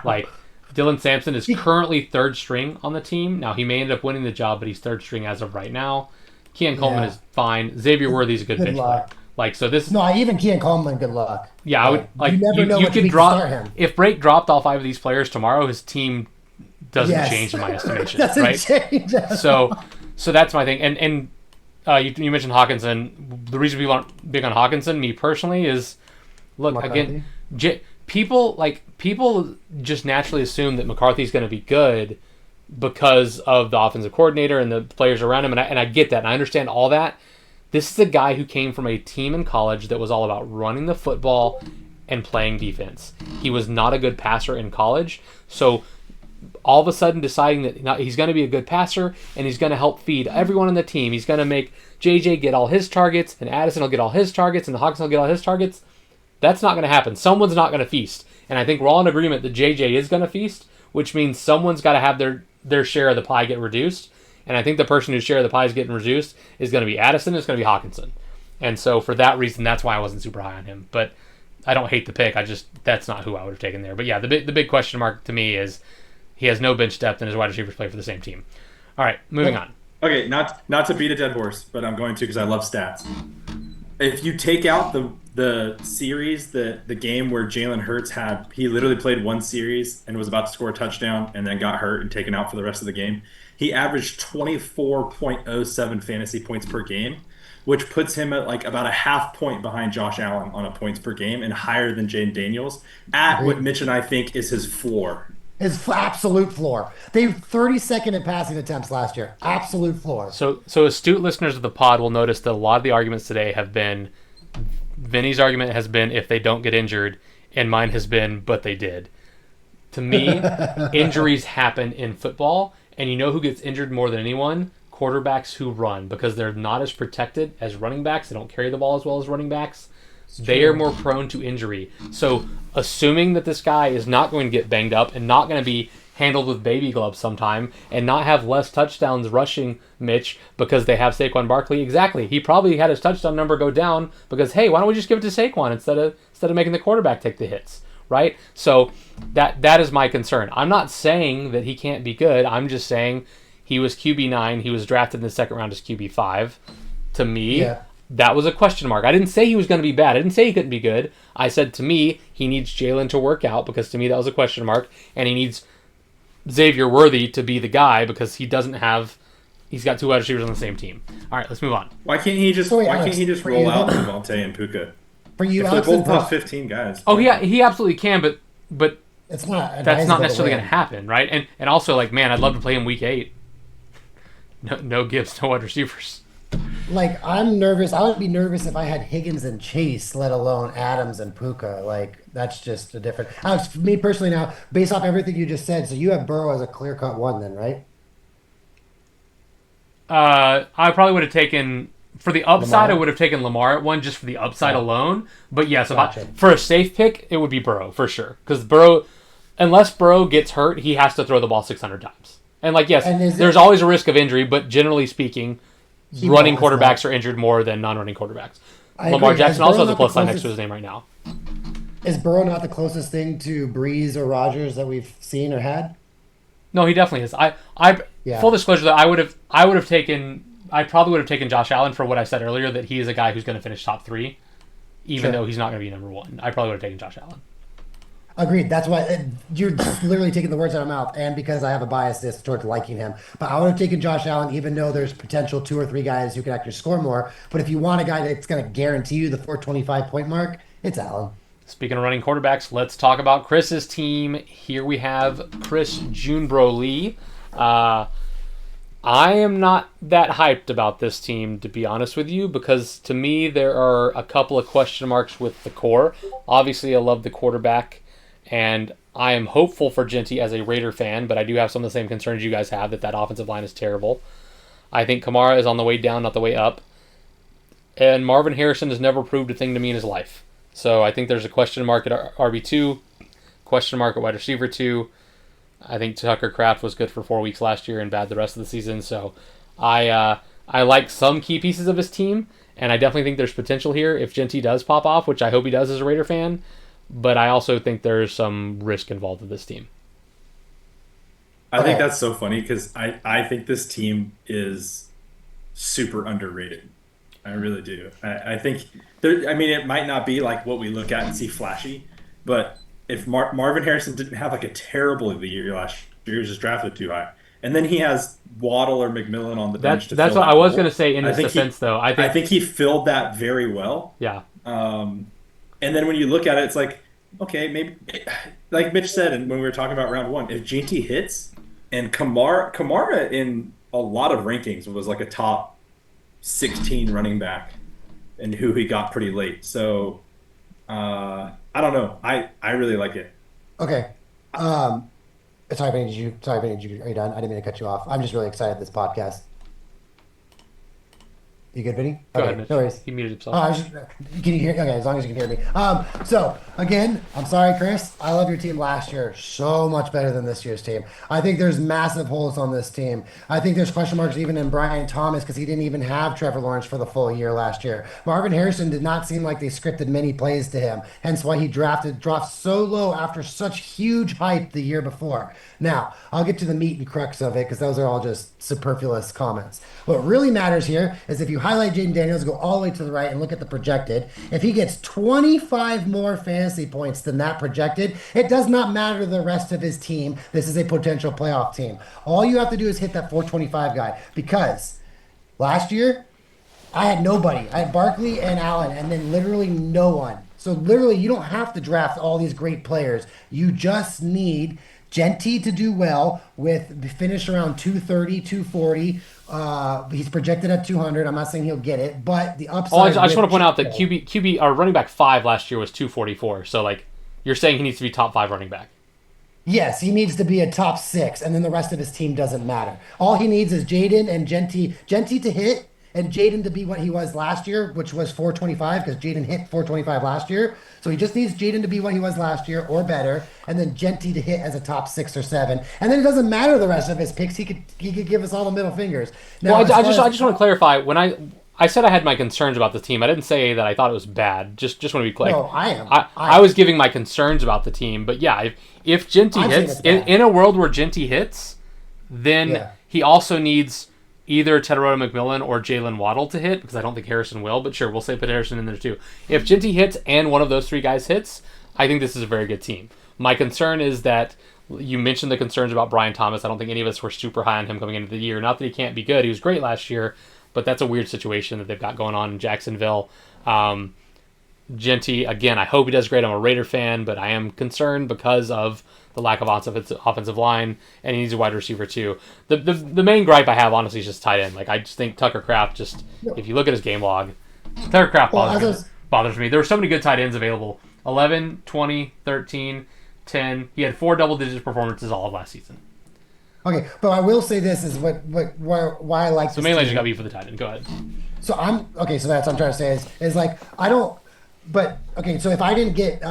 like, Dylan Sampson is currently third string on the team. Now, he may end up winning the job, but he's third string as of right now. Keon Coleman is fine. Xavier Worthy's a good bench player. Like, so this. No, even Keon Coleman, good luck. Yeah, I would like. You never know what could you drop start him. If Break dropped all 5 of these players tomorrow, his team doesn't change in my estimation. Doesn't change. So that's my thing. And you mentioned Hawkinson. The reason people aren't big on Hawkinson, me personally, is look McCarthy. Again. People just naturally assume that McCarthy's going to be good because of the offensive coordinator and the players around him, and I get that, and I understand all that. This is a guy who came from a team in college that was all about running the football and playing defense. He was not a good passer in college, so all of a sudden deciding that he's going to be a good passer and he's going to help feed everyone on the team. He's going to make JJ get all his targets, and Addison will get all his targets, and Hawkinson will get all his targets. That's not going to happen. Someone's not going to feast. And I think we're all in agreement that JJ is going to feast, which means someone's got to have their share of the pie get reduced. And I think the person whose share of the pie is getting reduced is going to be Addison. It's going to be Hawkinson. And so for that reason, that's why I wasn't super high on him. But I don't hate the pick. That's not who I would have taken there. But yeah, the big question mark to me is he has no bench depth and his wide receivers play for the same team. All right, moving on. Okay, not to beat a dead horse, but I'm going to because I love stats. If you take out the series, the game where Jalen Hurts he literally played one series and was about to score a touchdown and then got hurt and taken out for the rest of the game. He averaged 24.07 fantasy points per game, which puts him at like about a half point behind Josh Allen on a points per game and higher than Jaden Daniels at what Mitch and I think is his floor. His absolute floor. They were 32nd in passing attempts last year. Absolute floor. So astute listeners of the pod will notice that a lot of the arguments today have been, Vinny's argument has been if they don't get injured, and mine has been, but they did. To me, injuries happen in football, and you know who gets injured more than anyone? Quarterbacks who run, because they're not as protected as running backs. They don't carry the ball as well as running backs. They are more prone to injury. So assuming that this guy is not going to get banged up and not going to be handled with baby gloves sometime and not have less touchdowns rushing Mitch because they have Saquon Barkley, exactly. He probably had his touchdown number go down because, hey, why don't we just give it to Saquon instead of making the quarterback take the hits, right? So that is my concern. I'm not saying that he can't be good. I'm just saying he was QB9. He was drafted in the second round as QB5. To me, that was a question mark. I didn't say he was going to be bad. I didn't say he couldn't be good. I said to me, he needs Jalen to work out because to me that was a question mark. And he needs Xavier Worthy to be the guy because he's got 2 wide receivers on the same team. All right, let's move on. Why can't he just roll out Devontae and Puka? For you, they're both top 15 guys. Oh, yeah, he absolutely can, but it's not. That's not necessarily going to happen, right? And also, like, man, I'd love to play him week 8. No Gibbs, no wide receivers. Like, I'm nervous. I would be nervous if I had Higgins and Chase, let alone Adams and Puka. Like, that's just a different. Alex, for me personally now, based off everything you just said, so you have Burrow as a clear-cut 1 then, right? I probably would have taken, for the upside, Lamar? I would have taken Lamar at 1 just for the upside alone. But yes, Gotcha. For a safe pick, it would be Burrow, for sure. Because Burrow, unless Burrow gets hurt, he has to throw the ball 600 times. And, like, yes, there's always a risk of injury, but generally speaking, running quarterbacks are injured more than non-running quarterbacks. Lamar Jackson also has a plus sign next to his name right now. Is Burrow not the closest thing to Breeze or Rodgers that we've seen or had? No, he definitely is. Full disclosure, that I probably would have taken Josh Allen for what I said earlier, that he is a guy who's going to finish top 3, even though he's not going to be number 1. I probably would have taken Josh Allen. Agreed. That's why you're literally taking the words out of my mouth, and because I have a bias towards liking him. But I would have taken Josh Allen, even though there's potential 2 or 3 guys who can actually score more. But if you want a guy that's going to guarantee you the 425 point mark, it's Allen. Speaking of running quarterbacks, let's talk about Chris's team. Here we have Chris Junebro Lee. I am not that hyped about this team, to be honest with you, because to me there are a couple of question marks with the core. Obviously, I love the quarterback. And I am hopeful for Genty as a Raider fan, but I do have some of the same concerns you guys have, that offensive line is terrible. I think Kamara is on the way down, not the way up. And Marvin Harrison has never proved a thing to me in his life. So I think there's a question mark at RB2, question mark at wide receiver 2. I think Tucker Kraft was good for 4 weeks last year and bad the rest of the season. So I like some key pieces of his team, and I definitely think there's potential here if Genty does pop off, which I hope he does as a Raider fan. But I also think there's some risk involved with this team. I think that's so funny because I think this team is super underrated. I really do. I think it might not be like what we look at and see flashy, but if Marvin Harrison didn't have like a terrible year last year, he was just drafted too high. And then he has Waddle or McMillan on the bench to that's fill what that I was role. going to say in his defense, though. I think he filled that very well. Yeah. And then when you look at it, it's like, okay, maybe, like Mitch said, and when we were talking about round 1, if GT hits, and Kamara in a lot of rankings was like a top 16 running back, and who he got pretty late. So I don't know. I really like it. Okay. Sorry, Benny, are you done? I didn't mean to cut you off. I'm just really excited this podcast. You good, Vinny? Go okay, ahead, Mitch. no worries. He muted himself. Can you hear? Okay, as long as you can hear me. So again, I'm sorry, Chris. I love your team last year so much better than this year's team. I think there's massive holes on this team. I think there's question marks even in Brian Thomas because he didn't even have Trevor Lawrence for the full year last year. Marvin Harrison did not seem like they scripted many plays to him, hence why he dropped so low after such huge hype the year before. Now, I'll get to the meat and crux of it because those are all just superfluous comments. What really matters here is if you highlight Jaden Daniels, go all the way to the right and look at the projected. If he gets 25 more fantasy points than that projected, it does not matter to the rest of his team. This is a potential playoff team. All you have to do is hit that 425 guy because last year, I had nobody. I had Barkley and Allen and then literally no one. So literally, you don't have to draft all these great players. You just need Genty to do well with finish around 230, 240. He's projected at 200. I'm not saying he'll get it, but the upside. I just want to point out that QB our running back 5 last year was 244. So like you're saying he needs to be top 5 running back. Yes, he needs to be a top 6, and then the rest of his team doesn't matter. All he needs is Jaden and Genty to hit, and Jaden to be what he was last year, which was 425, because Jaden hit 425 last year. So he just needs Jaden to be what he was last year or better, and then Genty to hit as a top 6 or 7. And then it doesn't matter the rest of his picks. He could give us all the middle fingers. Now, well, I just want to clarify. When I said I had my concerns about the team, I didn't say that I thought it was bad. Just want to be clear. No, I am. I was giving my concerns about the team, but yeah, if Genty hits in a world where Genty hits, then he also needs either Tedderota McMillan or Jalen Waddle to hit, because I don't think Harrison will, but sure, we'll say put Harrison in there too. If Genty hits and one of those 3 guys hits, I think this is a very good team. My concern is that you mentioned the concerns about Brian Thomas. I don't think any of us were super high on him coming into the year. Not that he can't be good. He was great last year, but that's a weird situation that they've got going on in Jacksonville. Genty, again, I hope he does great. I'm a Raider fan, but I am concerned because of the lack of offensive line, and he needs a wide receiver too. The main gripe I have, honestly, is just tight end. Like, I just think Tucker Kraft, if you look at his game log, Tucker Kraft bothers me. There were so many good tight ends available. 11, 20, 13, 10. He had 4 double-digit performances all of last season. Okay, but I will say this is why I like this. So mainly I just got beef for the tight end. Go ahead. So so that's what I'm trying to say is like, I don't, but okay, so if I didn't get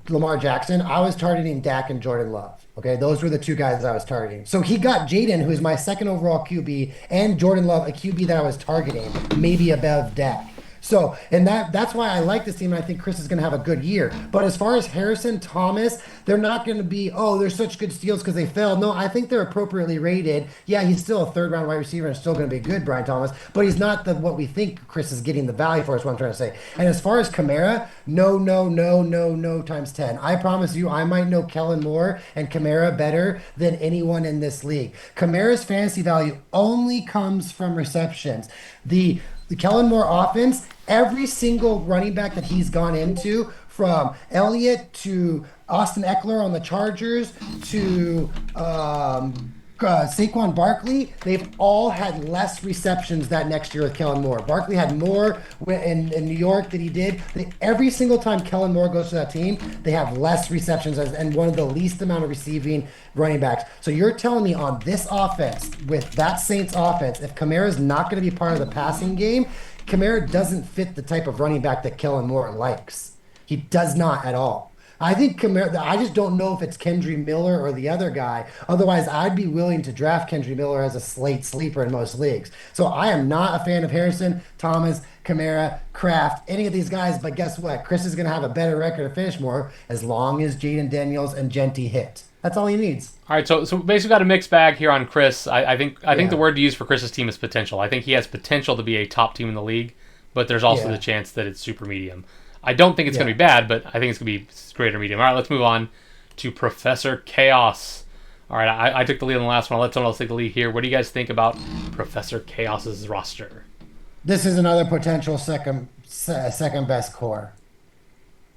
Lamar Jackson, I was targeting Dak and Jordan Love. Okay, those were the 2 guys I was targeting. So he got Jaden, who's my 2nd overall QB, and Jordan Love, a QB that I was targeting, maybe above Dak. So, and that's why I like this team, and I think Chris is going to have a good year. But as far as Harrison, Thomas, they're not going to be, they're such good steals because they failed. No, I think they're appropriately rated. Yeah, he's still a 3rd-round wide receiver and still going to be good, Brian Thomas, but he's not what we think Chris is getting the value for, is what I'm trying to say. And as far as Kamara, no times 10. I promise you, I might know Kellen Moore and Kamara better than anyone in this league. Kamara's fantasy value only comes from receptions. The Kellen Moore offense, every single running back that he's gone into, from Elliott to Austin Eckler on the Chargers to Saquon Barkley, they've all had less receptions that next year with Kellen Moore. Barkley had more in New York than he did. Every single time Kellen Moore goes to that team, they have less receptions and one of the least amount of receiving running backs. So you're telling me on this offense, with that Saints offense, if Kamara's not going to be part of the passing game, Kamara doesn't fit the type of running back that Kellen Moore likes. He does not at all. I think Kamara, I just don't know if it's Kendry Miller or the other guy. Otherwise, I'd be willing to draft Kendry Miller as a slate sleeper in most leagues. So I am not a fan of Harrison, Thomas, Kamara, Kraft, any of these guys. But guess what? Chris is going to have a better record to finish more as long as Jaden Daniels and Genty hit. That's all he needs. All right, so basically got a mixed bag here on Chris. I think the word to use for Chris's team is potential. I think he has potential to be a top team in the league, but there's also the chance that it's super medium. I don't think it's going to be bad, but I think it's going to be great or medium. All right, let's move on to Professor Chaos. All right, I took the lead on the last one. I'll let someone else take the lead here. What do you guys think about Professor Chaos's roster? This is another potential second best core.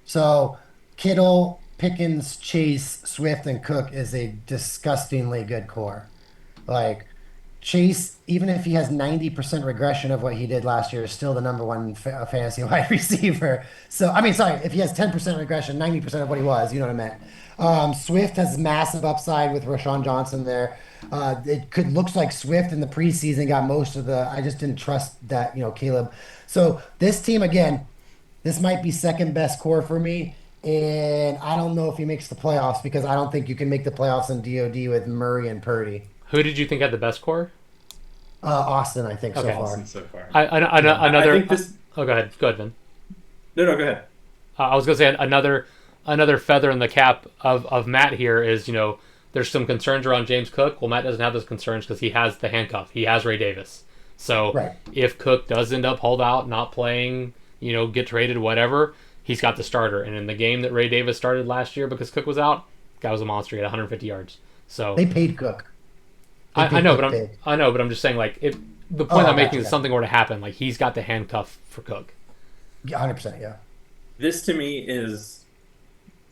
So Kittle, Pickens, Chase, Swift, and Cook is a disgustingly good core. Like Chase, even if he has 90% regression of what he did last year, is still the number one fantasy wide receiver. So, I mean, sorry, if he has 10% regression, 90% of what he was, you know what I meant. Swift has massive upside with Rashawn Johnson there. Looks like Swift in the preseason got most of I just didn't trust that, Caleb. So this team, again, this might be second best core for me. And I don't know if he makes the playoffs because I don't think you can make the playoffs in DoD with Murray and Purdy. Who did you think had the best core? Austin, I think, so far. Austin so far. Another. I think this... Go ahead. Go ahead, Vin. No, go ahead. I was going to say another feather in the cap of Matt here is, there's some concerns around James Cook. Well, Matt doesn't have those concerns because he has the handcuff. He has Ray Davis. So if Cook does end up hold out, not playing, get traded, whatever, he's got the starter. And in the game that Ray Davis started last year because Cook was out, guy was a monster. He had 150 yards. So they paid Cook. I know, but I'm just saying, like, if the point I'm making is something were to happen, like, he's got the handcuff for Cook. Yeah, 100%, yeah. This to me is,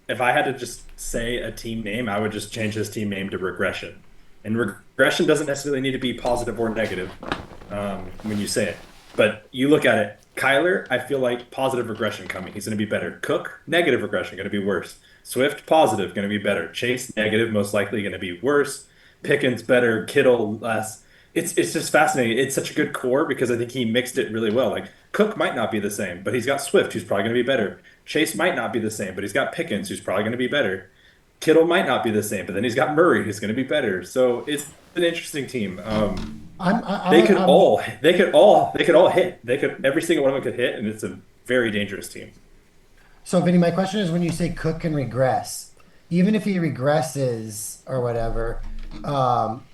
if I had to just say a team name, I would just change this team name to regression. And regression doesn't necessarily need to be positive or negative when you say it. But you look at it, Kyler, I feel like positive regression coming. He's going to be better. Cook, negative regression, going to be worse. Swift, positive, going to be better. Chase, negative, most likely going to be worse. Pickens better, Kittle less. It's just fascinating. It's such a good core because I think he mixed it really well. Like Cook might not be the same, but he's got Swift, who's probably going to be better. Chase might not be the same, but he's got Pickens, who's probably going to be better. Kittle might not be the same, but then he's got Murray, who's going to be better. So it's an interesting team. They could all hit. Every single one of them could hit, and it's a very dangerous team. So, Vinny, my question is, when you say Cook can regress, even if he regresses or whatever,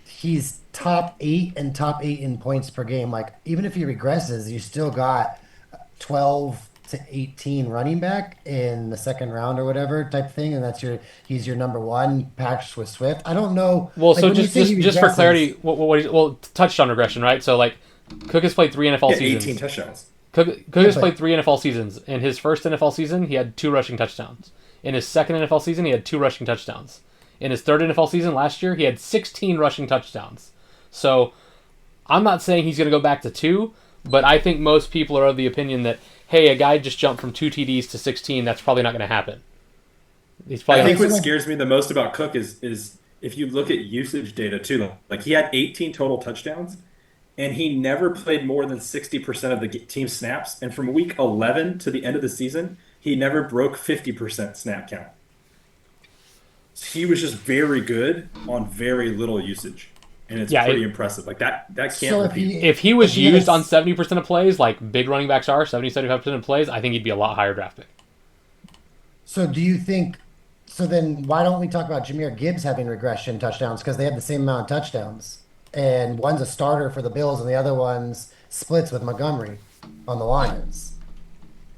he's top 8 in points per game. Like, even if he regresses, you still got 12 to 18 running back in the second round or whatever type thing, and he's your number one patched with Swift. I don't know. Well, like, so just for clarity, touchdown regression, right? So like, Cook has played 3 NFL seasons. 18 touchdowns. Cook has played 3 NFL seasons. In his first NFL season, he had 2 rushing touchdowns. In his second NFL season, he had 2 rushing touchdowns. In his third NFL season last year, he had 16 rushing touchdowns. So I'm not saying he's going to go back to 2, but I think most people are of the opinion that, hey, a guy just jumped from 2 TDs to 16, that's probably not going to happen. I think what scares me the most about Cook is if you look at usage data too. Like, he had 18 total touchdowns, and he never played more than 60% of the team snaps. And from week 11 to the end of the season, he never broke 50% snap count. He was just very good on very little usage, and it's pretty impressive. Like that can't repeat. If he was used on 70% of plays, like big running backs are, 70-75% of plays, I think he'd be a lot higher draft pick. So do you think? So then why don't we talk about Jahmyr Gibbs having regression touchdowns, because they have the same amount of touchdowns, and one's a starter for the Bills and the other one's splits with Montgomery on the Lions.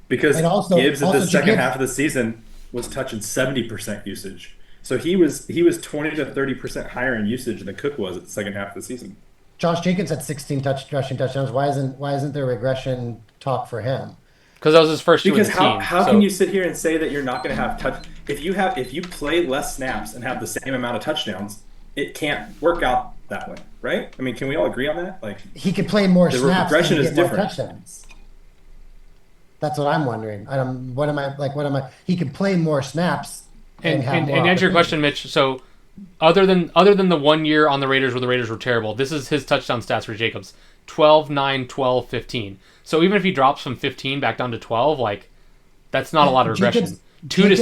Because Gibbs at the second half of the season was touching 70% usage. So he was 20 to 30% higher in usage than Cook was at the second half of the season. Josh Jacobs had 16 rushing touchdowns. Why isn't there regression talk for him? Because that was his first year with the team. Because how can you sit here and say that you're not going to have touch? If you play less snaps and have the same amount of touchdowns, it can't work out that way, right? I mean, can we all agree on that? Like, he could play more snaps. The regression is different. Touchdowns. That's what I'm wondering. He could play more snaps. And answer your question, Mitch. So, other than the 1 year on the Raiders where the Raiders were terrible, this is his touchdown stats for Jacobs: 12, 9, 12, 15. So even if he drops from 15 back down to 12, like That's not a lot of regression. Two to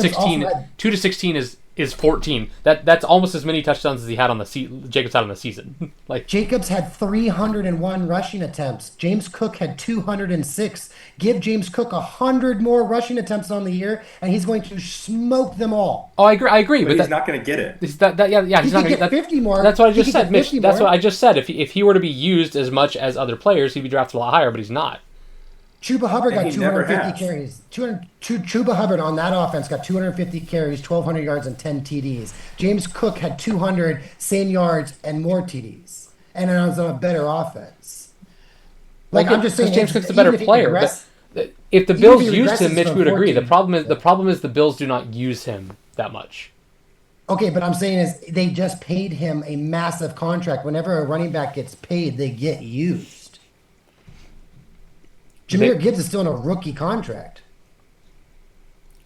16 is 14. That's almost as many touchdowns as he had on the Jacobs had on the season. Like Jacobs had 301 rushing attempts. James Cook had 206. Give James Cook 100 more rushing attempts on the year, and he's going to smoke them all. Oh, I agree, but he's not going to get it. He's not going to get 50 more. That's what I just said, Mitch. That's what I just said. If he were to be used as much as other players, he'd be drafted a lot higher, but he's not. Chuba Hubbard got 250 carries. Chuba Hubbard on that offense got 250 carries, 1,200 yards, and 10 TDs. James Cook had 200, same yards, and more TDs. And it was on a better offense. I'm just saying, James Cook's a better player. But if the Bills used him, Mitch would agree. The problem is the Bills do not use him that much. Okay, but I'm saying is they just paid him a massive contract. Whenever a running back gets paid, they get used. Jahmyr Gibbs is still in a rookie contract.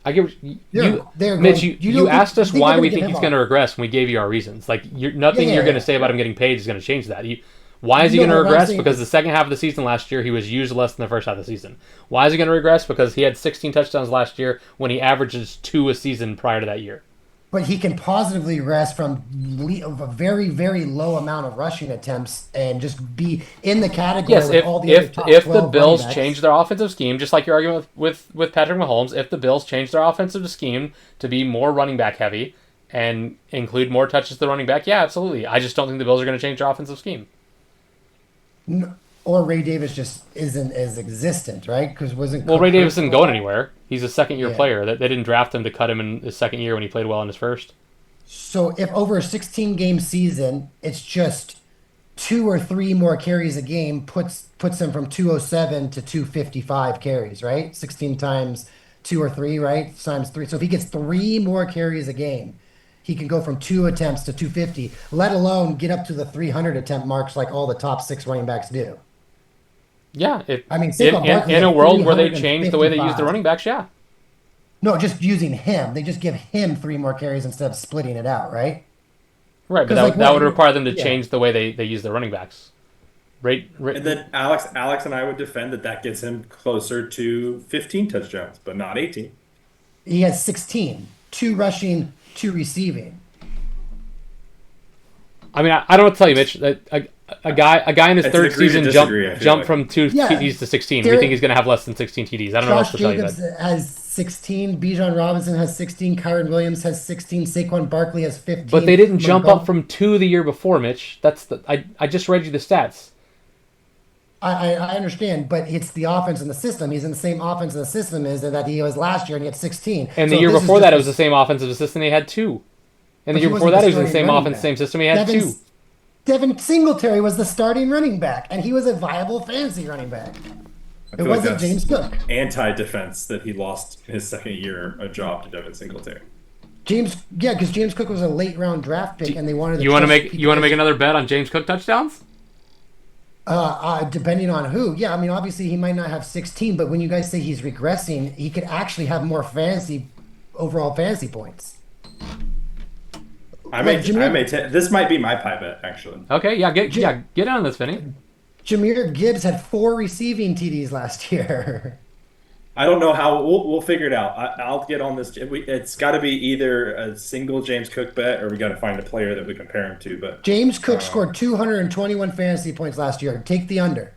I get Mitch. You asked us why we think he's going to regress, and we gave you our reasons. Like nothing you're going to say about him getting paid is going to change that. Why is he going to regress? Because the second half of the season last year, he was used less than the first half of the season. Why is he going to regress? Because he had 16 touchdowns last year when he averages 2 a season prior to that year. But he can positively rest from a very, very low amount of rushing attempts and just be in the category with all the other top 12 if the Bills change their offensive scheme, just like your argument with Patrick Mahomes, if the Bills change their offensive scheme to be more running back heavy and include more touches to the running back, yeah, absolutely. I just don't think the Bills are going to change their offensive scheme. No, or Ray Davis just isn't as existent, right? Because Ray Davis isn't going anywhere. He's a second-year player. They didn't draft him to cut him in his second year when he played well in his first. So if over a 16-game season, it's just 2 or 3 more carries a game, puts him from 207 to 255 carries, right? 16 times 2 or 3, right? Times 3. So if he gets 3 more carries a game, he can go from 2 attempts to 250, let alone get up to the 300 attempt marks like all the top 6 running backs do. Yeah, in a world where they change the way they use the running backs, yeah. No, just using him. They just give him 3 more carries instead of splitting it out, right? Right, but that would require them to change the way they use the running backs. Right. And then Alex and I would defend that gets him closer to 15 touchdowns, but not 18. He has 16, 2 rushing, 2 receiving. I mean, I don't know what to tell you, Mitch. A guy in his third season jumped from 2 TDs to 16. We think he's going to have less than 16 TDs. I don't know what to tell you. Josh Jacobs has 16. Bijan Robinson has 16. Kyron Williams has 16. Saquon Barkley has 15. But they didn't jump up from 2 the year before, Mitch. I just read you the stats. I understand, but it's the offense and the system. He's in the same offense and the system as that he was last year, and he had 16. And the year before that, it was the same offensive system. He had 2. And the year before that, he was in the same offense, same system. He had 2. Devin Singletary was the starting running back, and he was a viable fantasy running back. It wasn't James Cook. Anti-defense that he lost his second year a job to Devin Singletary. Because James Cook was a late round draft pick, and they wanted. You want to make another bet on James Cook touchdowns? Depending on who. Yeah, I mean, obviously he might not have 16, but when you guys say he's regressing, he could actually have more overall fantasy points. This might be my pie bet, actually. Okay, get on this, Vinny. Jahmyr Gibbs had 4 receiving TDs last year. I don't know how we'll figure it out. I'll get on this. It's got to be either a single James Cook bet, or we got to find a player that we compare him to. But James Cook scored 221 fantasy points last year. Take the under.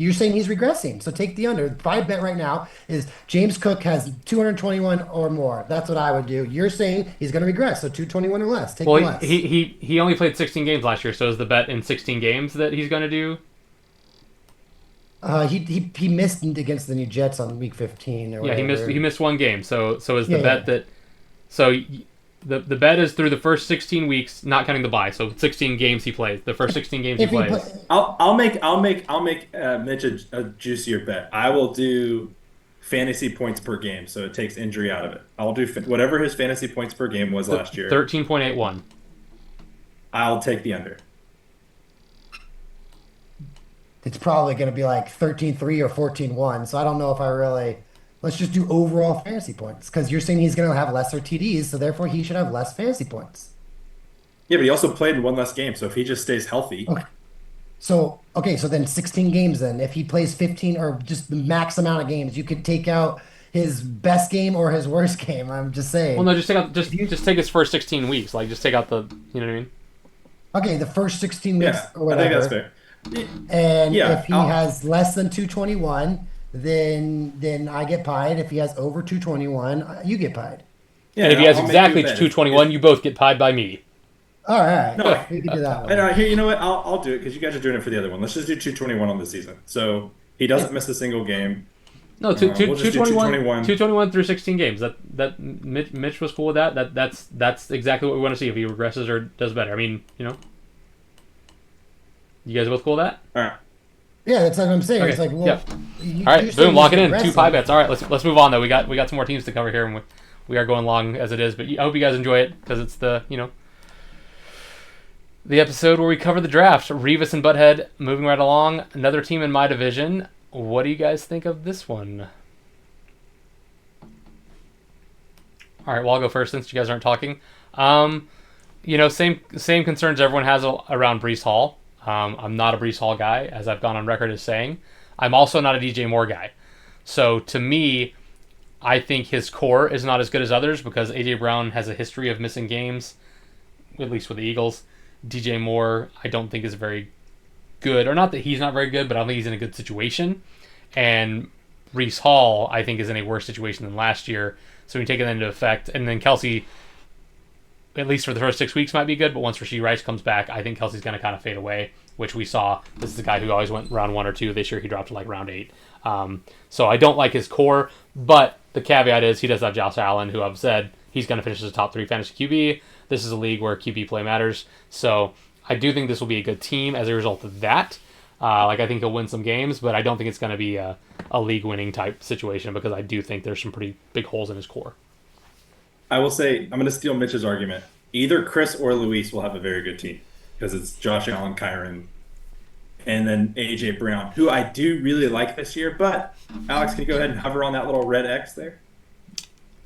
You're saying he's regressing, so take the under. My bet right now is James Cook has 221 or more. That's what I would do. You're saying he's going to regress, so 221 or less. Take less. He only played 16 games last year, so is the bet in 16 games that he's going to do? He missed against the New Jets on week 15 or whatever. Yeah, he missed 1 game. So is the bet that the bet is through the first 16 weeks, not counting the bye. So 16 games he plays. The first 16 games he plays. I'll make Mitch a juicier bet. I will do fantasy points per game, so it takes injury out of it. I'll do whatever his fantasy points per game was last year. 13.81. I'll take the under. It's probably going to be like 13-3 or 14-1. So I don't know if I really. Let's just do overall fantasy points, because you're saying he's going to have lesser TDs, so therefore he should have less fantasy points. Yeah, but he also played in 1 less game, so if he just stays healthy. So then 16 games then. If he plays 15 or just the max amount of games, you could take out his best game or his worst game. I'm just saying. Well, no, just take his first 16 weeks. Like, just take out the, you know what I mean? Okay, the first 16 weeks Yeah, or whatever. I think that's fair. And Yeah, if he has less than 221, then I get pied. If he has over 221, you get pied. Yeah, And if he has I'll make exactly you a bet. 221, you both get pied by me. All right. No, We can do that one. and here, you know what? I'll do it because you guys are doing it for the other one. Let's just do 221 on the season. So he doesn't miss a single game. No, We'll just do 221 221 through 16 games. That Mitch was cool with that. That's exactly what we want to see if he regresses or does better. I mean, you know. You guys both cool with that? All right. Yeah, that's what I'm saying. Okay, It's like, well, yeah. you- All right, you're saying boom, lock it he's in. 2 aggressive. pie bets. All right, let's move on though. We got some more teams to cover here, and we are going long as it is. But I hope you guys enjoy it because it's the episode where we cover the draft. Revis and Butthead moving right along. Another team in my division. What do you guys think of this one? All right, well, I'll go first since you guys aren't talking. Same concerns everyone has around Breece Hall. I'm not a Breece Hall guy, as I've gone on record as saying. I'm also not a DJ Moore guy. So to me, I think his core is not as good as others because A.J. Brown has a history of missing games, at least with the Eagles. DJ Moore, I don't think is very good. Or not that he's not very good, but I don't think he's in a good situation. And Breece Hall, I think, is in a worse situation than last year. So we take that into effect. And then Kelsey, at least for the first 6 weeks, might be good. But once Rashee Rice comes back, I think Kelsey's going to kind of fade away, which we saw. This is a guy who always went round 1 or 2. This year he dropped to like round 8. So I don't like his core. But the caveat is he does have Josh Allen, who I've said he's going to finish as a top 3 fantasy QB. This is a league where QB play matters. So I do think this will be a good team as a result of that. I think he'll win some games, but I don't think it's going to be a league-winning type situation because I do think there's some pretty big holes in his core. I will say, I'm going to steal Mitch's argument. Either Chris or Luis will have a very good team because it's Josh Allen, Kyron, and then A.J. Brown, who I do really like this year. But, Alex, can you go ahead and hover on that little red X there?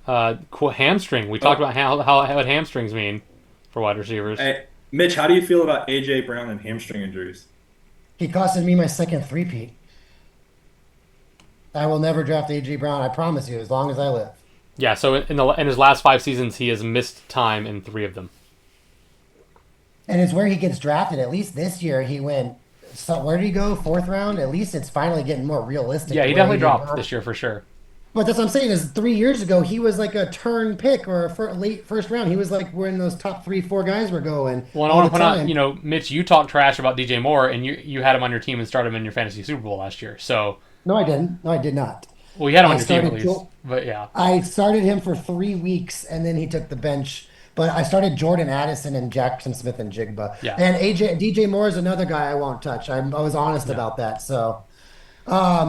Hamstring. We talked about what hamstrings mean for wide receivers. Hey, Mitch, how do you feel about A.J. Brown and hamstring injuries? He costed me my second three-peat. I will never draft A.J. Brown, I promise you, as long as I live. Yeah, so in his last 5 seasons, he has missed time in 3 of them. And it's where he gets drafted. At least this year he went. So where did he go? 4th round. At least it's finally getting more realistic. Yeah, he where definitely did dropped go. this year for sure. But that's what I'm saying is 3 years ago he was like a turn pick or a late first round. He was like when those top 3-4 guys were going. Well, I want to point out, Mitch, you talked trash about DJ Moore, and you had him on your team and started him in your fantasy Super Bowl last year. So No, I didn't. No, I did not. well, you had him on your team at least, but yeah. I started him for 3 weeks and then he took the bench. But I started Jordan Addison and Jackson Smith and Jigba. Yeah. And DJ Moore is another guy I won't touch. I was honest about that. So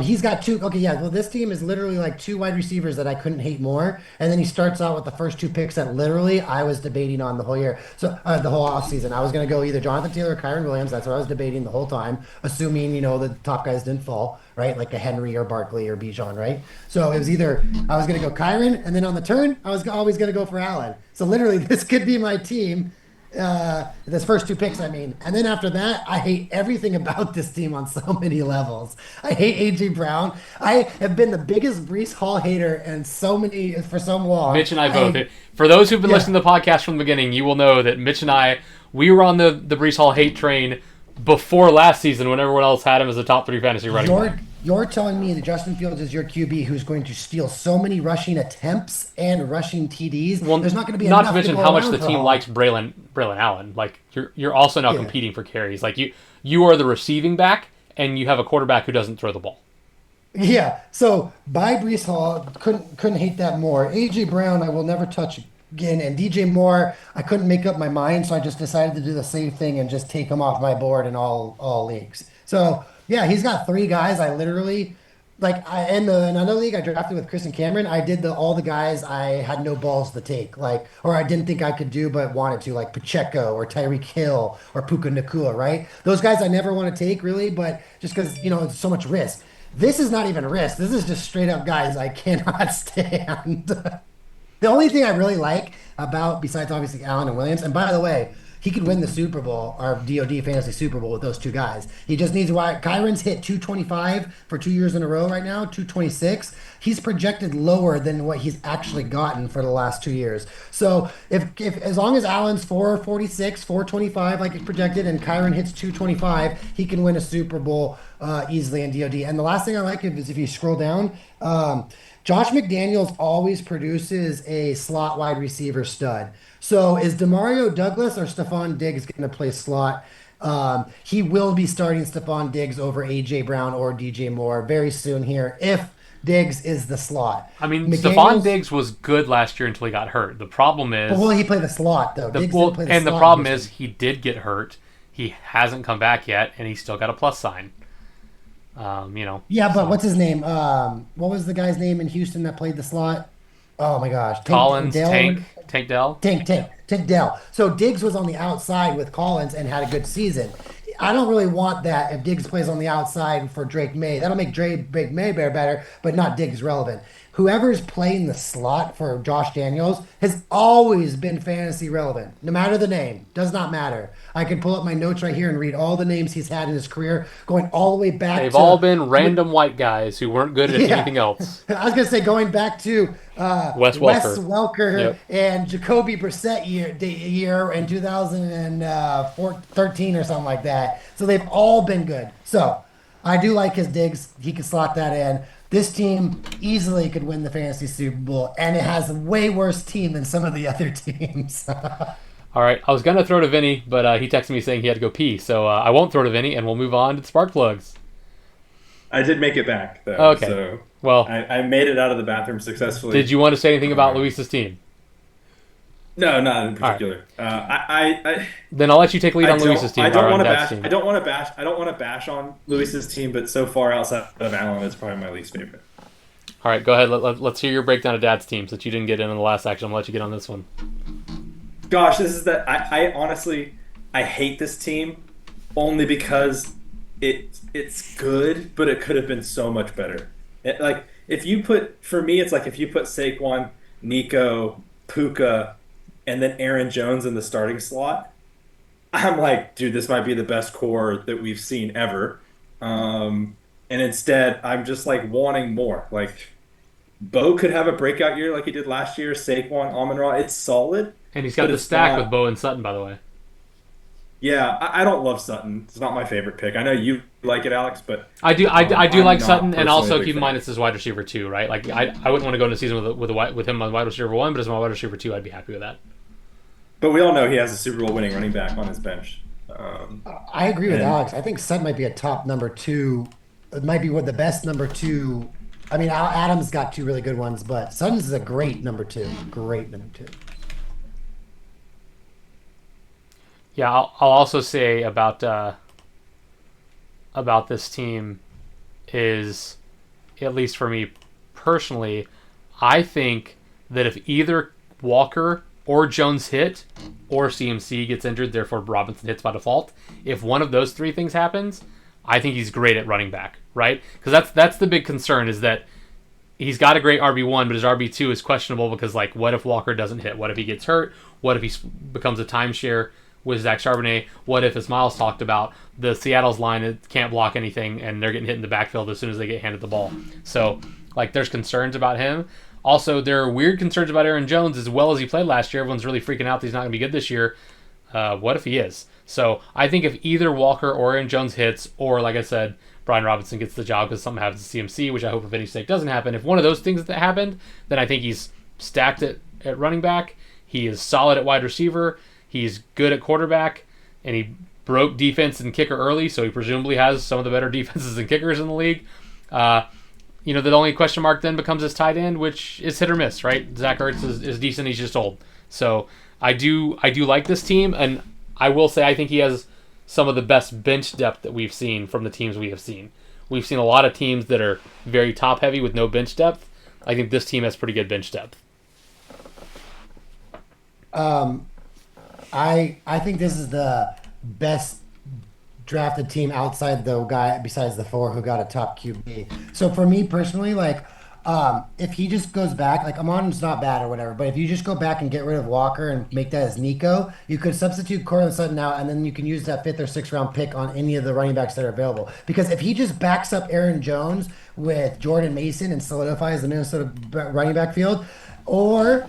he's got 2. Okay, yeah. Well, this team is literally like 2 wide receivers that I couldn't hate more. And then he starts out with the first 2 picks that literally I was debating on the whole year. So the whole offseason. I was going to go either Jonathan Taylor or Kyron Williams. That's what I was debating the whole time, assuming, the top guys didn't fall, right? Like a Henry or Barkley or Bijan, right? So it was either I was going to go Kyron, and then on the turn, I was always going to go for Allen. So literally, this could be my team. This first 2 picks, I mean. And then after that, I hate everything about this team on so many levels. I hate A.J. Brown. I have been the biggest Breece Hall hater for so long. Mitch and I both. For those who've been listening to the podcast from the beginning, you will know that Mitch and I, we were on the Breece Hall hate train before last season when everyone else had him as a top 3 fantasy running back. You're telling me that Justin Fields is your QB who's going to steal so many rushing attempts and rushing TDs? Well, there's not going to be not enough to mention go how much around the for team Hall. likes Braylon Allen. Like you're also now competing for carries. Like you are the receiving back, and you have a quarterback who doesn't throw the ball. Yeah. So buy Breece Hall. Couldn't hate that more. A.J. Brown, I will never touch again. And DJ Moore, I couldn't make up my mind, so I just decided to do the same thing and just take him off my board in all leagues. So yeah, he's got 3 guys. I literally. In another league I drafted with Chris and Cameron, I did all the guys I had no balls to take, or I didn't think I could do but wanted to, like Pacheco or Tyreek Hill or Puka Nacua, right? Those guys I never want to take really, but just because it's so much risk. This is not even risk. This is just straight up guys I cannot stand. The only thing I really like about, besides obviously Allen and Williams, and by the way, he could win the Super Bowl, our DoD Fantasy Super Bowl with those two guys. He just needs to. Kyron's hit 225 for 2 years in a row right now, 226. He's projected lower than what he's actually gotten for the last 2 years. So if as long as Allen's 446, 425 like it's projected, and Kyron hits 225, he can win a Super Bowl easily in DoD. And the last thing I like is if you scroll down. Josh McDaniels always produces a slot wide receiver stud. So is Demario Douglas or Stephon Diggs going to play slot? He will be starting Stephon Diggs over A.J. Brown or DJ Moore very soon here if Diggs is the slot. I mean, Stephon Diggs was good last year until he got hurt. The problem is... But will he play the slot, though? The problem is he did get hurt. He hasn't come back yet, and he's still got a plus sign. Yeah, but what's his name? What was the guy's name in Houston that played the slot? Oh my gosh, Tank Dell. Tank Dell. So Diggs was on the outside with Collins and had a good season. I don't really want that if Diggs plays on the outside for Drake May. That'll make Drake May better, but not Diggs relevant. Whoever's playing the slot for Josh Daniels has always been fantasy relevant, no matter the name. Does not matter. I can pull up my notes right here and read all the names he's had in his career, going all the way back They've all been random white guys who weren't good at anything else. I was going to say going back to Wes Welker and Jacoby Brissett year in 2013 or something like that. So they've all been good. So I do like his Diggs. He can slot that in. This team easily could win the fantasy Super Bowl, and it has a way worse team than some of the other teams. All right, I was going to throw to Vinny, but he texted me saying he had to go pee, so I won't throw to Vinny, and we'll move on to the spark plugs. I did make it back, though. Okay. So well, I made it out of the bathroom successfully. Did you want to say anything about Luis's team? No, not in particular. Right. Then I'll let you take lead on Luis's team. I don't want to bash on Luis's team, but so far outside of Allen, it's probably my least favorite. All right, go ahead. Let's hear your breakdown of Dad's team since you didn't get in on the last action. I'm gonna let you get on this one. Gosh, this is that. I honestly hate this team only because it's good, but it could have been so much better. If you put Saquon, Nico, Puka, and then Aaron Jones in the starting slot, I'm like, dude, this might be the best core that we've seen ever. And instead, I'm just like wanting more. Like, Bo could have a breakout year like he did last year. Saquon, Amon-Ra, it's solid. And he's got the stack with Bo and Sutton, by the way. Yeah, I don't love Sutton. It's not my favorite pick. I know you like it, Alex, but I do like Sutton, and also keep in mind it's his wide receiver 2, right? Like I wouldn't want to go into the season with him on wide receiver 1, but as my wide receiver 2, I'd be happy with that. But we all know he has a Super Bowl winning running back on his bench. I agree with Alex. I think Sutton might be a top number 2. It might be one of the best number 2. I mean, Adams got 2 really good ones, but Sutton's is a great number 2. Great number 2. Yeah, I'll also say about this team is, at least for me personally, I think that if either Walker or Jones hit, or CMC gets injured, therefore Robinson hits by default, if one of those 3 things happens, I think he's great at running back, right? Because that's the big concern, is that he's got a great RB1, but his RB2 is questionable because, like, what if Walker doesn't hit? What if he gets hurt? What if he becomes a timeshare with Zach Charbonnet? What if, as Miles talked about, the Seattle's line can't block anything and they're getting hit in the backfield as soon as they get handed the ball? So, like, there's concerns about him. Also, there are weird concerns about Aaron Jones. As well as he played last year, everyone's really freaking out that he's not going to be good this year. What if he is? So I think if either Walker or Aaron Jones hits, or, like I said, Brian Robinson gets the job because something happens to CMC, which I hope for any sake doesn't happen. If one of those things that happened, then I think he's stacked at running back. He is solid at wide receiver. He's good at quarterback, and he broke defense and kicker early, so he presumably has some of the better defenses and kickers in the league. The only question mark then becomes his tight end, which is hit or miss, right? Zach Ertz is decent. He's just old. So I do like this team, and I will say I think he has some of the best bench depth that we've seen from the teams we have seen. We've seen a lot of teams that are very top-heavy with no bench depth. I think this team has pretty good bench depth. I think this is the best drafted team outside the guy besides the 4 who got a top QB. So for me personally, like, If he just goes back, like Amon's not bad or whatever, but if you just go back and get rid of Walker and make that as Nico, you could substitute Cortland Sutton out, and then you can use that 5th or 6th round pick on any of the running backs that are available. Because if he just backs up Aaron Jones with Jordan Mason and solidifies the Minnesota running back field, or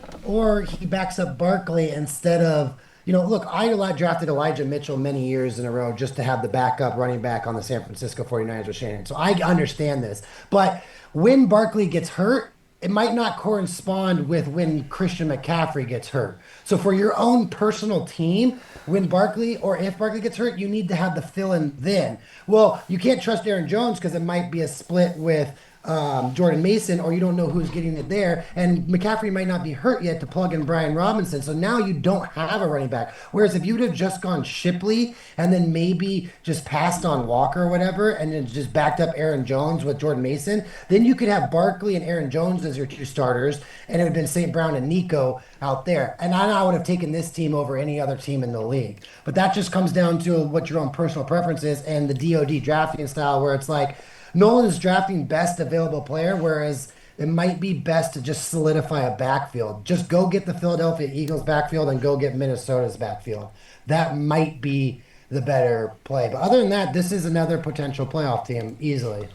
he backs up Barkley instead of. Look, I drafted Elijah Mitchell many years in a row just to have the backup running back on the San Francisco 49ers with Shannon. So I understand this. But when Barkley gets hurt, it might not correspond with when Christian McCaffrey gets hurt. So for your own personal team, when Barkley or if Barkley gets hurt, you need to have the fill-in then. Well, you can't trust Aaron Jones because it might be a split with Jordan Mason, or you don't know who's getting it there. And McCaffrey might not be hurt yet to plug in Brian Robinson. So now you don't have a running back. Whereas if you'd have just gone Shipley and then maybe just passed on Walker or whatever, and then just backed up Aaron Jones with Jordan Mason, then you could have Barkley and Aaron Jones as your 2 starters, and it would have been St. Brown and Nico out there. And I would have taken this team over any other team in the league. But that just comes down to what your own personal preference is and the DoD drafting style, where it's like, Nolan is drafting best available player, whereas it might be best to just solidify a backfield. Just go get the Philadelphia Eagles backfield and go get Minnesota's backfield. That might be the better play. But other than that, this is another potential playoff team easily.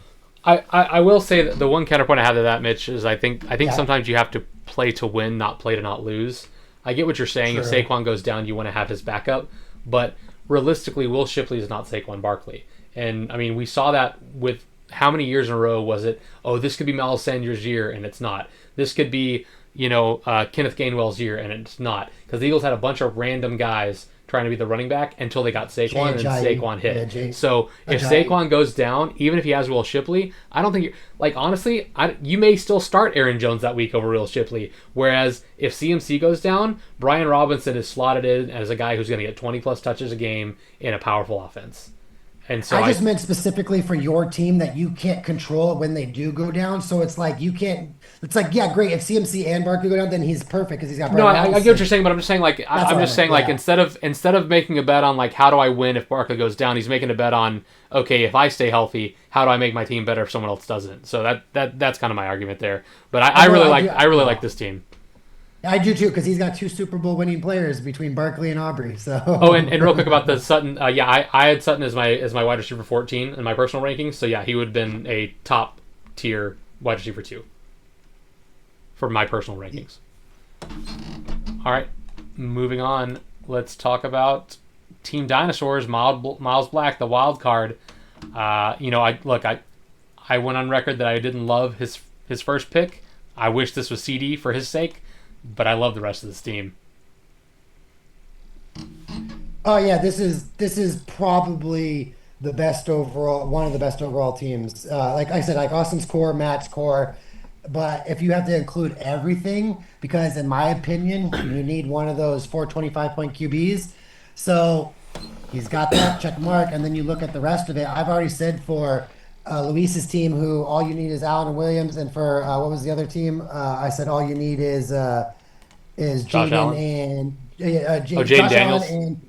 I will say that the one counterpoint I have to that, Mitch, is I think Yeah. sometimes you have to play to win, not play to not lose. I get what you're saying. Sure. If Saquon goes down, you want to have his backup. But realistically, Will Shipley is not Saquon Barkley. And, I mean, we saw that with how many years in a row was it, this could be Miles Sanders' year, and it's not. This could be, Kenneth Gainwell's year, and it's not. Because the Eagles had a bunch of random guys trying to be the running back until they got Saquon, and Saquon hit. Yeah, so if Saquon goes down, even if he has Will Shipley, I don't think honestly, you may still start Aaron Jones that week over Will Shipley. Whereas if CMC goes down, Brian Robinson is slotted in as a guy who's going to get 20-plus touches a game in a powerful offense. And so I just meant specifically for your team that you can't control it when they do go down. So it's like you can't. It's like, yeah, great. If CMC and Barkley go down, then he's perfect because he's got. No, I get what you're saying, but I'm just saying instead of making a bet on like how do I win if Barkley goes down, he's making a bet on if I stay healthy, how do I make my team better if someone else doesn't? So that's kind of my argument there. But I really like this team. I do too, because he's got 2 Super Bowl winning players between Barkley and Aubrey. So. Oh, and real quick about the Sutton. I had Sutton as my wide receiver 14 in my personal rankings. So yeah, he would have been a top tier wide receiver 2 for my personal rankings. All right, moving on. Let's talk about Team Dinosaurs. Miles Black, the wild card. I went on record that I didn't love his first pick. I wish this was CD for his sake. But I love the rest of this team. Oh yeah, this is probably the best overall, one of the best overall teams. Like I said, like Austin's core, Matt's core. But if you have to include everything, because in my opinion, you need one of those 425-point QBs. So he's got that check mark, and then you look at the rest of it. I've already said for Luis's team, who all you need is Allen Williams, and for what was the other team? I said all you need is Jaden and Jaden Josh Daniels Allen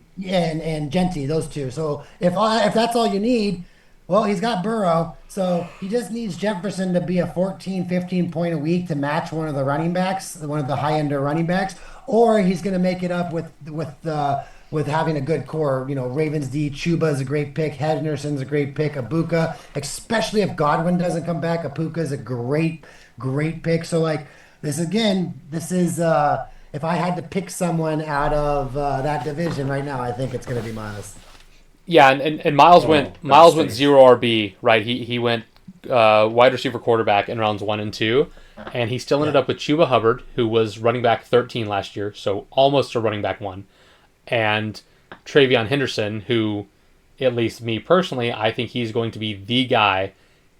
and Genty, those 2. So if that's all you need, well, he's got Burrow, so he just needs Jefferson to be a 14, 15 point a week to match one of the running backs, one of the high-end running backs, or he's going to make it up with having a good core. Ravens D, Chuba is a great pick. Henderson's a great pick. Abuka, especially if Godwin doesn't come back, Abuka is a great pick. So this is if I had to pick someone out of that division right now, I think it's going to be Miles. Yeah, and Miles went 0 RB, right? He went wide receiver quarterback in rounds 1 and 2, and he still ended up with Chuba Hubbard, who was running back 13 last year, so almost a running back 1. And Travion Henderson, who, at least me personally, I think he's going to be the guy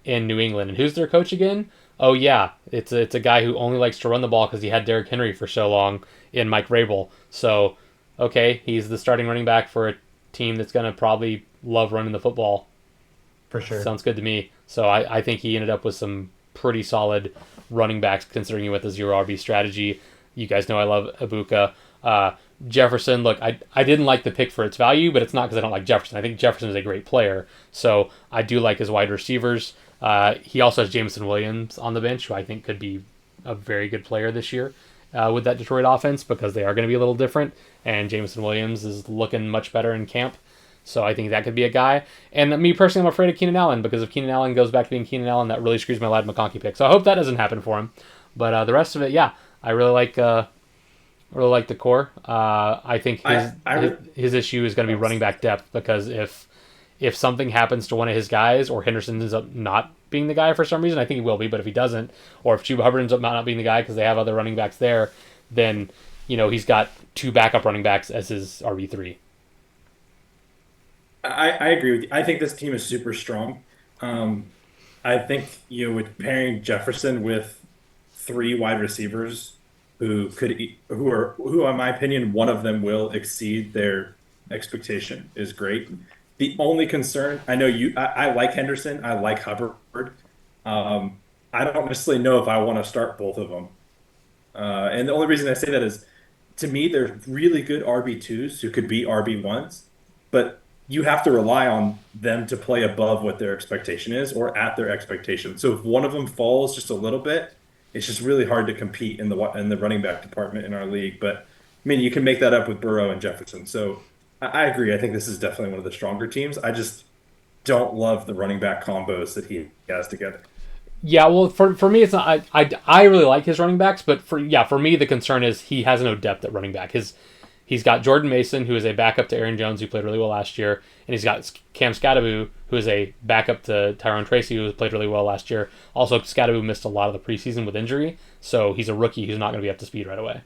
in New England. And who's their coach again? Oh yeah, it's a guy who only likes to run the ball because he had Derrick Henry for so long in Mike Vrabel. So, okay, he's the starting running back for a team that's going to probably love running the football. For sure. Sounds good to me. So I think he ended up with some pretty solid running backs considering he went the 0 RB strategy. You guys know I love Abuka. Jefferson, look, I didn't like the pick for its value, but it's not because I don't like Jefferson. I think Jefferson is a great player. So I do like his wide receivers. He also has Jameson Williams on the bench, who I think could be a very good player this year with that Detroit offense, because they are going to be a little different. And Jameson Williams is looking much better in camp. So I think that could be a guy. And me personally, I'm afraid of Keenan Allen, because if Keenan Allen goes back to being Keenan Allen, that really screws my Ladd McConkey pick. So I hope that doesn't happen for him. But the rest of it, yeah, I really like the core. I think his issue is going to be running back depth, because if something happens to one of his guys, or Henderson ends up not being the guy for some reason, I think he will be, but if he doesn't, or if Chuba Hubbard ends up not being the guy because they have other running backs there, then he's got 2 backup running backs as his RB3. I agree with you. I think this team is super strong. I think with pairing Jefferson with 3 wide receivers who in my opinion, one of them will exceed their expectation, is great. The only concern, I know I like Henderson, I like Hubbard. I don't necessarily know if I want to start both of them. And the only reason I say that is, to me, they're really good RB2s who could be RB1s, but you have to rely on them to play above what their expectation is, or at their expectation. So if one of them falls just a little bit, it's just really hard to compete in the running back department in our league. But I mean, you can make that up with Burrow and Jefferson. So I agree. I think this is definitely one of the stronger teams. I just don't love the running back combos that he has together. Yeah, well, for me, it's not. I really like his running backs, but for me, the concern is he has no depth at running back. He's got Jordan Mason, who is a backup to Aaron Jones, who played really well last year, and he's got Cam Skattebo, who is a backup to Tyrone Tracy, who played really well last year. Also, Skattebo missed a lot of the preseason with injury, so he's a rookie who's not going to be up to speed right away.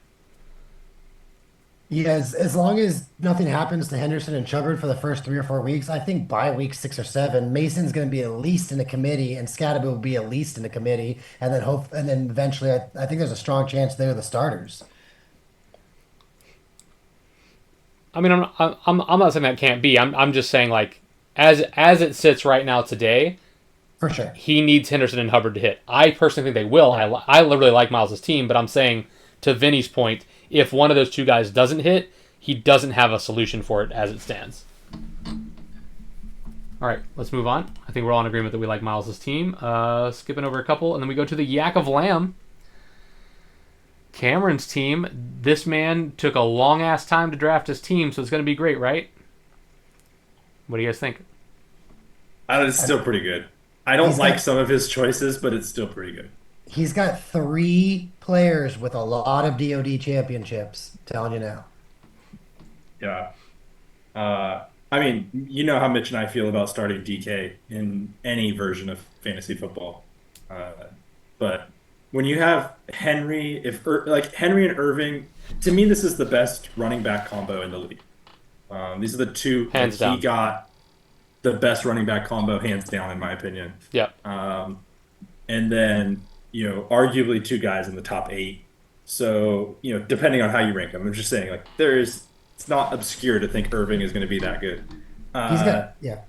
Yeah, as long as nothing happens to Henderson and Chubbard for the first 3 or 4 weeks, I think by week 6 or 7, Mason's going to be at least in the committee, and Skattebo will be at least in the committee, and then eventually, I think there's a strong chance they're the starters. I mean, I'm not saying that can't be. I'm just saying, like, as it sits right now today, For sure. he needs Henderson and Hubbard to hit. I personally think they will. I really like Miles' team, but I'm saying, to Vinny's point, if one of those 2 guys doesn't hit, he doesn't have a solution for it as it stands. All right, let's move on. I think we're all in agreement that we like Miles' team. Skipping over a couple, and then we go to the Yak of Lamb. Cameron's team. This man took a long-ass time to draft his team, so it's going to be great, right? What do you guys think? It's still pretty good. I don't like some of his choices, but it's still pretty good. He's got 3 players with a lot of DoD championships. Telling you now. Yeah. I mean, you know how Mitch and I feel about starting DK in any version of fantasy football. But when you have Henry, Henry and Irving, to me, this is the best running back combo in the league. These are the 2. Hands down. He got the best running back combo, hands down, in my opinion. Yeah. And then, arguably 2 guys in the top 8. So, depending on how you rank them, I'm just saying, it's not obscure to think Irving is going to be that good. Yeah.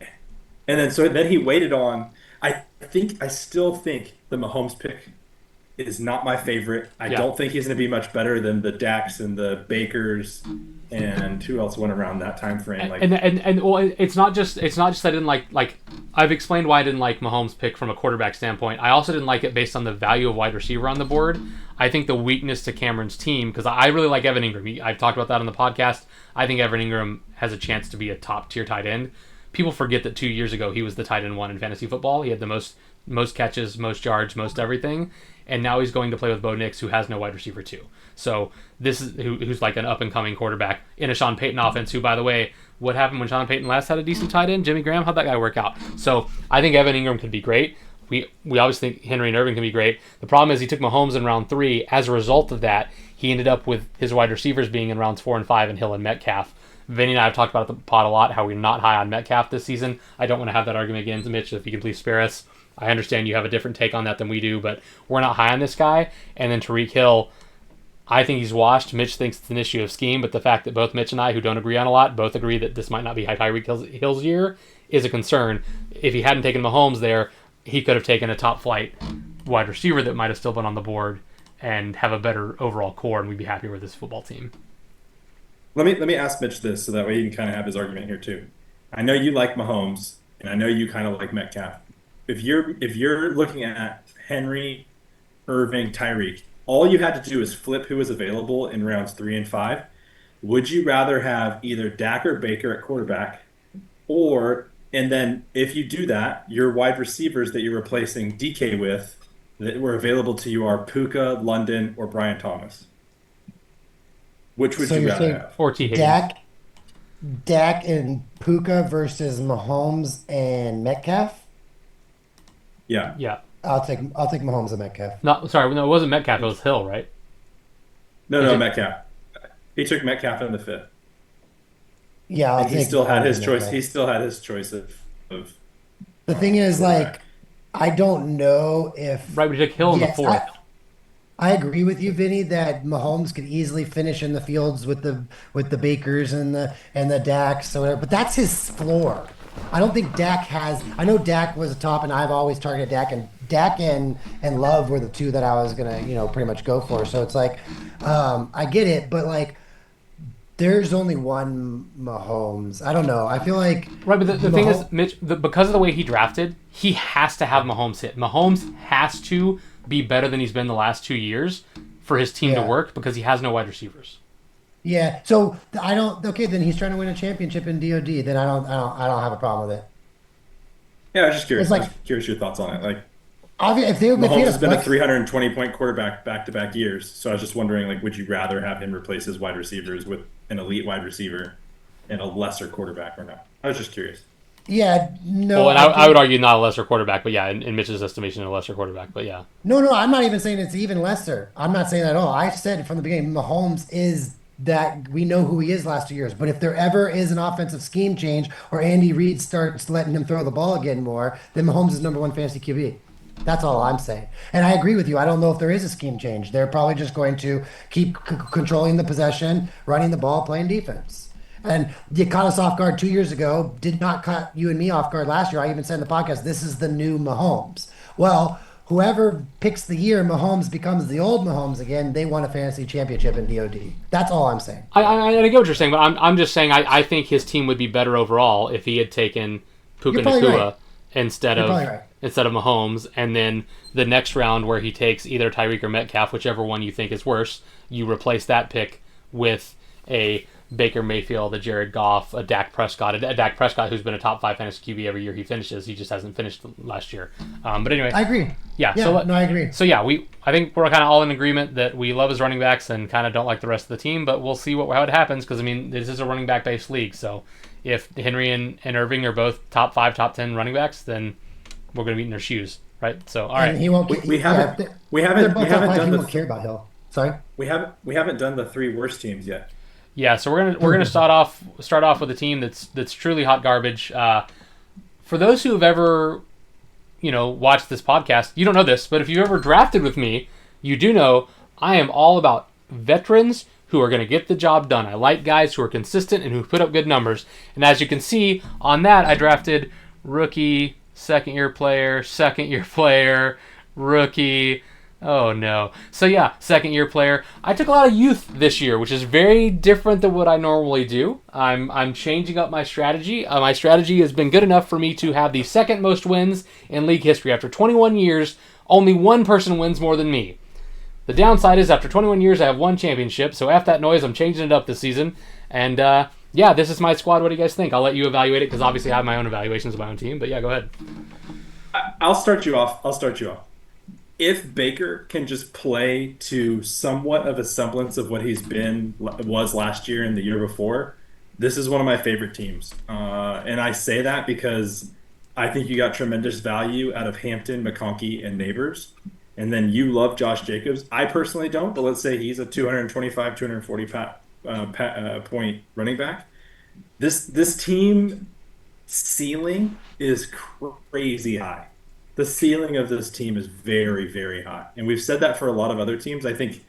And then he waited on, I still think the Mahomes pick is not my favorite. I don't think he's going to be much better than the Daks and the Bakers and who else went around that time frame. It's not just I didn't like I've explained why I didn't like Mahomes' pick from a quarterback standpoint. I also didn't like it based on the value of wide receiver on the board. I think the weakness to Cameron's team, because I really like Evan Ingram. I've talked about that on the podcast. I think Evan Ingram has a chance to be a top tier tight end. People forget that 2 years ago he was the tight end 1 in fantasy football. He had the most catches, most yards, most everything. And now he's going to play with Bo Nix, who has no wide receiver 2. So this is who's like an up-and-coming quarterback in a Sean Payton offense, who, by the way, what happened when Sean Payton last had a decent tight end? Jimmy Graham? How'd that guy work out? So I think Evan Ingram could be great. We obviously think Henry and Irving can be great. The problem is he took Mahomes in round 3. As a result of that, he ended up with his wide receivers being in rounds 4 and 5 and Hill and Metcalf. Vinny and I have talked about the pod a lot, how we're not high on Metcalf this season. I don't want to have that argument again, Mitch, if you can please spare us. I understand you have a different take on that than we do, but we're not high on this guy. And then Tyreek Hill, I think he's washed. Mitch thinks it's an issue of scheme, but the fact that both Mitch and I, who don't agree on a lot, both agree that this might not be Tyreek Hill's year is a concern. If he hadn't taken Mahomes there, he could have taken a top flight wide receiver that might have still been on the board and have a better overall core, and we'd be happier with this football team. Let me ask Mitch this, so that way he can kind of have his argument here too. I know you like Mahomes, and I know you kind of like Metcalf. if you're looking at Henry, Irving, Tyreek, all you had to do is flip who was available in rounds 3 and 5. Would you rather have either Dak or Baker at quarterback, or and then if you do that, your wide receivers that you're replacing DK with that were available to you are Puka, London, or Brian Thomas? Which would So you you're rather saying have? Or T. Higgins. Dak and Puka versus Mahomes and Metcalf? Yeah. Yeah. I'll take Mahomes and Metcalf. No, sorry, no, it wasn't Metcalf. It was Hill, right? No, Is no, it- Metcalf. He took Metcalf in the fifth, Yeah, I'll and he take still had Mahomes his and choice. Metcalf. He still had his choice of The thing is, quarterback. like, I don't know if Right, we took Hill in the yes, fourth. I agree with you, Vinny, that Mahomes could easily finish in the fields with the Bakers and the Daks or whatever, but that's his floor. I don't think Dak has. I know Dak was a top, and I've always targeted Dak and Love were the two that I was gonna pretty much go for. So it's like, I get it, but like, there's only one Mahomes. I don't know. I feel like Right, but the thing is, Mahomes. Mitch, because of the way he drafted, he has to have Mahomes hit. Mahomes has to be better than he's been the last 2 years for his team to Yeah. work because he has no wide receivers. Yeah. So I don't. Okay, then he's trying to win a championship in DoD. Then I don't have a problem with it. Yeah, I was just curious. It's like, I was curious your thoughts on it. Like if he Mahomes had a has been a flex, 320-point quarterback back-to-back years, so I was just wondering, like, would you rather have him replace his wide receivers with an elite wide receiver and a lesser quarterback or not? I was just curious. yeah, no, Well, and I I would think, argue not a lesser quarterback, but yeah, in Mitch's estimation, a lesser quarterback. But yeah, no, I'm not even saying it's even lesser. I'm not saying that at all. I said from the beginning, Mahomes is that we know who he is last 2 years. But if there ever is an offensive scheme change or Andy Reid starts letting him throw the ball again more, then Mahomes is number one fantasy QB. That's all I'm saying. And I agree with you. I don't know if there is a scheme change. They're probably just going to keep controlling the possession, running the ball, playing defense. And you caught us off guard 2 years ago, did not cut you and me off guard last year. I even said in the podcast, this is the new Mahomes. Well, whoever picks the year Mahomes becomes the old Mahomes again, they won a fantasy championship in DoD. That's all I'm saying. I get what you're saying, but I'm just saying I think his team would be better overall if he had taken Puka You're probably Nacua right. instead You're of probably right. Mahomes, and then the next round where he takes either Tyreek or Metcalf, whichever one you think is worse, you replace that pick with a Baker Mayfield, a Jared Goff, a Dak Prescott, a Dak Prescott who's been a top 5 fantasy QB every year he finishes. He just hasn't finished last year. But anyway, I agree. yeah. Yeah, no, I agree. So yeah, I think we're kind of all in agreement that we love his running backs and kind of don't like the rest of the team. But we'll see how it happens because I mean this is a running back based league. So if Henry and Irving are both top 5, top 10 running backs, then we're going to be in their shoes, right? So all right. And he won't. We haven't they're we haven't both we top haven't five. done He the won't care about Hill. Sorry. we haven't done the 3 worst teams yet. Yeah, so we're gonna start off with a team that's truly hot garbage. For those who have ever, watched this podcast, you don't know this, but if you've ever drafted with me, you do know I am all about veterans who are going to get the job done. I like guys who are consistent and who put up good numbers. And as you can see on that, I drafted rookie, second year player, rookie. Oh no. So yeah, second year player. I took a lot of youth this year, which is very different than what I normally do. I'm changing up my strategy. My strategy has been good enough for me to have the second most wins in league history. After 21 years, only one person wins more than me. The downside is after 21 years, I have one championship. So after that noise, I'm changing it up this season. And yeah, this is my squad. What do you guys think? I'll let you evaluate it because obviously I have my own evaluations of my own team. But yeah, go ahead. I'll start you off. If Baker can just play to somewhat of a semblance of what was last year and the year before, this is one of my favorite teams. And I say that because I think you got tremendous value out of Hampton, McConkey, and Neighbors. And then you love Josh Jacobs. I personally don't, but let's say he's a 225, 240 point running back. This team ceiling is crazy high. The ceiling of this team is very, very high. And we've said that for a lot of other teams. I think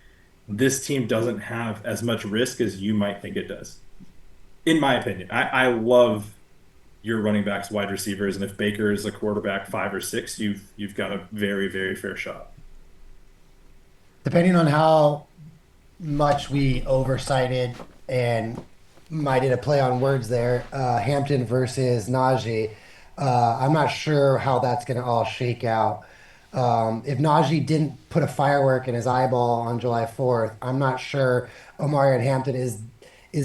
this team doesn't have as much risk as you might think it does. In my opinion, I love your running backs, wide receivers, and if Baker is a quarterback 5 or 6, you've got a very, very fair shot. Depending on how much we oversighted and I did a play on words there, Hampton versus Najee. I'm not sure how that's going to all shake out. If Najee didn't put a firework in his eyeball on July 4th, I'm not sure Omarion Hampton is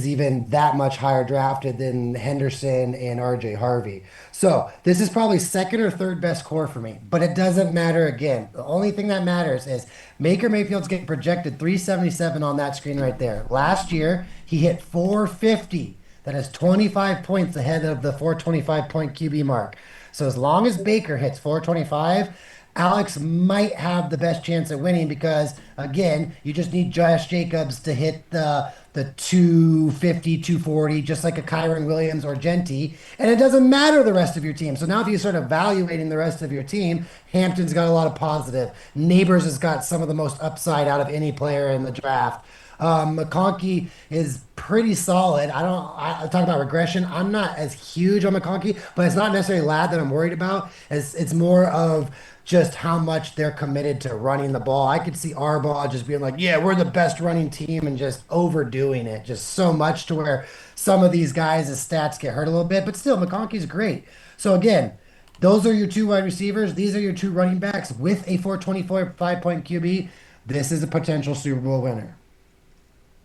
even that much higher drafted than Henderson and RJ Harvey. So this is probably second or third best core for me, but it doesn't matter again. The only thing that matters is Baker Mayfield's getting projected 377 on that screen right there. Last year, he hit 450. That is 25 points ahead of the 425 point QB mark. So as long as Baker hits 425, Alex might have the best chance at winning because again, you just need Josh Jacobs to hit the 250, 240, just like a Kyron Williams or Genty, and it doesn't matter the rest of your team. So now if you start evaluating the rest of your team, Hampton's got a lot of positive. Neighbors has got some of the most upside out of any player in the draft. McConkey is pretty solid. I talk about regression. I'm not as huge on McConkey, but it's not necessarily Ladd that I'm worried about. It's more of just how much they're committed to running the ball. I could see Arbaugh just being like, yeah, we're the best running team and just overdoing it just so much to where some of these guys' stats get hurt a little bit, but still McConkey's great. So again, those are your two wide receivers. These are your two running backs with a 424 5-point QB. This is a potential Super Bowl winner.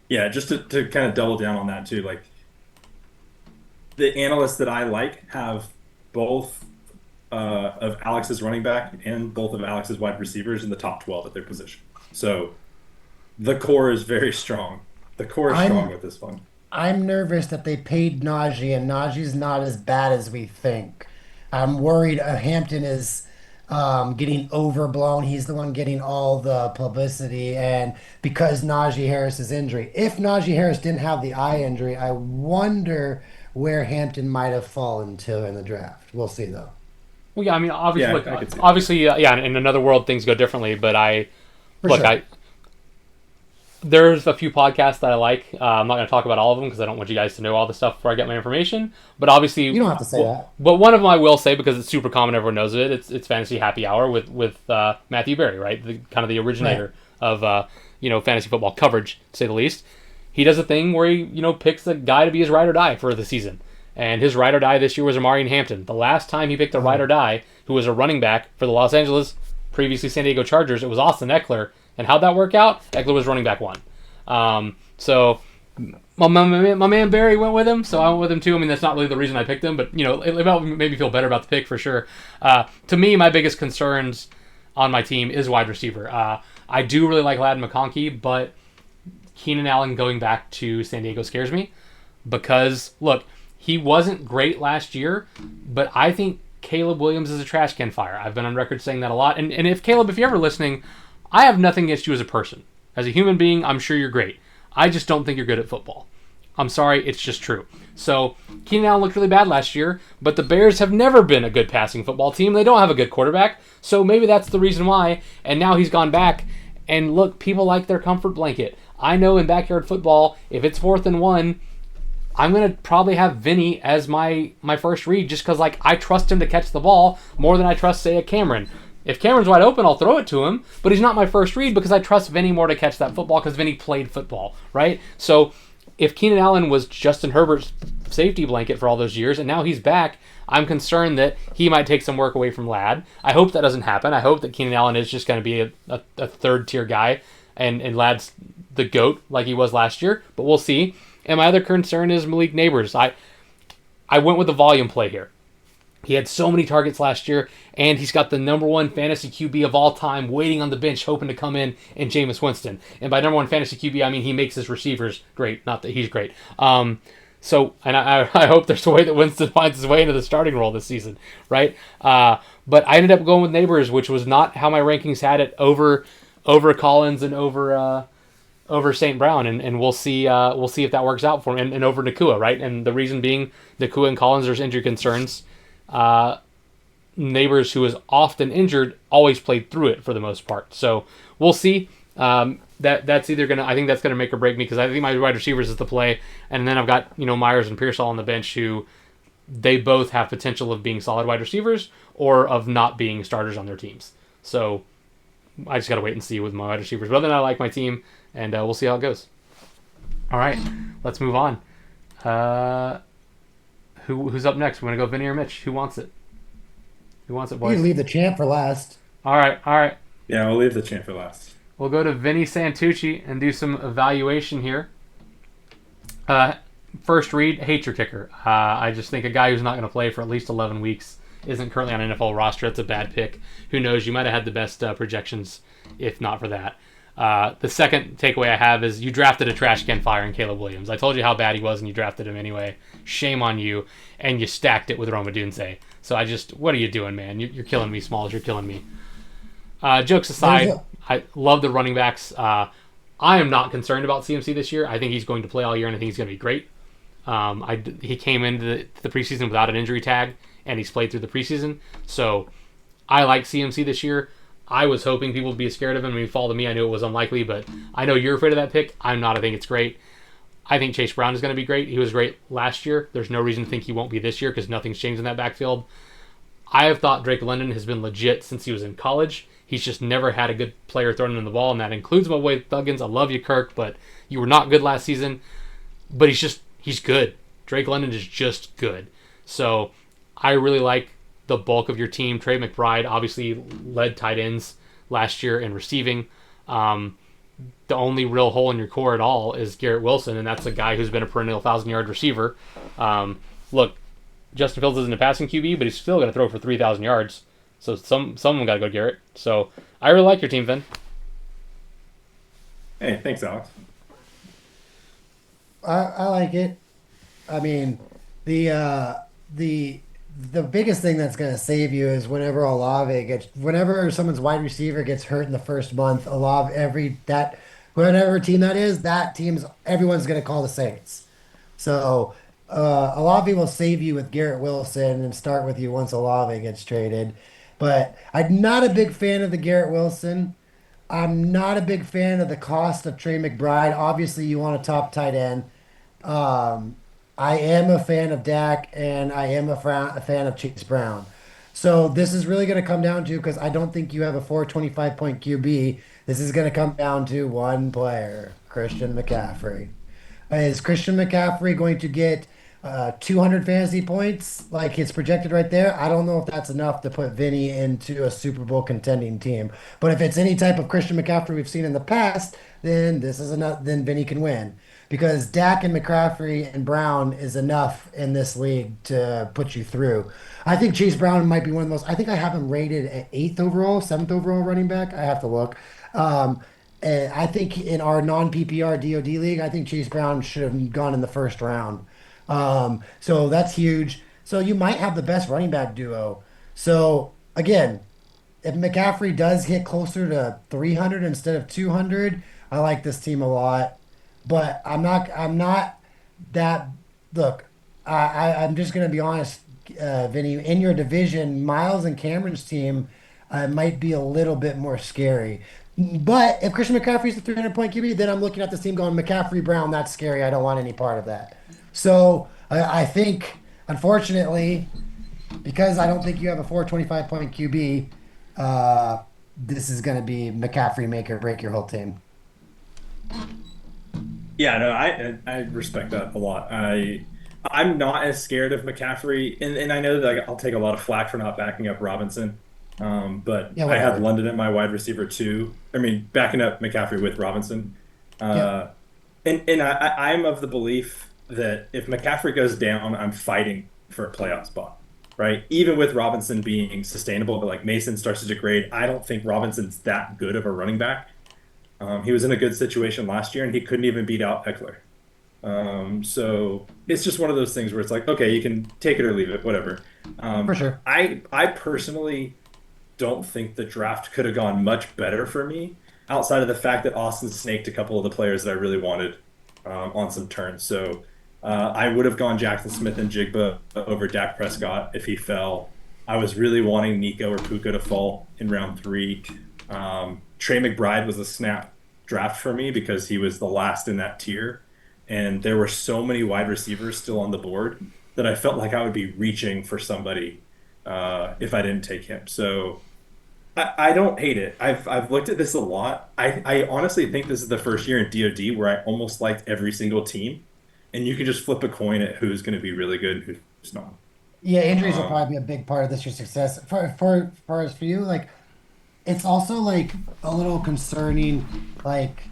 Yeah, just to kind of double down on that too, like the analysts that I like have both of Alex's running back and both of Alex's wide receivers in the top 12 at their position. So the core is very strong. The core is strong with this one. I'm nervous that they paid Najee, and Najee's not as bad as we think. I'm worried Hampton is getting overblown. He's the one getting all the publicity, and because Najee Harris's injury. If Najee Harris didn't have the eye injury, I wonder where Hampton might have fallen to in the draft. We'll see, though. Well, yeah, I mean, obviously, Yeah, I could see obviously, yeah. In another world, things go differently. But For sure. there's a few podcasts that I like. I'm not going to talk about all of them because I don't want you guys to know all the stuff before I get my information. But obviously, You don't have to say that. But one of them I will say because it's super common, everyone knows it. It's Fantasy Happy Hour with Matthew Berry, right? Kind of the originator of fantasy football coverage, to say the least. He does a thing where he picks a guy to be his ride or die for the season. And his ride or die this year was Omarion Hampton. The last time he picked a ride or die who was a running back for the Los Angeles, previously San Diego Chargers, it was Austin Eckler. And how'd that work out? Eckler was running back one. So my man Barry went with him, so I went with him too. I mean, that's not really the reason I picked him, but it made me feel better about the pick for sure. To me, my biggest concerns on my team is wide receiver. I do really like Ladd McConkey, but Keenan Allen going back to San Diego scares me because look, he wasn't great last year, but I think Caleb Williams is a trash can fire. I've been on record saying that a lot. And if Caleb, if you're ever listening, I have nothing against you as a person. As a human being, I'm sure you're great. I just don't think you're good at football. I'm sorry, it's just true. So, Keenan Allen looked really bad last year, but the Bears have never been a good passing football team. They don't have a good quarterback, so maybe that's the reason why. And now he's gone back, and look, people like their comfort blanket. I know in backyard football, if it's 4th and 1, I'm going to probably have Vinny as my first read just because I trust him to catch the ball more than I trust, say, a Cameron. If Cameron's wide open, I'll throw it to him, but he's not my first read because I trust Vinny more to catch that football because Vinny played football, right? So if Keenan Allen was Justin Herbert's safety blanket for all those years and now he's back, I'm concerned that he might take some work away from Ladd. I hope that doesn't happen. I hope that Keenan Allen is just going to be a third-tier guy and Ladd's the GOAT like he was last year, but we'll see. And my other concern is Malik Neighbors. I went with the volume play here. He had so many targets last year, and he's got the number one fantasy QB of all time waiting on the bench, hoping to come in Jameis Winston. And by number one fantasy QB, I mean he makes his receivers great, not that he's great. So I hope there's a way that Winston finds his way into the starting role this season, right? But I ended up going with Neighbors, which was not how my rankings had it, over Collins and over St. Brown, and we'll see if that works out for him, and over Nakua, right? And the reason being Nakua and Collins, there's injury concerns. Neighbors, who is often injured, always played through it for the most part. So we'll see. That's either gonna, I think that's gonna make or break me because I think my wide receivers is the play, and then I've got Myers and Pearsall on the bench who they both have potential of being solid wide receivers or of not being starters on their teams. So I just gotta wait and see with my wide receivers. But other than that, I like my team, and we'll see how it goes. All right, let's move on. Who's up next? We're gonna go Vinny or Mitch. Who wants it? Who wants it, You can boys? leave the champ for last. All right, all right. Yeah, we'll leave the champ for last. We'll go to Vinny Santucci and do some evaluation here. Uh, First read, hate your kicker. I just think a guy who's not going to play for at least 11 weeks isn't currently on an NFL roster. It's a bad pick. Who knows? You might have had the best projections if not for that. The second takeaway I have is you drafted a trash can fire in Caleb Williams. I told you how bad he was and you drafted him anyway. Shame on you. And you stacked it with Roma Dunze. So what are you doing, man? You're killing me, Smalls. You're killing me. Jokes aside, I love the running backs. I am not concerned about CMC this year. I think he's going to play all year and I think he's going to be great. He came into the preseason without an injury tag, and he's played through the preseason. So I like CMC this year. I was hoping people would be scared of him. When he followed me, I knew it was unlikely, but I know you're afraid of that pick. I'm not. I think it's great. I think Chase Brown is going to be great. He was great last year. There's no reason to think he won't be this year because nothing's changed in that backfield. I have thought Drake London has been legit since he was in college. He's just never had a good player throwing him the ball, and that includes my boy Thuggins. I love you, Kirk, but you were not good last season. But he's good. Drake London is just good. So I really like the bulk of your team. Trey McBride obviously led tight ends last year in receiving. The only real hole in your core at all is Garrett Wilson, and that's a guy who's been a perennial 1,000-yard receiver. Look, Justin Fields isn't a passing QB, but he's still going to throw for 3,000 yards. So someone got to go Garrett. So I really like your team, Vin. Hey, thanks, Alex. I like it. I mean, the biggest thing that's going to save you is whenever someone's wide receiver gets hurt in the first month, whatever team everyone's going to call the Saints. So Olave will save you with Garrett Wilson and start with you once Olave gets traded. But I'm not a big fan of the Garrett Wilson. I'm not a big fan of the cost of Trey McBride. Obviously, you want a top tight end. I am a fan of Dak, and I am a fan of Chase Brown. So this is really going to come down to, because I don't think you have a 425-point QB, this is going to come down to one player, Christian McCaffrey. Is Christian McCaffrey going to get 200 fantasy points like it's projected right there? I don't know if that's enough to put Vinny into a Super Bowl contending team. But if it's any type of Christian McCaffrey we've seen in the past, then this is enough. Then Vinny can win, because Dak and McCaffrey and Brown is enough in this league to put you through. I think Chase Brown might be one of the most. I think I have him rated at 8th overall, 7th overall running back. I have to look. And I think in our non-PPR DoD league, I think Chase Brown should have gone in the first round. So that's huge. So you might have the best running back duo. So again, if McCaffrey does hit closer to 300 instead of 200, I like this team a lot. But I'm not that. Look, I'm just gonna be honest, Vinny. In your division, Miles and Cameron's team might be a little bit more scary. But if Christian McCaffrey's a 300-point QB, then I'm looking at this team going, McCaffrey, Brown, that's scary. I don't want any part of that. So I think, unfortunately, because I don't think you have a 425-point QB, this is going to be McCaffrey make or break your whole team. Yeah, no, I respect that a lot. I'm not as scared of McCaffrey, and I know that I'll take a lot of flack for not backing up Robinson. But Yeah, I had whatever. London at my wide receiver too. I mean, backing up McCaffrey with Robinson. Yeah. And I'm of the belief that if McCaffrey goes down, I'm fighting for a playoff spot, right? Even with Robinson being sustainable, but like Mason starts to degrade, I don't think Robinson's that good of a running back. He was in a good situation last year, and he couldn't even beat out Eckler. So it's just one of those things where it's like, okay, you can take it or leave it, whatever. For sure. I personally don't think the draft could have gone much better for me outside of the fact that Austin snaked a couple of the players that I really wanted on some turns. So I would have gone Jackson Smith and Jigba over Dak Prescott if he fell. I was really wanting Nico or Puka to fall in round 3. Trey McBride was a snap draft for me because he was the last in that tier. And there were so many wide receivers still on the board that I felt like I would be reaching for somebody if I didn't take him. So I don't hate it. I've looked at this a lot. I honestly think this is the first year in DoD where I almost liked every single team, and you can just flip a coin at who's going to be really good and who's not. Yeah, injuries will Um, probably be a big part of this year's success. For you, like it's also like a little concerning. Like,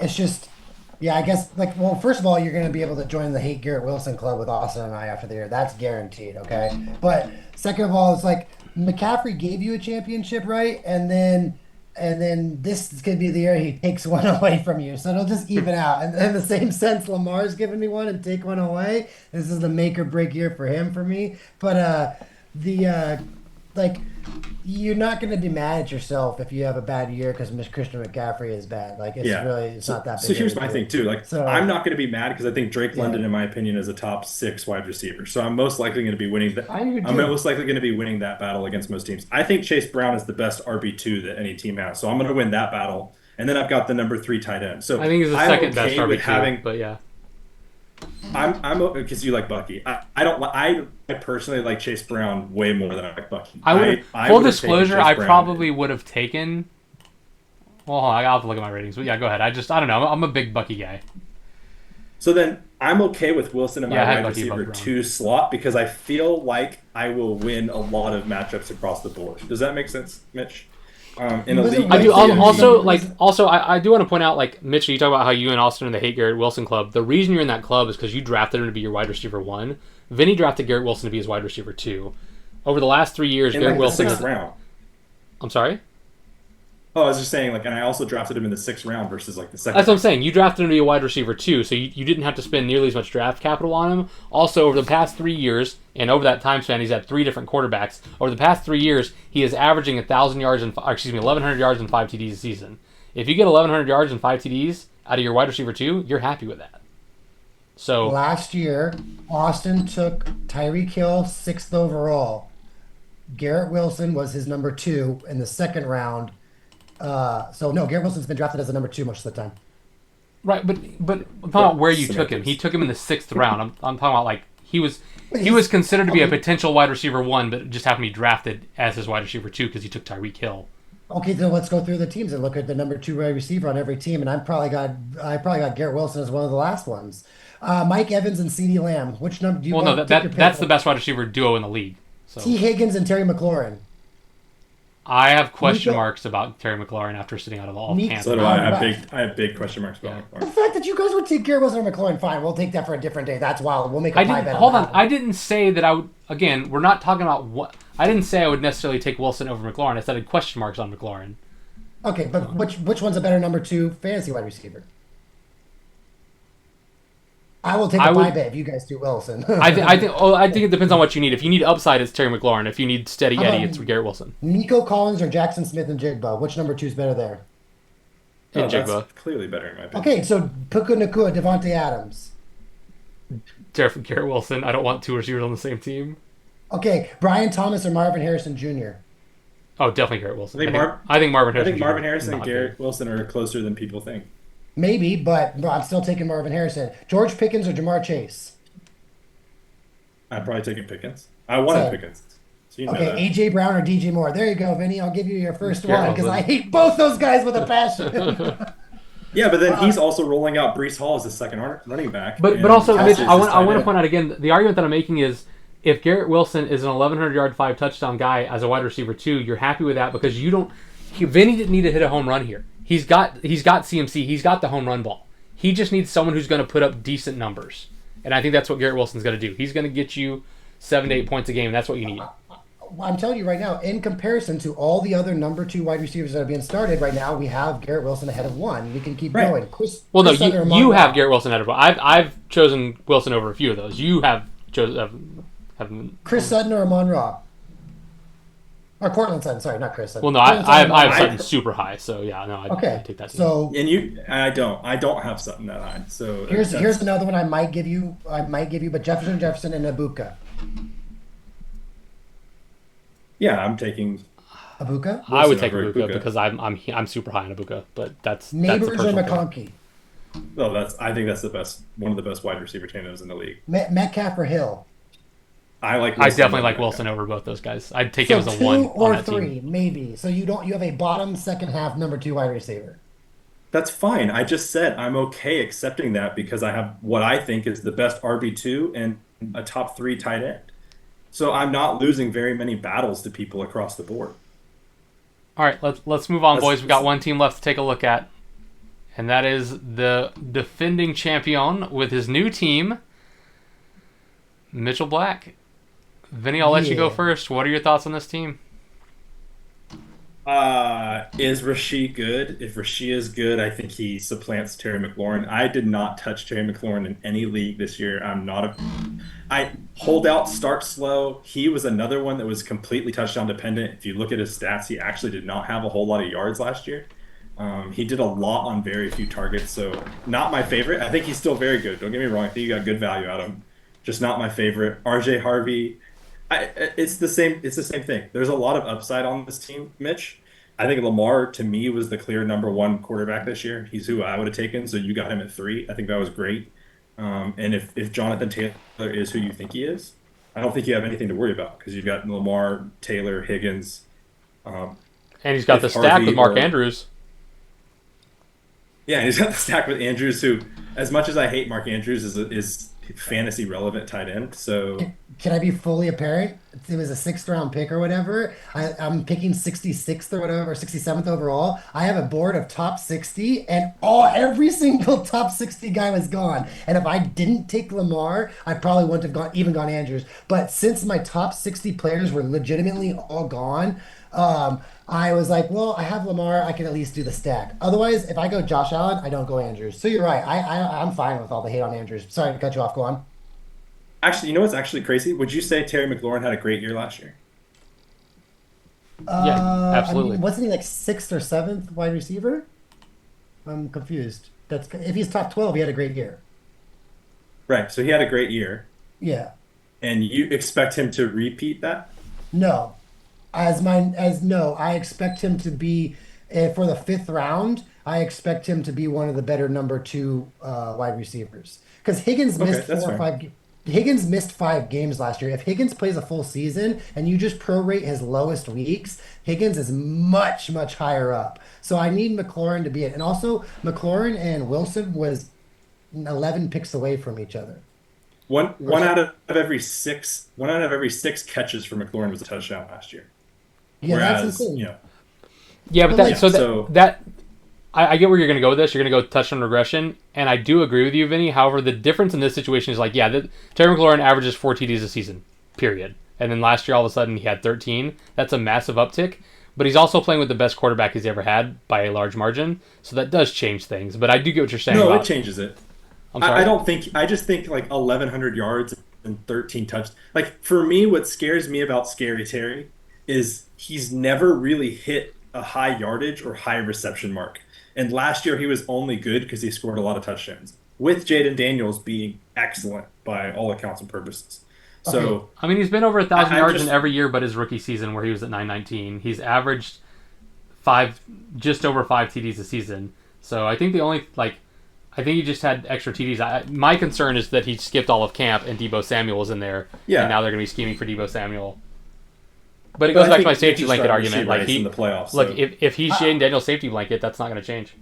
it's just, yeah, I guess like, well, first of all, you're going to be able to join the Hate Garrett Wilson club with Austin and I after the year. That's guaranteed. Okay. But second of all, it's like McCaffrey gave you a championship, right? And then this could be the year he takes one away from you. So it'll just even out. And in the same sense, Lamar's given me one and take one away. This is the make or break year for him, for me. But the like you're not going to be mad at yourself if you have a bad year because Miss Christian McCaffrey is bad. Like yeah. it's not that So big of here's a my deal. thing too. Like I'm So not going to be mad because I think Drake yeah, London, in my opinion, is a top 6 wide receiver. So I'm most likely going to be winning that. I do I'm too. most likely going to be winning that battle against most teams. I think Chase Brown is the best RB2 that any team has. So I'm going to win that battle. And then I've got the number 3 tight end. So I think he's the I'm second best okay with RB2, having. but yeah. I'm because you like Bucky. I don't. I personally like Chase Brown way more than I like Bucky. I would I full would have taken disclosure, Chase I Brown. probably would have taken. Well, hold on, I'll have to look at my ratings, but yeah, go ahead. I don't know. I'm a big Bucky guy. So then I'm okay with Wilson in Yeah, my I had wide Bucky above receiver Brown. 2 slot because I feel like I will win a lot of matchups across the board. Does that make sense, Mitch? In he a wasn't league I do like wasted. He wasn't. also He like wasn't. also I do want to point out like Mitch, you talk about how you and Austin are in the Hate Garrett Wilson club. The reason you're in that club is because you drafted him to be your wide receiver 1. Vinny drafted Garrett Wilson to be his wide receiver 2. Over the last 3 years, in Garrett like the Wilson sixth has. round. I'm sorry. Oh, I was just saying, like, and I also drafted him in the 6th round versus like the second That's what I'm round. saying. You drafted him to be a wide receiver 2, so you didn't have to spend nearly as much draft capital on him. Also, over the past 3 years, and over that time span, he's had 3 different quarterbacks. Over the past 3 years, he is averaging 1,000 yards and 1,100 yards and 5 TDs a season. If you get 1,100 yards and 5 TDs out of your wide receiver 2, you're happy with that. So Last year, Austin took Tyreek Hill sixth overall. Garrett Wilson was his number two in the second round. So no, Garrett Wilson's been drafted as a number two most of the time. right, but I'm talking about But where you took him. He semantics. took him in the 6th round. I'm talking about like But he was he's considered to be a okay. potential wide receiver 1, but just happened to be drafted as his wide receiver 2 because he took Tyreek Hill. Okay, then let's go through the teams and look at the number two wide receiver on every team. And I probably got Garrett Wilson as one of the last ones. Mike Evans and CeeDee Lamb. Which number do you Well, no, want? Take your pick. that's the best wide receiver duo in the league. So T. Higgins and Terry McLaurin. I have question Nico, marks about Terry McLaurin after sitting out of all of Nico, camp. So do And I. all everything. right. I have big question marks Yeah. about The McLaurin. fact that you guys would take Garrett Wilson or McLaurin, fine. We'll take that for a different day. That's wild. We'll make a I pie didn't bet on hold that on. one. I didn't say that I would. Again, we're not talking about what. I didn't say I would necessarily take Wilson over McLaurin. I said I had question marks on McLaurin. Okay, but which one's a better number two fantasy wide receiver? I will take I a pie would. bet if you guys do Wilson. I think it depends on what you need. If you need upside, it's Terry McLaurin. If you need steady How Eddie, about it's Garrett Wilson Nico Collins or Jackson Smith and Jigba? Which number two is better there? and Oh, that's Jigba. clearly better in my opinion. Okay, so Puka Nakua, Devontae Adams. Garrett Wilson. I don't want 2 receivers on the same team. Okay, Brian Thomas or Marvin Harrison Jr. Oh, definitely Garrett Wilson. I think I think Marvin I Harrison. think Marvin Jr. is Harrison and not Garrett good. Wilson are closer than people think. Maybe, but I'm still taking Marvin Harrison. George Pickens or Jamar Chase? I'd probably taken Pickens. I wanted So, Pickens. So you know okay, that. AJ Brown or DJ Moore? There you go, Vinny. I'll give you your first Garrett one because I Wilson. hate both those guys with a passion. Yeah, but then Uh, he's also rolling out Brees Hall as the second running back. But and also, Mitch, Kelsey's I his want tight to end. point out again the argument that I'm making is if Garrett Wilson is an 1,100 yard 5 touchdown guy as a wide receiver 2, you're happy with that because you don't. Vinny didn't need to hit a home run here. He's got CMC. He's got the home run ball. He just needs someone who's going to put up decent numbers, and I think that's what Garrett Wilson's going to do. He's going to get you 7 to 8 points a game. And that's what you need. I'm telling you right now, in comparison to all the other number two wide receivers that are being started right now, we have Garrett Wilson ahead of one. We can keep Right. going. Well, no, Chris Sutton or you Amon have Ra. Garrett Wilson ahead of. I've chosen Wilson over a few of those. You have chosen. Chris Sutton or Amon Ra. Or Cortland Sutton, sorry, not Chris Sutton. Well, no, Cortland I Sutton or have Amon Ra. Sutton super high, so yeah, no, I'd Okay, take that too. so And I don't have something that high. So here's another one I might give you. But Jefferson and Ibuka. yeah, I'm taking Ibuka, I would Wilson take over Ibuka Ibuka. because I'm super high on Ibuka, but that's a Neighbors or personal thing. McConkey, well, I think that's one of the best wide receiver tandems in the league. Metcalf or Hill. I like. I Wilson definitely over like Metcalf. Wilson over both those guys. I'd take So him as a two 1 or on that three, team. maybe. So you have a bottom second half number two wide receiver. That's fine. I just said I'm okay accepting that because I have what I think is the best RB2 and a top 3 tight end. So I'm not losing very many battles to people across the board. All right, let's move on, boys. We got one team left to take a look at, and that is the defending champion with his new team, Mitchell Black. Vinny, I'll let you go first. What are your thoughts on this team? Is Rasheed good? If Rasheed is good, I think he supplants Terry McLaurin. I did not touch Terry McLaurin in any league this year. I hold out, start slow. He was another one that was completely touchdown dependent. If you look at his stats, he actually did not have a whole lot of yards last year. He did a lot on very few targets, so not my favorite. I think he's still very good. Don't get me wrong. I think you got good value out of him. Just not my favorite. RJ Harvey. It's the same thing. There's a lot of upside on this team, Mitch. I think Lamar, to me, was the clear number one quarterback this year. He's who I would have taken, so you got him at 3. I think that was great. And if Jonathan Taylor is who you think he is, I don't think you have anything to worry about because you've got Lamar, Taylor, Higgins. And he's got the stack with Mark Andrews. Yeah, he's got the stack with Andrews, who, as much as I hate Mark Andrews, is fantasy relevant tight end. So can I be fully apparent? It was a 6th round pick or whatever. I'm picking 66th or whatever, or 67th overall. I have a board of top 60, and every single top 60 guy was gone. And if I didn't take Lamar, I probably wouldn't have gone Andrews. But since my top 60 players were legitimately all gone, I was like, well, I have Lamar. I can at least do the stack. Otherwise, if I go Josh Allen, I don't go Andrews. So you're right. I'm fine with all the hate on Andrews. Sorry to cut you off. Go on. Actually, you know what's actually crazy? Would you say Terry McLaurin had a great year last year? Yeah, absolutely. I mean, wasn't he like 6th or 7th wide receiver? I'm confused. If he's top 12, he had a great year. Right. So he had a great year. Yeah. And you expect him to repeat that? No. I expect him to be for the 5th round. I expect him to be one of the better number 2 wide receivers because Higgins missed 4 or 5. Higgins missed 5 games last year. If Higgins plays a full season and you just prorate his lowest weeks, Higgins is much, much higher up. So I need McLaurin to be it. And also, McLaurin and Wilson was 11 picks away from each other. One out of every 6 catches for McLaurin was a touchdown last year. Yeah, that's insane. Yeah, but I get where you're going to go with this. You're going to go touchdown regression, and I do agree with you, Vinny. However, the difference in this situation is Terry McLaurin averages 4 TDs a season, period. And then last year, all of a sudden, he had 13. That's a massive uptick. But he's also playing with the best quarterback he's ever had by a large margin, so that does change things. But I do get what you're saying. No, it changes it. I'm sorry. I just think like 1,100 yards and 13 touchdowns. Like, for me, what scares me about Scary Terry is he's never really hit a high yardage or high reception mark. And last year he was only good because he scored a lot of touchdowns, with Jaden Daniels being excellent by all accounts and purposes. So I mean, he's been over 1,000 yards in every year but his rookie season where he was at 919. He's averaged just over 5 TDs a season. So I think I think he just had extra TDs. My concern is that he skipped all of camp and Deebo Samuel was in there. Yeah. And now they're going to be scheming for Deebo Samuel. But it goes back to my safety blanket argument. Like in the playoffs, look, if he's Jaden Daniels' safety blanket, that's not going to change.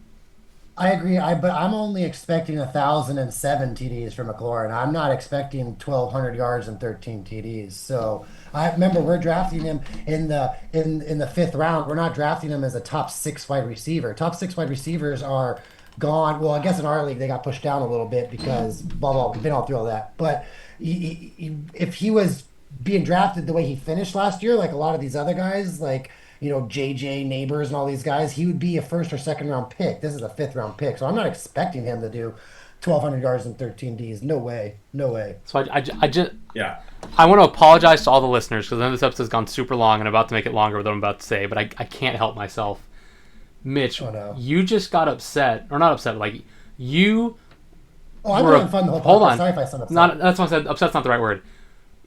I agree. But I'm only expecting 1,007 TDs from McLaurin. I'm not expecting 1,200 yards and 13 TDs. So I remember we're drafting him in the 5th round. We're not drafting him as a top 6 wide receiver. Top 6 wide receivers are gone. Well, I guess in our league they got pushed down a little bit because blah blah. We've been all through all that. But if he was being drafted the way he finished last year, like a lot of these other guys, like JJ Neighbors and all these guys, he would be a 1st or 2nd round pick. This is a 5th round pick, so I'm not expecting him to do 1,200 yards and 13 Ds. No way. So I want to apologize to all the listeners because I know this episode's gone super long and I'm about to make it longer with what I'm about to say, but I can't help myself. Mitch, you just got upset, or not upset, like you. Oh, I'm having fun the whole time. Hold on. Sorry if I sound upset. That's why I said upset's not the right word.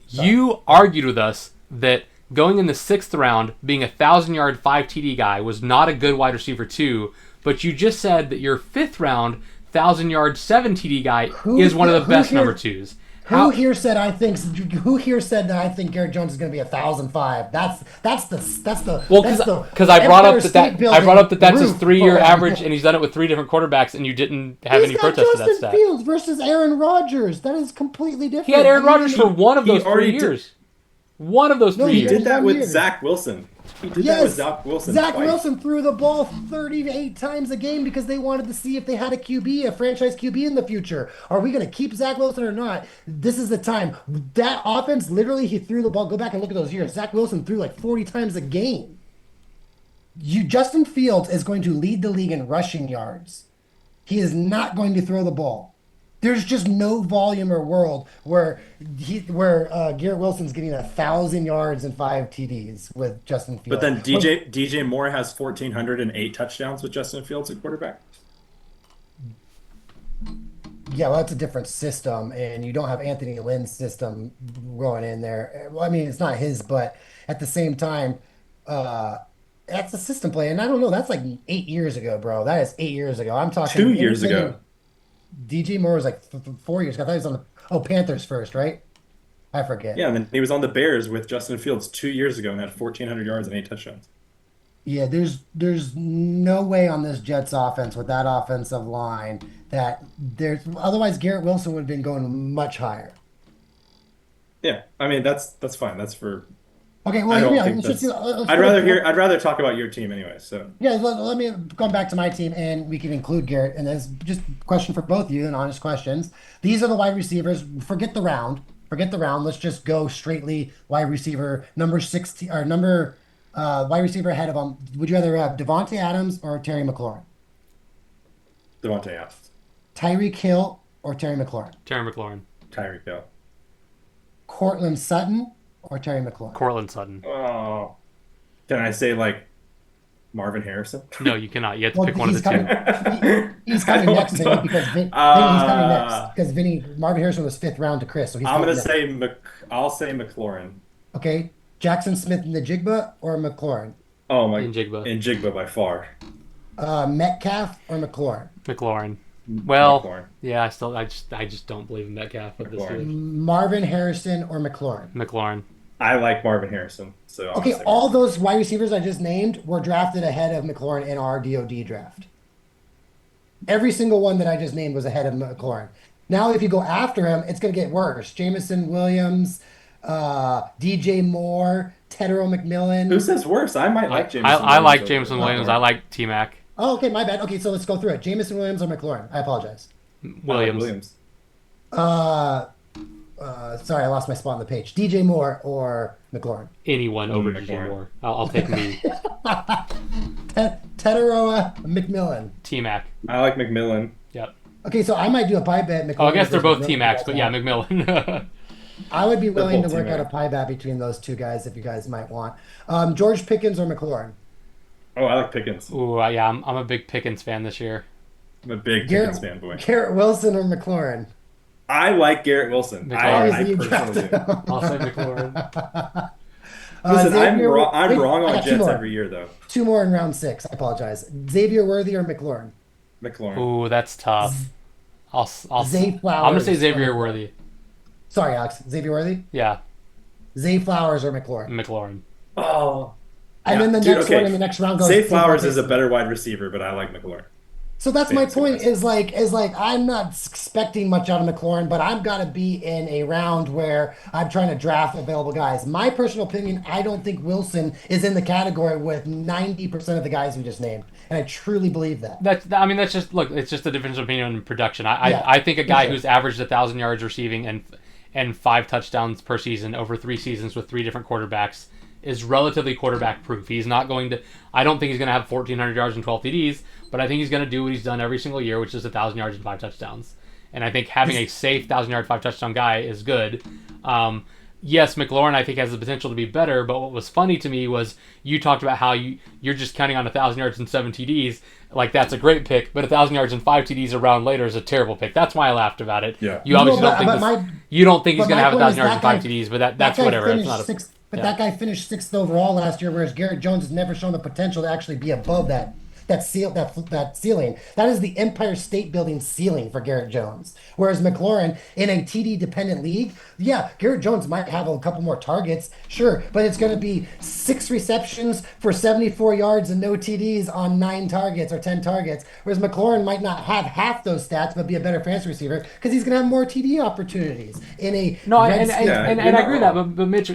You argued with us that going in the 6th round, being a 1,000-yard 5 TD guy was not a good wide receiver 2, but you just said that your 5th round 1,000-yard 7 TD guy is one of the best number 2s. Who here said that I think Garrett Jones is going to be 1,005? That's the because I brought up that that's his 3-year average, and he's done it with 3 different quarterbs, and you didn't have any protest to that stat. Fields versus Aaron Rodgers. That is completely different. He had Aaron Rodgers for one of those 3 years. One of those No, 3 he He years. did that 1 with year. Zach Wilson. He did that with Yes, Zach Wilson. Zach twice. Wilson threw the ball 38 times a game because they wanted to see if they had a QB, a franchise QB in the future. Are we going to keep Zach Wilson or not? This is the time. That offense, literally, he threw the ball. Go back and look at those years. Zach Wilson threw like 40 times a game. Justin Fields is going to lead the league in rushing yards. He is not going to throw the ball. There's just no volume or world where Garrett Wilson's getting 1,000 yards and 5 TDs with Justin Fields. But then DJ Moore has 1,408 touchdowns with Justin Fields at quarterback. Yeah, well, that's a different system, and you don't have Anthony Lynn's system going in there. Well, I mean, it's not his, but at the same time, that's a system play. And I don't know, that's like 8 years ago, bro. That is 8 years ago. I'm talking 2 years ago. DJ Moore was like 4 years ago. I thought he was on the Panthers first, right? I forget. Yeah, and then he was on the Bears with Justin Fields 2 years ago and had 1,400 yards and 8 touchdowns. Yeah, there's no way on this Jets offense with that offensive line that there's otherwise Garrett Wilson would have been going much higher. Yeah, I mean that's fine. That's for. Okay, I well, don't yeah, think let's just that's- let's I'd rather talk about your team anyway. So Yeah, let me go back to my team, and we can include Garrett. And this just a question for both of you, and honest questions. These are the wide receivers. Forget the round. Let's just go straightly wide receiver number 16 or number wide receiver ahead of them. Would you rather have Devontae Adams or Terry McLaurin? Devontae Adams, Tyreek Hill or Terry McLaurin? Terry McLaurin. Tyreek Hill. Cortland Sutton or Terry McLaurin? Cortland Sutton. Oh, can I say like Marvin Harrison? No, you cannot. You have to Well, pick one of the two. He's coming next, Vinny, because Vinny, he's coming next because Marvin Harrison was 5th round to Chris, so he's I'm coming gonna next. say I'll say McLaurin. Okay, Jackson Smith in the Jigba or McLaurin? Oh my, Njigba. Njigba by far. Metcalf or McLaurin? McLaurin. Well, McLaurin. yeah, I just don't believe in Metcalf with this McLaurin. year. Marvin Harrison or McLaurin? McLaurin. I like Marvin Harrison. So I'm Okay, gonna say all those wide receivers I just named were drafted ahead of McLaurin in our DoD draft. Every single one that I just named was ahead of McLaurin. Now, if you go after him, it's going to get worse. Jamison Williams, DJ Moore, Tedero McMillan. Who says worse? I might like Jameson. I like Williams Jameson over Williams. McLaurin. I like T-Mac. Oh, okay, my bad. Okay, so let's go through it. Jamison Williams or McLaurin? I apologize. Williams. Sorry, I lost my spot on the page. DJ Moore or McLaurin? Anyone over DJ McLaurin. Moore. I'll take me. Tedero McMillan. T-Mac. I like McMillan. Yep. Okay, so I might do a pie bet. McLaurin Oh, I guess they're versus both McMillan. T-Macs, but yeah, McMillan. I would be willing to both work out a T-Mac. pie bet between those two guys if you guys might want. George Pickens or McLaurin? Oh, I like Pickens. Ooh, yeah, I'm a big Pickens fan this year. I'm a big Garrett, Pickens fanboy. Garrett Wilson or McLaurin? I like Garrett Wilson. McLaurin. I Obviously, you personally do. drafted him. I'll say McLaurin. Listen, I'm Xavier- wrong wait, I on got two Jets more. every year though. 2 more in round 6. I apologize. Xavier Worthy or McLaurin? McLaurin. Ooh, that's tough. Zay Flowers. I'm gonna say Xavier Worthy. Sorry, Alex. Xavier Worthy? Yeah, Zay Flowers or McLaurin? McLaurin. Oh. And Yeah, then the dude, next okay. one in the next round goes. Zay Flowers is a Devontae. better wide receiver, but I like McLaurin. So that's my Fancy point. guys. Is like I'm not expecting much out of McLaurin, but I've got to be in a round where I'm trying to draft available guys. My personal opinion, I don't think Wilson is in the category with 90% of the guys we just named, and I truly believe that. That's just look. It's just a difference of opinion in production. I think a guy sure. who's averaged 1,000 yards receiving and 5 touchdowns per season over 3 seasons with 3 different quarterbacks is relatively quarterback proof. He's not going to. I don't think he's going to have 1,400 yards and 12 TDs, but I think he's going to do what he's done every single year, which is 1,000 yards and 5 touchdowns. And I think having a safe 1,000-yard, 5-touchdown guy is good. Yes, McLaurin I think has the potential to be better, but what was funny to me was you talked about how you're just counting on 1,000 yards and 7 TDs. Like, that's a great pick, but 1,000 yards and 5 TDs a round later is a terrible pick. That's why I laughed about it. Yeah. You obviously No, don't think but this, my- you don't think he's but going to my have point 1,000 is yards and that 5 guy- TDs, but that's That guy whatever. It's finished not a, sixth, but yeah. that guy finished 6th overall last year, whereas Garrett Jones has never shown the potential to actually be above that. that ceiling. That is the Empire State Building ceiling for Garrett Jones. Whereas McLaurin in a TD dependent league, yeah, Garrett Jones might have a couple more targets, sure, but it's going to be 6 receptions for 74 yards and no TDs on 9 targets or 10 targets. Whereas McLaurin might not have half those stats, but be a better fantasy receiver because he's going to have more TD opportunities in a and I agree with that. But Mitch,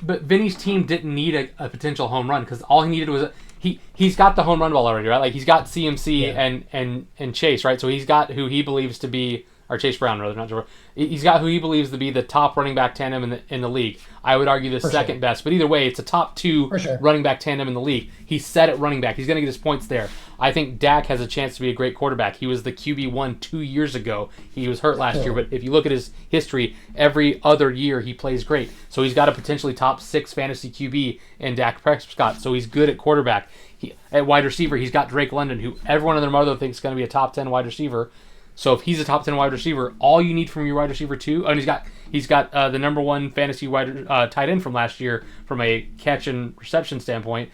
but Vinny's team didn't need a potential home run because all he needed was he's got the home run ball already, right? Like he's got CMC and Chase, right? So he's got who he believes to be, or Chase Brown, rather, not sure. He's got who he believes to be the top running back tandem in the league. I would argue the second best, but either way, it's a top 2 running back tandem in the league. He's set at running back. He's going to get his points there. I think Dak has a chance to be a great quarterback. He was the QB1 2 years ago. He was hurt last year, but if you look at his history, every other year he plays great. So he's got a potentially top 6 fantasy QB in Dak Prescott. So he's good at quarterback. At wide receiver, he's got Drake London, who everyone and their mother thinks is going to be a top 10 wide receiver. So if he's a top 10 wide receiver, all you need from your wide receiver 2, and he's got the number 1 fantasy tight end from last year from a catch and reception standpoint,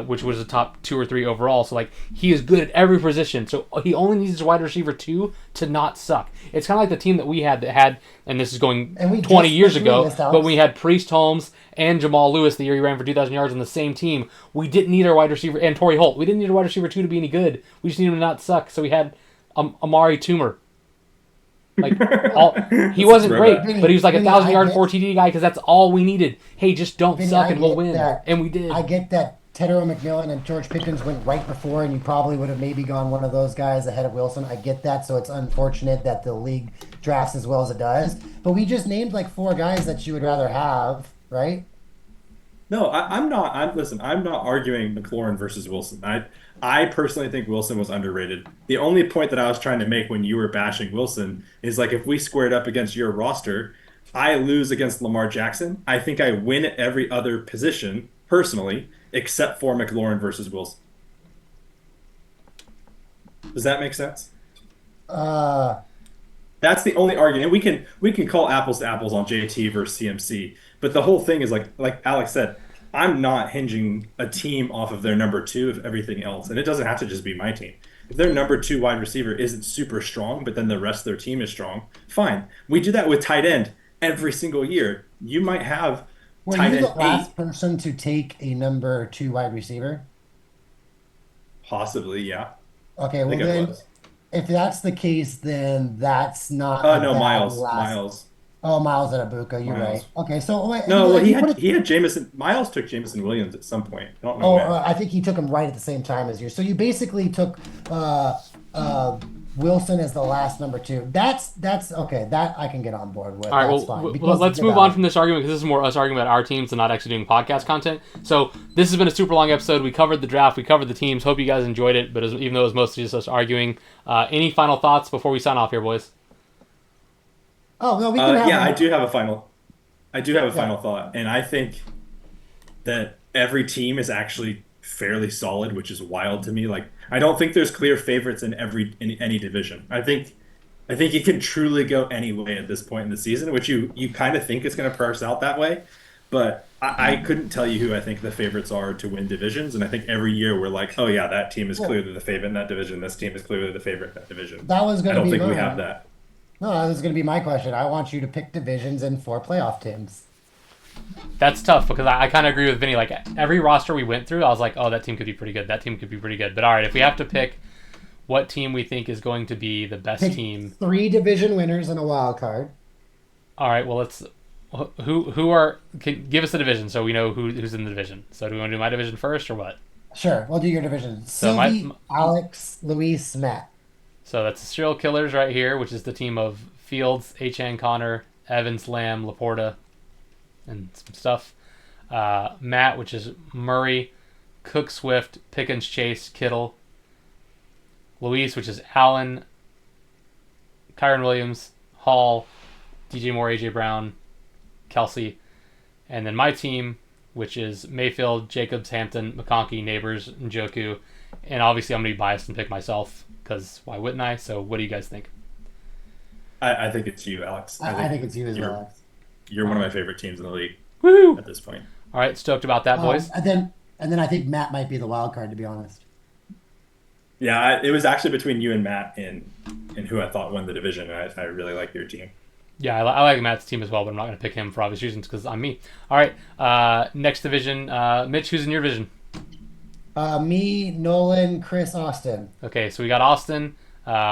which was a top 2 or 3 overall. So like he is good at every position. So he only needs his wide receiver 2 to not suck. It's kind of like the team that we had, and this is going 20 years ago, but we had Priest Holmes and Jamal Lewis the year he ran for 2,000 yards on the same team. We didn't need our wide receiver, and Torrey Holt. We didn't need a wide receiver 2 to be any good. We just needed him to not suck. So we had Amari Toomer. Like he wasn't great, but he was like 1,000-yard 4 TD guy because that's all we needed. Hey, just don't suck and we'll win, and we did. I get that Tedero McMillan and George Pickens went right before, and you probably would have maybe gone one of those guys ahead of Wilson. I get that, so it's unfortunate that the league drafts as well as it does. But we just named like 4 guys that you would rather have, right? No, I'm not. I'm not arguing McLaurin versus Wilson. I personally think Wilson was underrated. The only point that I was trying to make when you were bashing Wilson is like if we squared up against your roster, I lose against Lamar Jackson. I think I win at every other position personally, except for McLaurin versus Wilson. Does that make sense? That's the only argument. We can call apples to apples on JT versus CMC, but the whole thing is like Alex said, I'm not hinging a team off of their number 2 of everything else, and it doesn't have to just be my team. If their number 2 wide receiver isn't super strong, but then the rest of their team is strong, fine. We do that with tight end every single year. You might have tight end 8. Were you the last person to take a number 2 wide receiver? Possibly, yeah. Okay, well then, if that's the case, then that's not. No, Miles. Oh, Miles at Abuka, you're right. Okay, so wait, no, well, he had Jameson. Miles took Jameson Williams at some point. I don't know. I think he took him right at the same time as you. So you basically took Wilson as the last number 2. That's okay. That I can get on board with. All right, that's fine. Let's move on from this argument because this is more us arguing about our teams and not actually doing podcast content. So this has been a super long episode. We covered the draft. We covered the teams. Hope you guys enjoyed it. But even though it was mostly just us arguing, any final thoughts before we sign off here, boys? Oh no, we can have. I do have a final thought, and I think that every team is actually fairly solid, which is wild to me. Like I don't think there's clear favorites in any division. I think it can truly go any way at this point in the season, which you kind of think is going to parse out that way. But I couldn't tell you who I think the favorites are to win divisions, and I think every year we're like, oh yeah, that team is clearly the favorite in that division. This team is clearly the favorite in that division. That was going to be. I don't think we have that. No, that was going to be my question. I want you to pick divisions and 4 playoff teams. That's tough because I kind of agree with Vinny. Like every roster we went through, I was like, oh, that team could be pretty good. That team could be pretty good. But all right, if we have to pick what team we think is going to be the best team. 3 division winners and a wild card. All right, well, let's give us the division so we know who's in the division. So do we want to do my division first or what? Sure, we'll do your division. So Alex, Luis, Matt. So that's the Serial Killers right here, which is the team of Fields, H.N. Connor, Evans, Lamb, Laporta, and some stuff. Matt, which is Murray, Cook, Swift, Pickens, Chase, Kittle. Luis, which is Allen, Kyron Williams, Hall, DJ Moore, AJ Brown, Kelsey. And then my team, which is Mayfield, Jacobs, Hampton, McConkey, Neighbors, Njoku. And obviously I'm going to be biased and pick myself because why wouldn't I? So what do you guys think? I think it's you, Alex. I think it's you as well. You're one of my favorite teams in the league. Woo! At this point. All right, stoked about that, boys. And then I think Matt might be the wild card, to be honest. Yeah, it was actually between you and Matt and who I thought won the division. And I really like your team. Yeah, I like Matt's team as well, but I'm not going to pick him for obvious reasons because I'm me. All right, next division. Mitch, who's in your division? Me, Nolan, Chris, Austin. Okay, so we got Austin,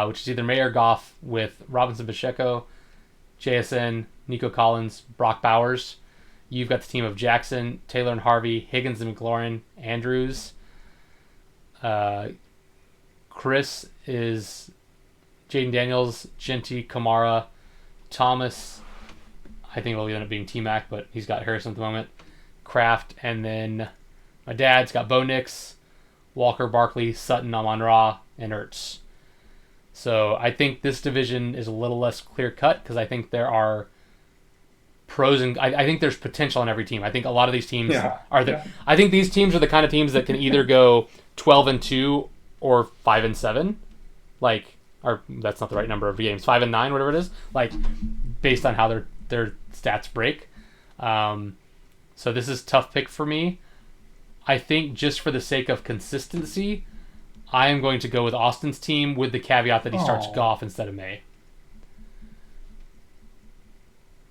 which is either May or Goff with Robinson Pacheco, JSN, Nico Collins, Brock Bowers. You've got the team of Jackson, Taylor and Harvey, Higgins and McLaurin, Andrews. Chris is Jaden Daniels, Genty, Kamara, Thomas. I think it'll end up being T-Mac, but he's got Harrison at the moment. Kraft, and then my dad's got Bo Nix, Walker, Barkley, Sutton, Amon-Ra, and Ertz. So I think this division is a little less clear-cut because I think there are pros and I think there's potential on every team. I think a lot of these teams are the. Yeah. I think these teams are the kind of teams that can either go 12-2 or 5-7, like, or that's not the right number of games, 5-9, whatever it is, like based on how their stats break. So this is a tough pick for me. I think just for the sake of consistency, I am going to go with Austin's team with the caveat that he starts Goff instead of May.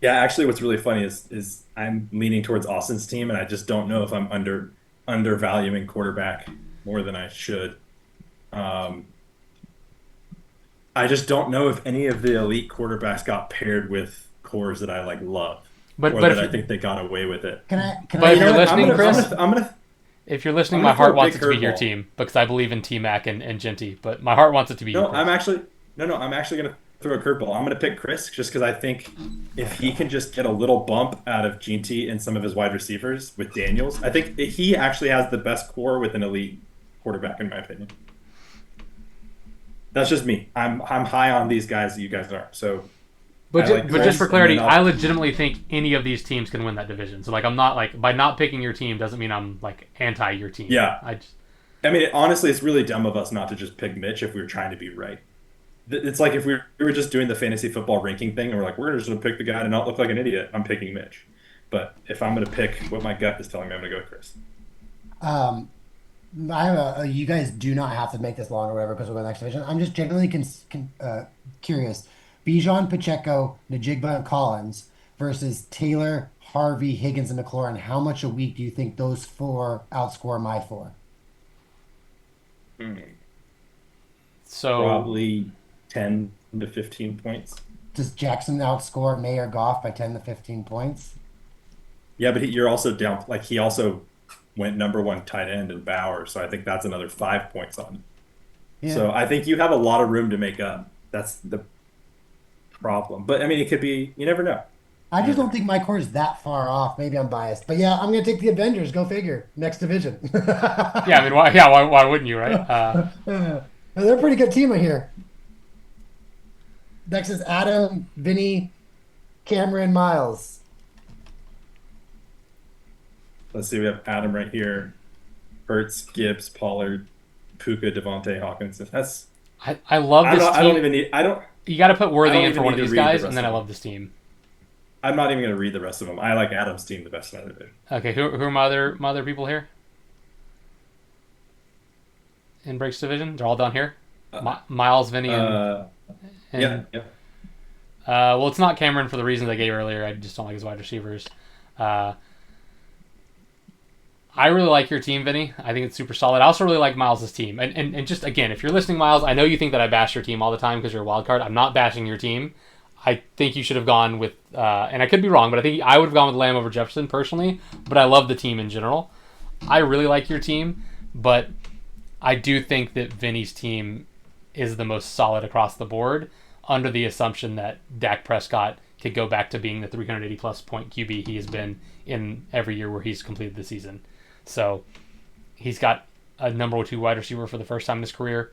Yeah, actually, what's really funny is I'm leaning towards Austin's team, and I just don't know if I'm undervaluing quarterback more than I should. I just don't know if any of the elite quarterbacks got paired with cores that I love, but I think they got away with it. Can but I? If you're listening, Chris, if you're listening, my heart wants it to be your team because I believe in T-Mac and Genty, but my heart wants it to be. No, I'm actually gonna throw a curveball. I'm gonna pick Chris just because I think if he can just get a little bump out of Genty and some of his wide receivers with Daniels, I think he actually has the best core with an elite quarterback in my opinion. That's just me. I'm high on these guys that you guys are. So, but just for clarity, I legitimately think any of these teams can win that division. So I'm not by not picking your team doesn't mean I'm anti your team. Yeah. I mean, honestly, it's really dumb of us not to just pick Mitch if we were trying to be right. It's like if we were just doing the fantasy football ranking thing and we're just going to pick the guy to not look like an idiot, I'm picking Mitch. But if I'm going to pick what my gut is telling me, I'm going to go with Chris. You guys do not have to make this long or whatever because we're going to the next division. I'm just generally curious. Bijan, Pacheco, Najigba, and Collins versus Taylor, Harvey, Higgins, and McLaurin. How much a week do you think those four outscore my four? So probably 10 to 15 points. Does Jackson outscore May or Goff by 10 to 15 points? Yeah, but you're also down. He also went number one tight end in Bauer, so I think that's another 5 points on it. Yeah. So I think you have a lot of room to make up. That's the problem. But I mean, it could be. You never know. I just don't think my core is that far off. Maybe I'm biased, but yeah, I'm going to take the Avengers. Go figure. Next division. Yeah, I mean, why wouldn't you, right? They're a pretty good team here. Next is Adam, Vinny, Cameron, Miles. Let's see. We have Adam right here. Hurts, Gibbs, Pollard, Puka, Devontae, Hawkinson. That's. I love this team. I don't even need. I don't. You got to put Worthy in for one of these guys, and then I love this team. I'm not even going to read the rest of them. I like Adam's team the best out of it. Okay, who are my other people here? In Breaks division, they're all down here. Miles, Vinny, and yeah. Well, it's not Cameron for the reasons I gave earlier. I just don't like his wide receivers. I really like your team, Vinny. I think it's super solid. I also really like Miles' team. And just, again, if you're listening, Miles, I know you think that I bash your team all the time because you're a wild card. I'm not bashing your team. I think you should have gone with, and I could be wrong, but I think I would have gone with Lamb over Jefferson personally, but I love the team in general. I really like your team, but I do think that Vinny's team is the most solid across the board under the assumption that Dak Prescott could go back to being the 380-plus point QB he has been in every year where he's completed the season. So he's got a number 2 wide receiver for the first time in his career.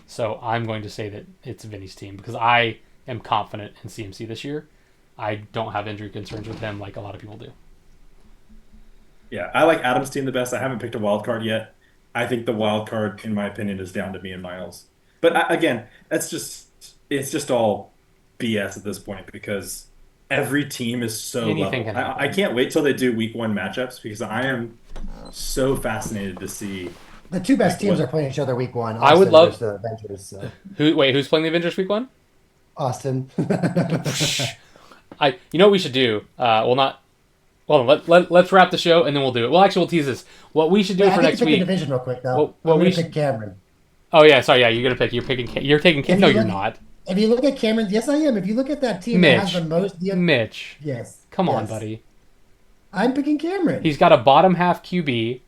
So I'm going to say that it's Vinny's team because I am confident in CMC this year. I don't have injury concerns with him like a lot of people do. Yeah, I like Adam's team the best. I haven't picked a wild card yet. I think the wild card, in my opinion, is down to me and Miles. But again, it's just all BS at this point because every team is so level. I can't wait till they do week 1 matchups because I am so fascinated to see The two best Like, teams what- are playing each other week one. I would Austin love- versus the Avengers. So. Who's playing the Avengers week 1? Austin. You know what we should do? Let's wrap the show and then we'll do it. Well, actually, we'll tease this. What we should do I for think next pick week. the division real quick though. What I'm we gonna should- pick Cameron. Oh yeah, sorry, yeah, you're gonna pick. You're taking Cam. If No, you you're look- not. If you look at Cameron, yes, I am. If you look at that team that has Mitch. the most, Mitch, yes, come on, yes. buddy. I'm picking Cameron. He's got a bottom half QB.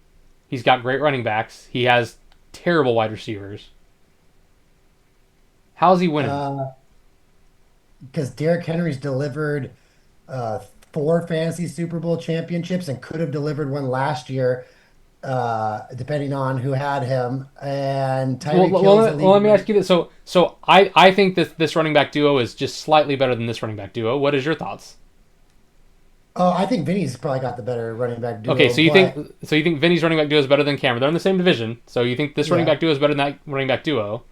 He's got great running backs. He has terrible wide receivers. How's he winning? Because Derrick Henry's delivered 4 fantasy Super Bowl championships and could have delivered one last year, depending on who had him. And Tyreek Hill's the let me leader. ask you this. So I think this running back duo is just slightly better than this running back duo. What is your thoughts? Oh, I think Vinny's probably got the better running back duo. Okay, so you but- think Vinny's running back duo is better than Cameron? They're in the same division, so you think this running Yeah. back duo is better than that running back duo?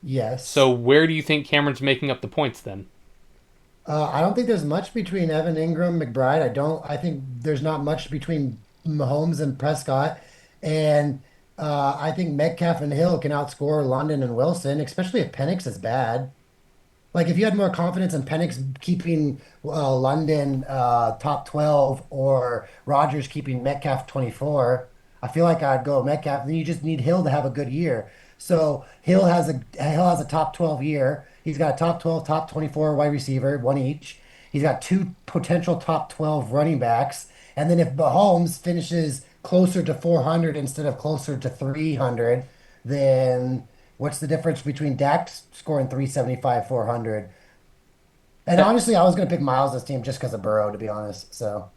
Yes. So where do you think Cameron's making up the points then? I don't think there's much between Evan Ingram, McBride. I think there's not much between Mahomes and Prescott. And I think Metcalf and Hill can outscore London and Wilson, especially if Penix is bad. Like if you had more confidence in Penix keeping London top 12 or Rodgers keeping Metcalf 24, I feel like I'd go Metcalf. Then you just need Hill to have a good year. So Hill has a top 12 year. He's got a top 12, top 24 wide receiver, one each. He's got 2 potential top 12 running backs. And then if Mahomes finishes closer to 400 instead of closer to 300, then what's the difference between Dak scoring 375, 400? And honestly, I was going to pick Miles this team just because of Burrow, to be honest. So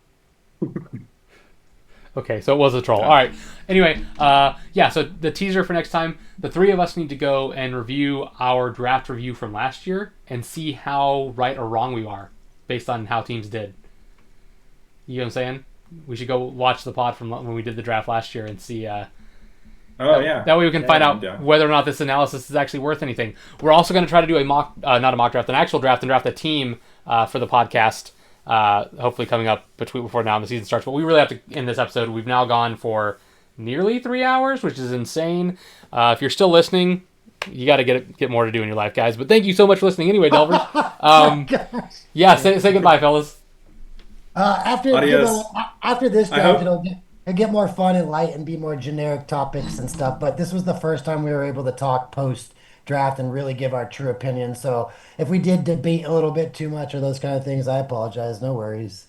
Okay, so it was a troll. All right. Anyway, so the teaser for next time, the 3 of us need to go and review our draft review from last year and see how right or wrong we are based on how teams did. You know what I'm saying? We should go watch the pod from when we did the draft last year and see. Oh yeah. That way we can find out yeah. whether or not this analysis is actually worth anything. We're also going to try to do a not a mock draft, an actual draft, and draft a team for the podcast. Hopefully coming up before now the season starts. But we really have to end this episode. We've now gone for nearly 3 hours, which is insane. If you're still listening, you got to get more to do in your life, guys. But thank you so much for listening anyway, Delvers. Yeah, say goodbye, fellas. Adios. After this I draft, hope- it'll get more fun and light and be more generic topics and stuff. But this was the first time we were able to talk post draft and really give our true opinion. So if we did debate a little bit too much or those kind of things, I apologize. No worries.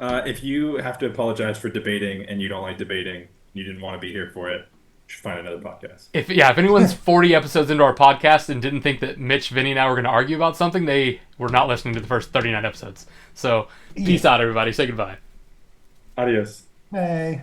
If you have to apologize for debating and you don't like debating, you didn't want to be here for it, you should find another podcast. If anyone's 40 episodes into our podcast and didn't think that Mitch, Vinny, and I were going to argue about something, they were not listening to the first 39 episodes. So peace out, everybody. Say goodbye. Adios. Hey.